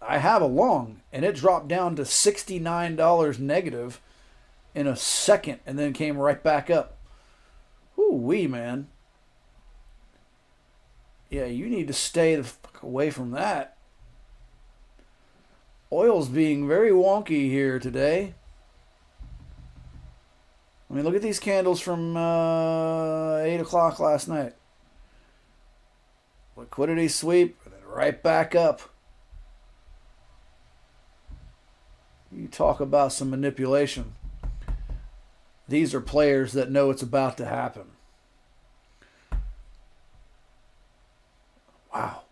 I have a long, and it dropped down to $69 negative in a second, and then came right back up. Whoo-wee, man. Yeah, you need to stay the fuck away from that. Oil's being very wonky here today. I mean, look at these candles from 8 o'clock last night. Liquidity sweep, and then right back up. You talk about some manipulation. These are players that know it's about to happen. Wow,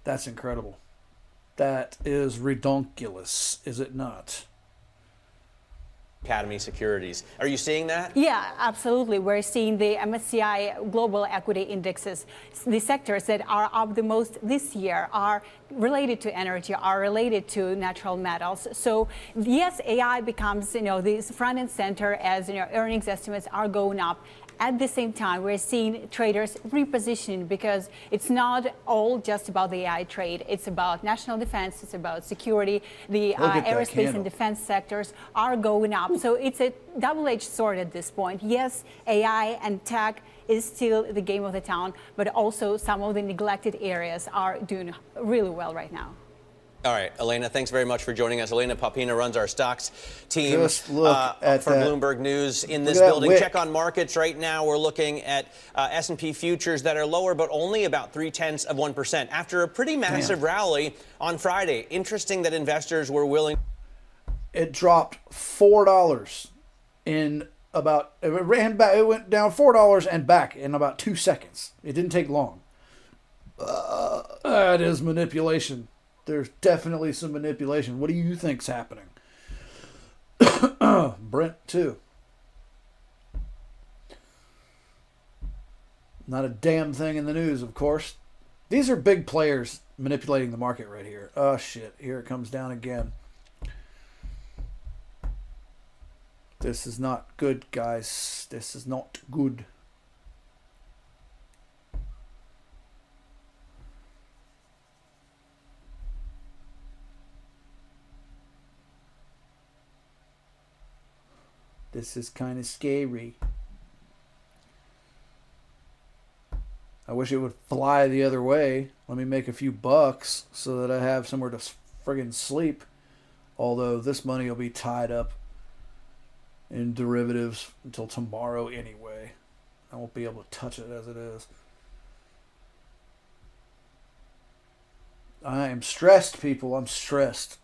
that's incredible. That is redonkulous, is it not? Academy Securities. Are you seeing that? Yeah, absolutely. We're seeing the MSCI global equity indexes. The sectors that are up the most this year are related to energy, are related to natural metals. So yes, AI becomes, this front and center as, earnings estimates are going up. At the same time, we're seeing traders repositioning, because it's not all just about the AI trade. It's about national defense. It's about security. The aerospace and defense sectors are going up. So it's a double-edged sword at this point. Yes, AI and tech is still the game of the town, but also some of the neglected areas are doing really well right now. All right, Elena, thanks very much for joining us. Elena Papina runs our stocks team Just look at for that. Bloomberg News in this Look at that building. wick. Check on markets right now. We're looking at S&P futures that are lower, but only about 0.3% after a pretty massive rally on Friday. Interesting that investors were willing. It dropped $4 in about, it ran back, it went down $4 and back in about 2 seconds. It didn't take long. That is manipulation. There's definitely some manipulation. What do you think's happening? Brent, too. Not a damn thing in the news, of course. These are big players manipulating the market right here. Oh, shit. Here it comes down again. This is not good, guys. This is not good. This is kind of scary. I wish it would fly the other way. Let me make a few bucks so that I have somewhere to friggin' sleep. Although this money will be tied up in derivatives until tomorrow anyway. I won't be able to touch it as it is. I am stressed, people. I'm stressed.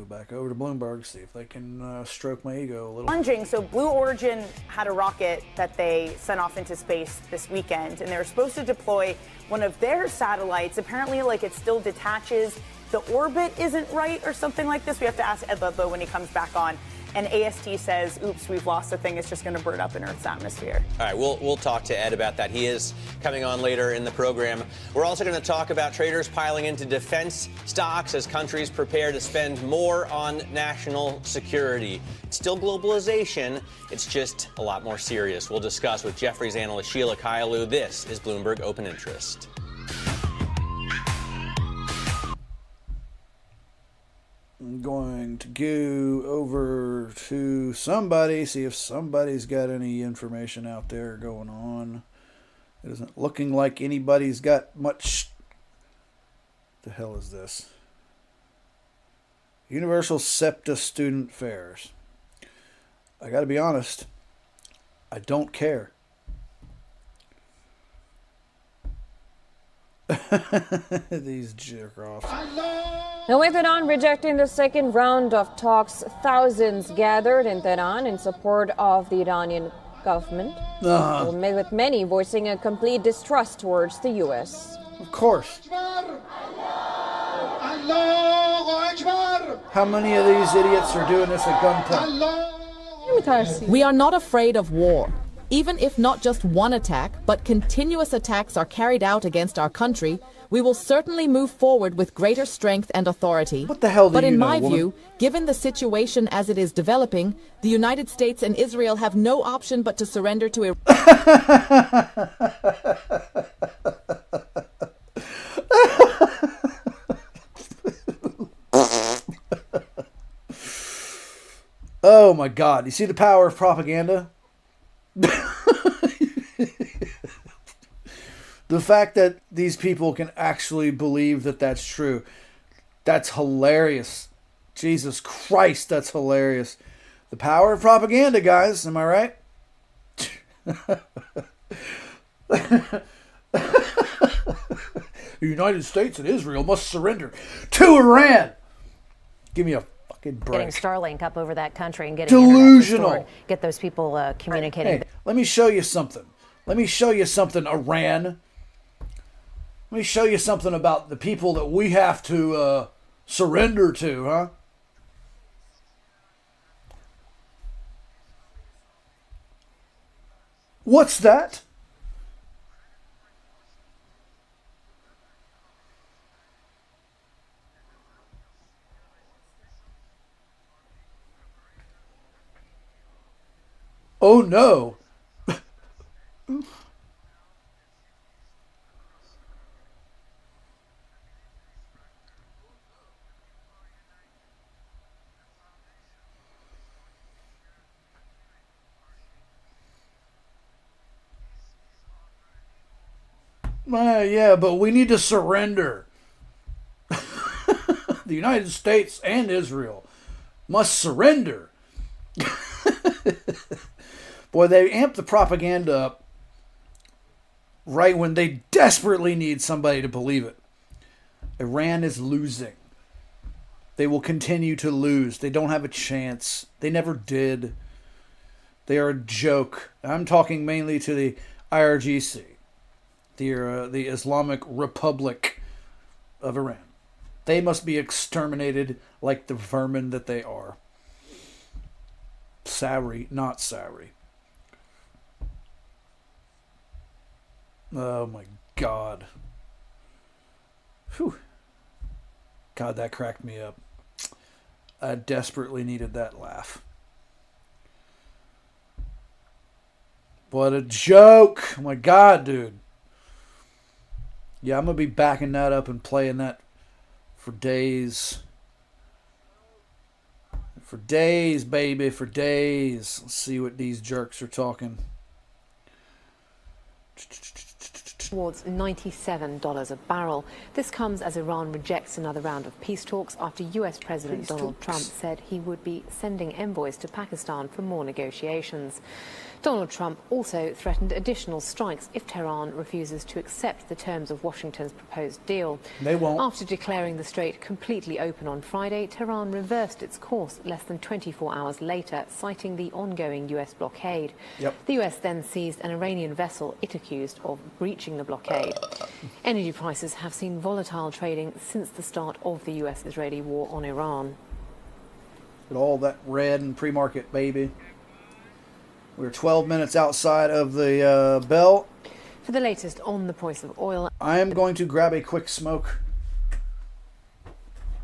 go back over to Bloomberg, see if they can stroke my ego a little. Plunging. So Blue Origin had a rocket that they sent off into space this weekend, and they were supposed to deploy one of their satellites. Apparently, like, it still detaches. The orbit isn't right or something like this. We have to ask Ed Ludlow when he comes back on. And AST says, oops, we've lost the thing. It's just going to burn up in Earth's atmosphere. All right, we'll talk to Ed about that. He is coming on later in the program. We're also going to talk about traders piling into defense stocks as countries prepare to spend more on national security. It's still globalization. It's just a lot more serious. We'll discuss with Jefferies analyst Sheila Kahyaoglu. This is Bloomberg Open Interest. I'm going to go over to somebody, see if somebody's got any information out there going on. It isn't looking like anybody's got much. The hell is this? Universal SEPTA Student Fairs. I got to be honest, I don't care. These jerk-offs. Now, with Iran rejecting the second round of talks, thousands gathered in Tehran in support of the Iranian government, with many voicing a complete distrust towards the U.S. Of course. How many of these idiots are doing this at gunpoint? We are not afraid of war. Even if not just one attack, but continuous attacks are carried out against our country, we will certainly move forward with greater strength and authority. What the hell do But you in know, my woman? view, given the situation as it is developing, the United States and Israel have no option but to surrender to Iran. Oh my God. You see the power of propaganda? The fact that these people can actually believe that that's true, that's hilarious. Jesus Christ, that's hilarious. The power of propaganda, guys. Am I right? The United States and Israel must surrender to Iran. Give me a fucking break. Getting Starlink up over that country and getting Delusional. internet restored, get those people communicating. Hey, let me show you something. Let me show you something, Iran. Let me show you something about the people that we have to surrender to, huh? What's that? Oh no. Yeah, but we need to surrender. The United States and Israel must surrender. Boy, they amp the propaganda up right when they desperately need somebody to believe it. Iran is losing. They will continue to lose. They don't have a chance. They never did. They are a joke. I'm talking mainly to the IRGC, the Islamic Republic of Iran. They must be exterminated like the vermin that they are. Sorry, not sorry. Oh my God. Whew. God, that cracked me up. I desperately needed that laugh. What a joke. Oh my God, dude. Yeah, I'm going to be backing that up and playing that for days. For days, baby, for days. Let's see what these jerks are talking. towards $97 a barrel. This comes as Iran rejects another round of peace talks after US President Donald Trump said he would be sending envoys to Pakistan for more negotiations. Donald Trump also threatened additional strikes if Tehran refuses to accept the terms of Washington's proposed deal. They won't. After declaring the strait completely open on Friday, Tehran reversed its course less than 24 hours later, citing the ongoing US blockade. The US then seized an Iranian vessel it accused of breaching the blockade. Energy prices have seen volatile trading since the start of the US-Israeli war on Iran. Look at all that red and pre-market, baby. We're 12 minutes outside of the bell. For the latest on the price of oil, I am going to grab a quick smoke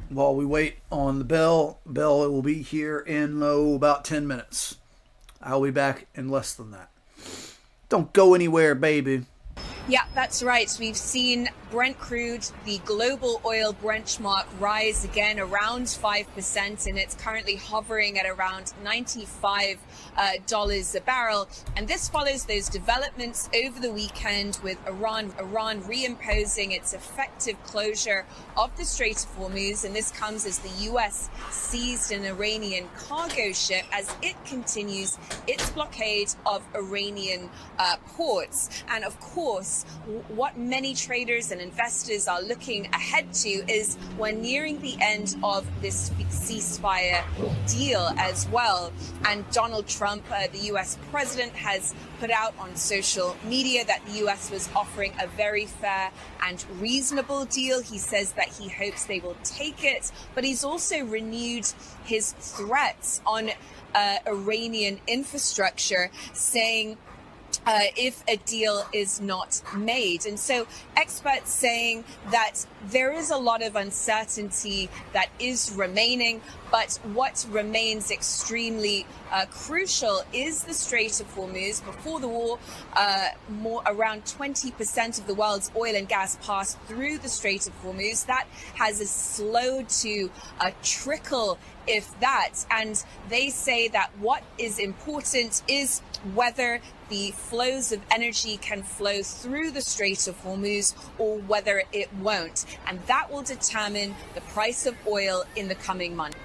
while we wait on the bell. Bell will be here in about 10 minutes. I'll be back in less than that. Don't go anywhere, baby. Yeah, that's right. We've seen Brent crude, the global oil benchmark, rise again around 5%, and it's currently hovering at around $95 a barrel. And this follows those developments over the weekend with Iran reimposing its effective closure of the Strait of Hormuz. And this comes as the U.S. seized an Iranian cargo ship as it continues its blockade of Iranian ports. And of course, what many traders and investors are looking ahead to is we're nearing the end of this ceasefire deal as well. And Donald Trump, the U.S. president, has put out on social media that the U.S. was offering a very fair and reasonable deal. He says that he hopes they will take it, but he's also renewed his threats on Iranian infrastructure, saying if a deal is not made. And so experts saying that there is a lot of uncertainty that is remaining, but what remains extremely crucial is the Strait of Hormuz. Before the war, around 20% of the world's oil and gas passed through the Strait of Hormuz. That has slowed to a trickle, if that. And they say that what is important is whether the flows of energy can flow through the Strait of Hormuz or whether it won't. And that will determine the price of oil in the coming months.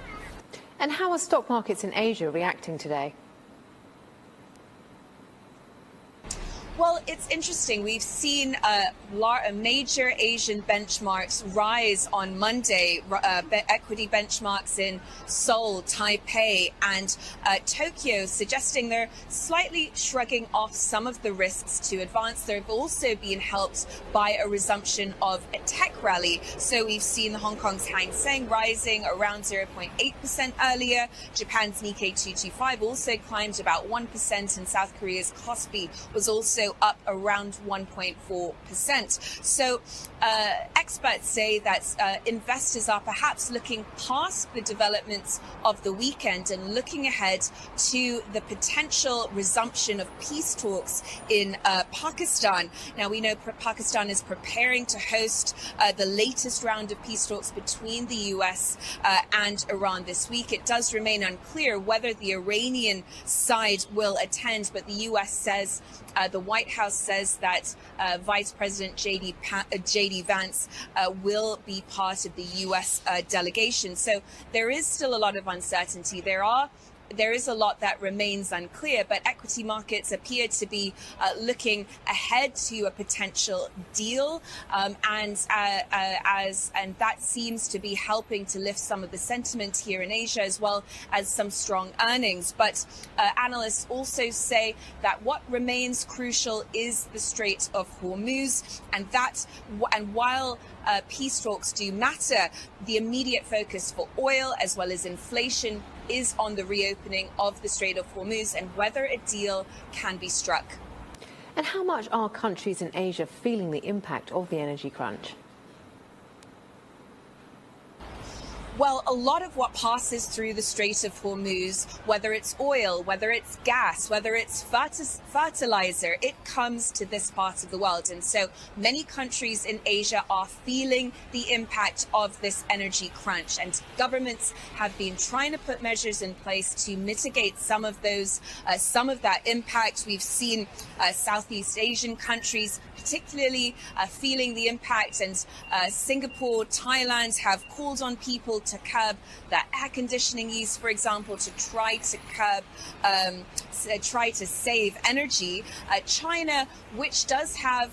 And how are stock markets in Asia reacting today? Well, it's interesting. We've seen major Asian benchmarks rise on Monday, equity benchmarks in Seoul, Taipei, and Tokyo, suggesting they're slightly shrugging off some of the risks to advance. They've also been helped by a resumption of a tech rally. So we've seen Hong Kong's Hang Seng rising around 0.8% earlier. Japan's Nikkei 225 also climbed about 1%, and South Korea's Kospi was also up around 1.4%. So experts say that investors are perhaps looking past the developments of the weekend and looking ahead to the potential resumption of peace talks in Pakistan. Now, we know Pakistan is preparing to host the latest round of peace talks between the US and Iran this week. It does remain unclear whether the Iranian side will attend, but the US says, the White House says that Vice President J.D. Vance will be part of the U.S. delegation. So there is still a lot of uncertainty. There is a lot that remains unclear, but equity markets appear to be looking ahead to a potential deal, and that seems to be helping to lift some of the sentiment here in Asia, as well as some strong earnings. But analysts also say that what remains crucial is the Strait of Hormuz, and while peace talks do matter, the immediate focus for oil as well as inflation is on the reopening of the Strait of Hormuz and whether a deal can be struck. And how much are countries in Asia feeling the impact of the energy crunch? Well, a lot of what passes through the Strait of Hormuz, whether it's oil, whether it's gas, whether it's fertilizer, it comes to this part of the world. And so many countries in Asia are feeling the impact of this energy crunch. And governments have been trying to put measures in place to mitigate some of that impact. We've seen Southeast Asian countries particularly feeling the impact, and Singapore, Thailand have called on people to curb their air conditioning use, for example, to try to save energy. China, which does have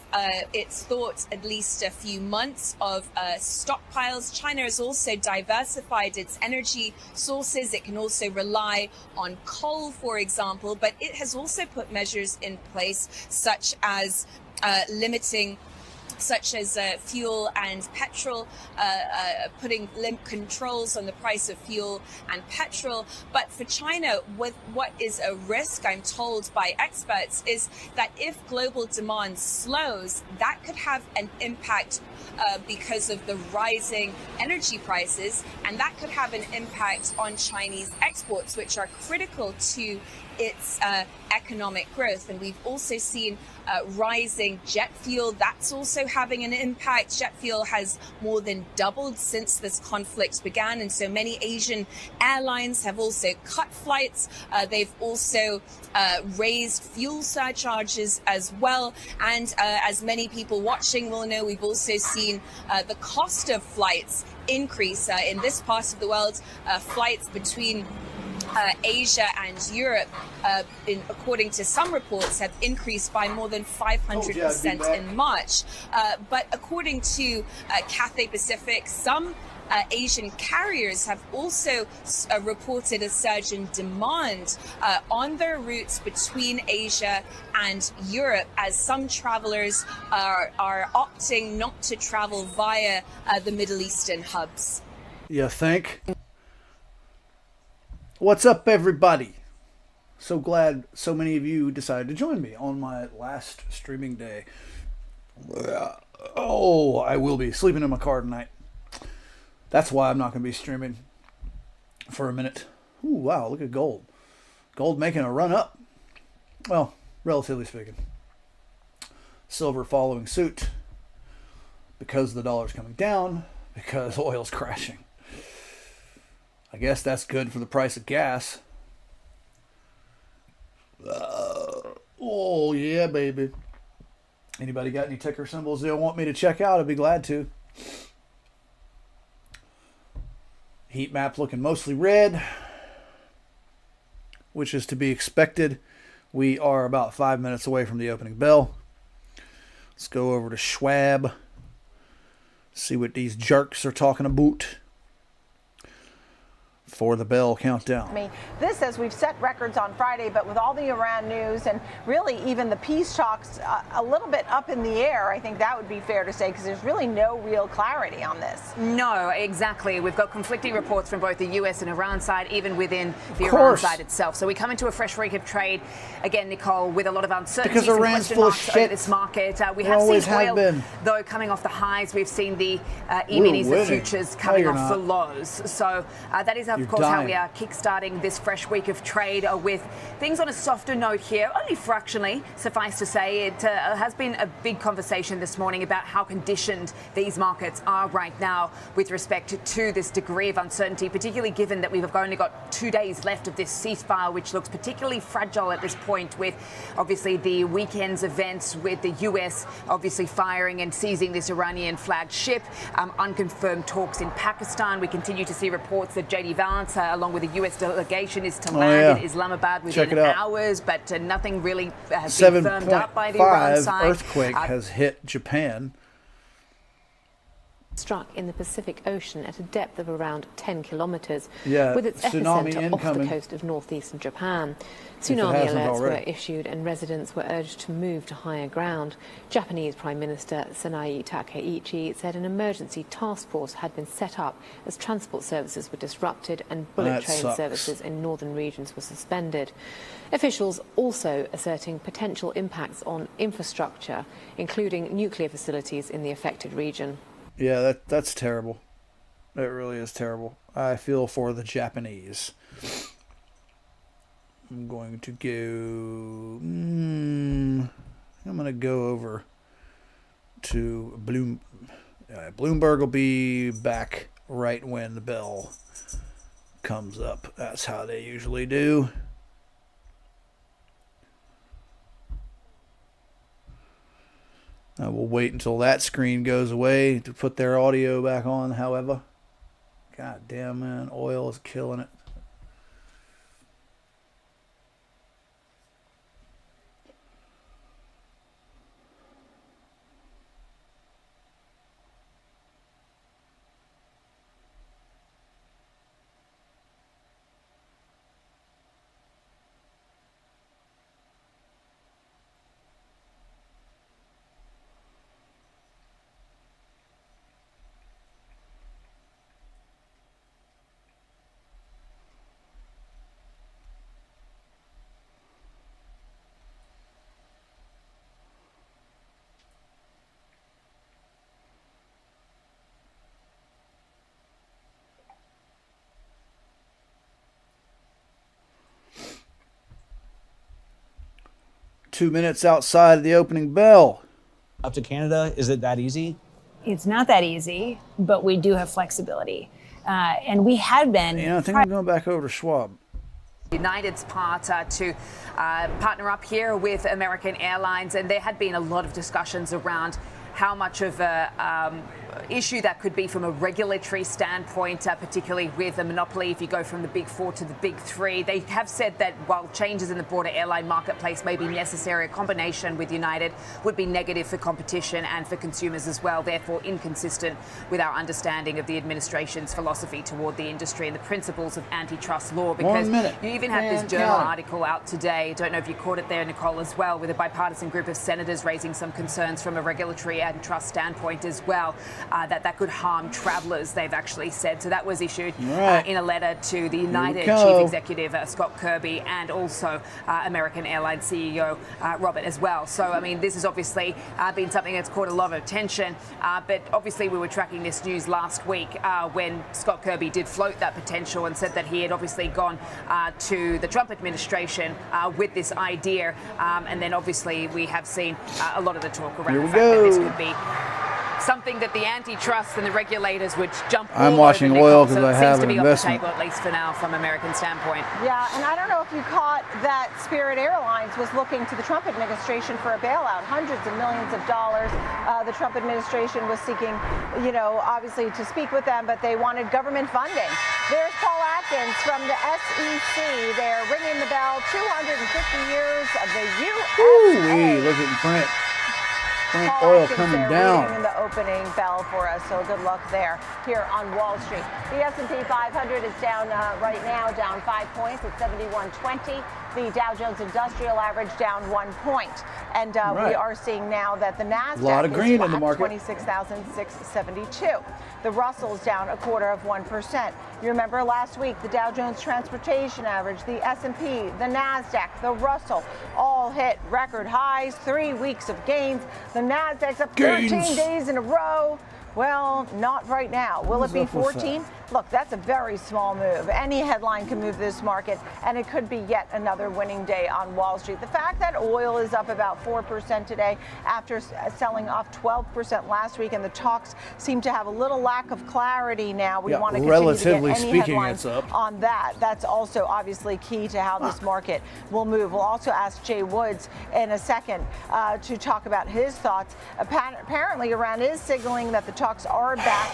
its thought at least a few months of stockpiles, China has also diversified its energy sources. It can also rely on coal, for example, but it has also put measures in place such as limiting fuel and petrol, putting controls on the price of fuel and petrol. But for China, with what is a risk, I'm told by experts, is that if global demand slows, that could have an impact because of the rising energy prices, and that could have an impact on Chinese exports, which are critical to its economic growth. And we've also seen rising jet fuel. That's also having an impact. Jet fuel has more than doubled since this conflict began, and so many Asian airlines have also cut flights. They've also raised fuel surcharges as well. And as many people watching will know, we've also seen the cost of flights increase in this part of the world. Flights between Asia and Europe, according to some reports, have increased by more than 500% in March. But according to Cathay Pacific, some Asian carriers have also reported a surge in demand on their routes between Asia and Europe, as some travelers are opting not to travel via the Middle Eastern hubs. You think? What's up, everybody? So glad so many of you decided to join me on my last streaming day. Oh, I will be sleeping in my car tonight. That's why I'm not going to be streaming for a minute. Ooh, wow, look at gold. Gold making a run up. Well, relatively speaking. Silver following suit because the dollar's coming down, because oil's crashing. I guess that's good for the price of gas. Oh, yeah, baby. Anybody got any ticker symbols they'll want me to check out? I'd be glad to. Heat map looking mostly red, which is to be expected. We are about 5 minutes away from the opening bell. Let's go over to Schwab. See what these jerks are talking about for the bell countdown. This, as we've set records on Friday, but with all the Iran news and really even the peace talks a little bit up in the air, I think that would be fair to say, because there's really no real clarity on this. No, exactly. We've got conflicting reports from both the US and Iran side, even within the Iran side itself. So we come into a fresh week of trade, again, Nicole, with a lot of uncertainty. Because Iran's full of shit. Over this market. We have seen oil, though, coming off the highs. We've seen the E-minis, the futures, coming off the lows. So that is, of course, how we are kickstarting this fresh week of trade with things on a softer note here, only fractionally, suffice to say. It has been a big conversation this morning about how conditioned these markets are right now with respect to this degree of uncertainty, particularly given that we've only got 2 days left of this ceasefire, which looks particularly fragile at this point, with obviously the weekend's events with the US obviously firing and seizing this Iranian flagged ship, unconfirmed talks in Pakistan. We continue to see reports that J.D. Vance, along with the U.S. delegation, is to land in Islamabad within hours, but nothing really has been firmed up by the Iran side. 7.5 earthquake has hit Japan. Struck in the Pacific Ocean at a depth of around 10 kilometers, with its epicenter off the coast of northeastern Japan. Tsunami alerts were issued and residents were urged to move to higher ground. Japanese Prime Minister Sanae Takaichi said an emergency task force had been set up as transport services were disrupted and bullet train services in northern regions were suspended. Officials also asserting potential impacts on infrastructure, including nuclear facilities in the affected region. Yeah, that's terrible. It really is terrible. I feel for the Japanese. I'm going to go... I'm going to go over to Bloomberg will be back right when the bell comes up. That's how they usually do. I will wait until that screen goes away to put their audio back on, however. God damn, man. Oil is killing it. .2 minutes outside of the opening bell. Up to Canada, is it that easy? It's not that easy, but we do have flexibility. And we had been... I think I'm going back over to Schwab. United's part to partner up here with American Airlines, and there had been a lot of discussions around how much of a issue that could be from a regulatory standpoint, particularly with a monopoly if you go from the big four to the big three. They have said that while changes in the broader airline marketplace may be necessary, a combination with United would be negative for competition and for consumers as well, therefore inconsistent with our understanding of the administration's philosophy toward the industry and the principles of antitrust law. Because you even have this journal article out today, don't know if you caught it there, Nicole, as well, with a bipartisan group of senators raising some concerns from a regulatory and trust standpoint as well, that could harm travelers, they've actually said. So that was issued in a letter to the United Chief Executive, Scott Kirby, and also American Airlines CEO, Robert, as well. So, I mean, this has obviously been something that's caught a lot of attention. But obviously we were tracking this news last week when Scott Kirby did float that potential and said that he had obviously gone to the Trump administration with this idea. And then obviously we have seen a lot of the talk around the fact that this could be something that the antitrust and the regulators would jump all I'm watching oil because I have an investment. Seems to be an off the table, at least for now, from American standpoint. Yeah, and I don't know if you caught that Spirit Airlines was looking to the Trump administration for a bailout, hundreds of millions of dollars. The Trump administration was seeking, obviously to speak with them, but they wanted government funding. There's Paul Atkins from the SEC. They're ringing the bell. 250 years of the USA. Look at print. Paul Oil Atkins coming there down. ringing the opening bell for us, so good luck there here on Wall Street. The S&P 500 is down right now, down 5 points at 7120. The Dow Jones Industrial Average down 1 point. And we are seeing now that the NASDAQ is green flat, in the market. 26,672. The Russell's down 0.25%. You remember last week, the Dow Jones Transportation Average, the S&P, the NASDAQ, the Russell, all hit record highs, 3 weeks of gains. The NASDAQ's up 13 days in a row. Well, not right now. Will it be 14? Look, that's a very small move. Any headline can move this market, and it could be yet another winning day on Wall Street. The fact that oil is up about 4% today after selling off 12% last week, and the talks seem to have a little lack of clarity now. We want to continue to get any headlines on that. That's also obviously key to how this market will move. We'll also ask Jay Woods in a second to talk about his thoughts. Apparently, Iran is signaling that the talks are back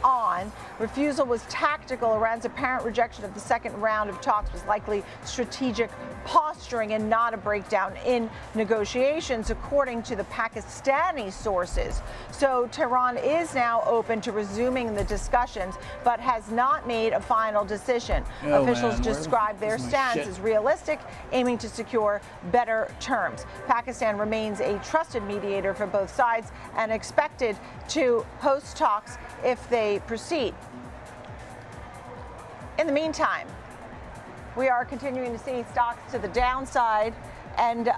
on. Refusal was tactical. Iran's apparent rejection of the second round of talks was likely strategic posturing and not a breakdown in negotiations, according to the Pakistani sources. So Tehran is now open to resuming the discussions, but has not made a final decision. Officials describe their stance as realistic, aiming to secure better terms. Pakistan remains a trusted mediator for both sides and expected to host talks if they proceed. In the meantime, we are continuing to see stocks to the downside, and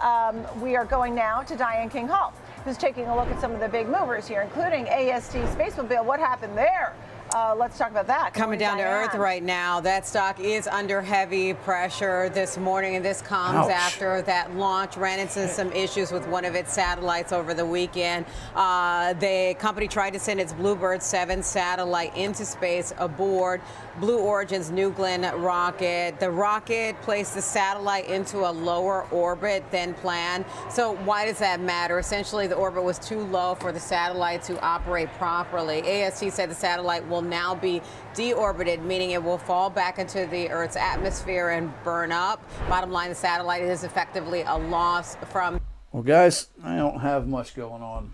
we are going now to Diane King Hall, who's taking a look at some of the big movers here, including AST Spacemobile. What happened there? Let's talk about that. Coming down to earth right now. That stock is under heavy pressure this morning, and this comes after that launch ran into some issues with one of its satellites over the weekend. The company tried to send its Bluebird 7 satellite into space aboard Blue Origin's New Glenn rocket. The rocket placed the satellite into a lower orbit than planned. So why does that matter? Essentially, the orbit was too low for the satellite to operate properly. AST said the satellite will now be deorbited, meaning it will fall back into the Earth's atmosphere and burn up. Bottom line, the satellite is effectively a loss from... Well, guys, I don't have much going on.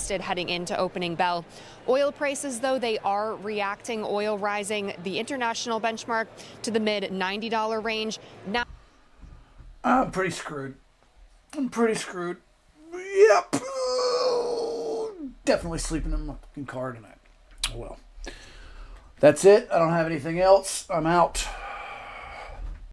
Heading into opening bell. Oil prices, though, they are reacting. Oil rising the international benchmark to the mid $90 range. Now, I'm pretty screwed. Yep. Definitely sleeping in my fucking car tonight. Well, that's it. I don't have anything else. I'm out.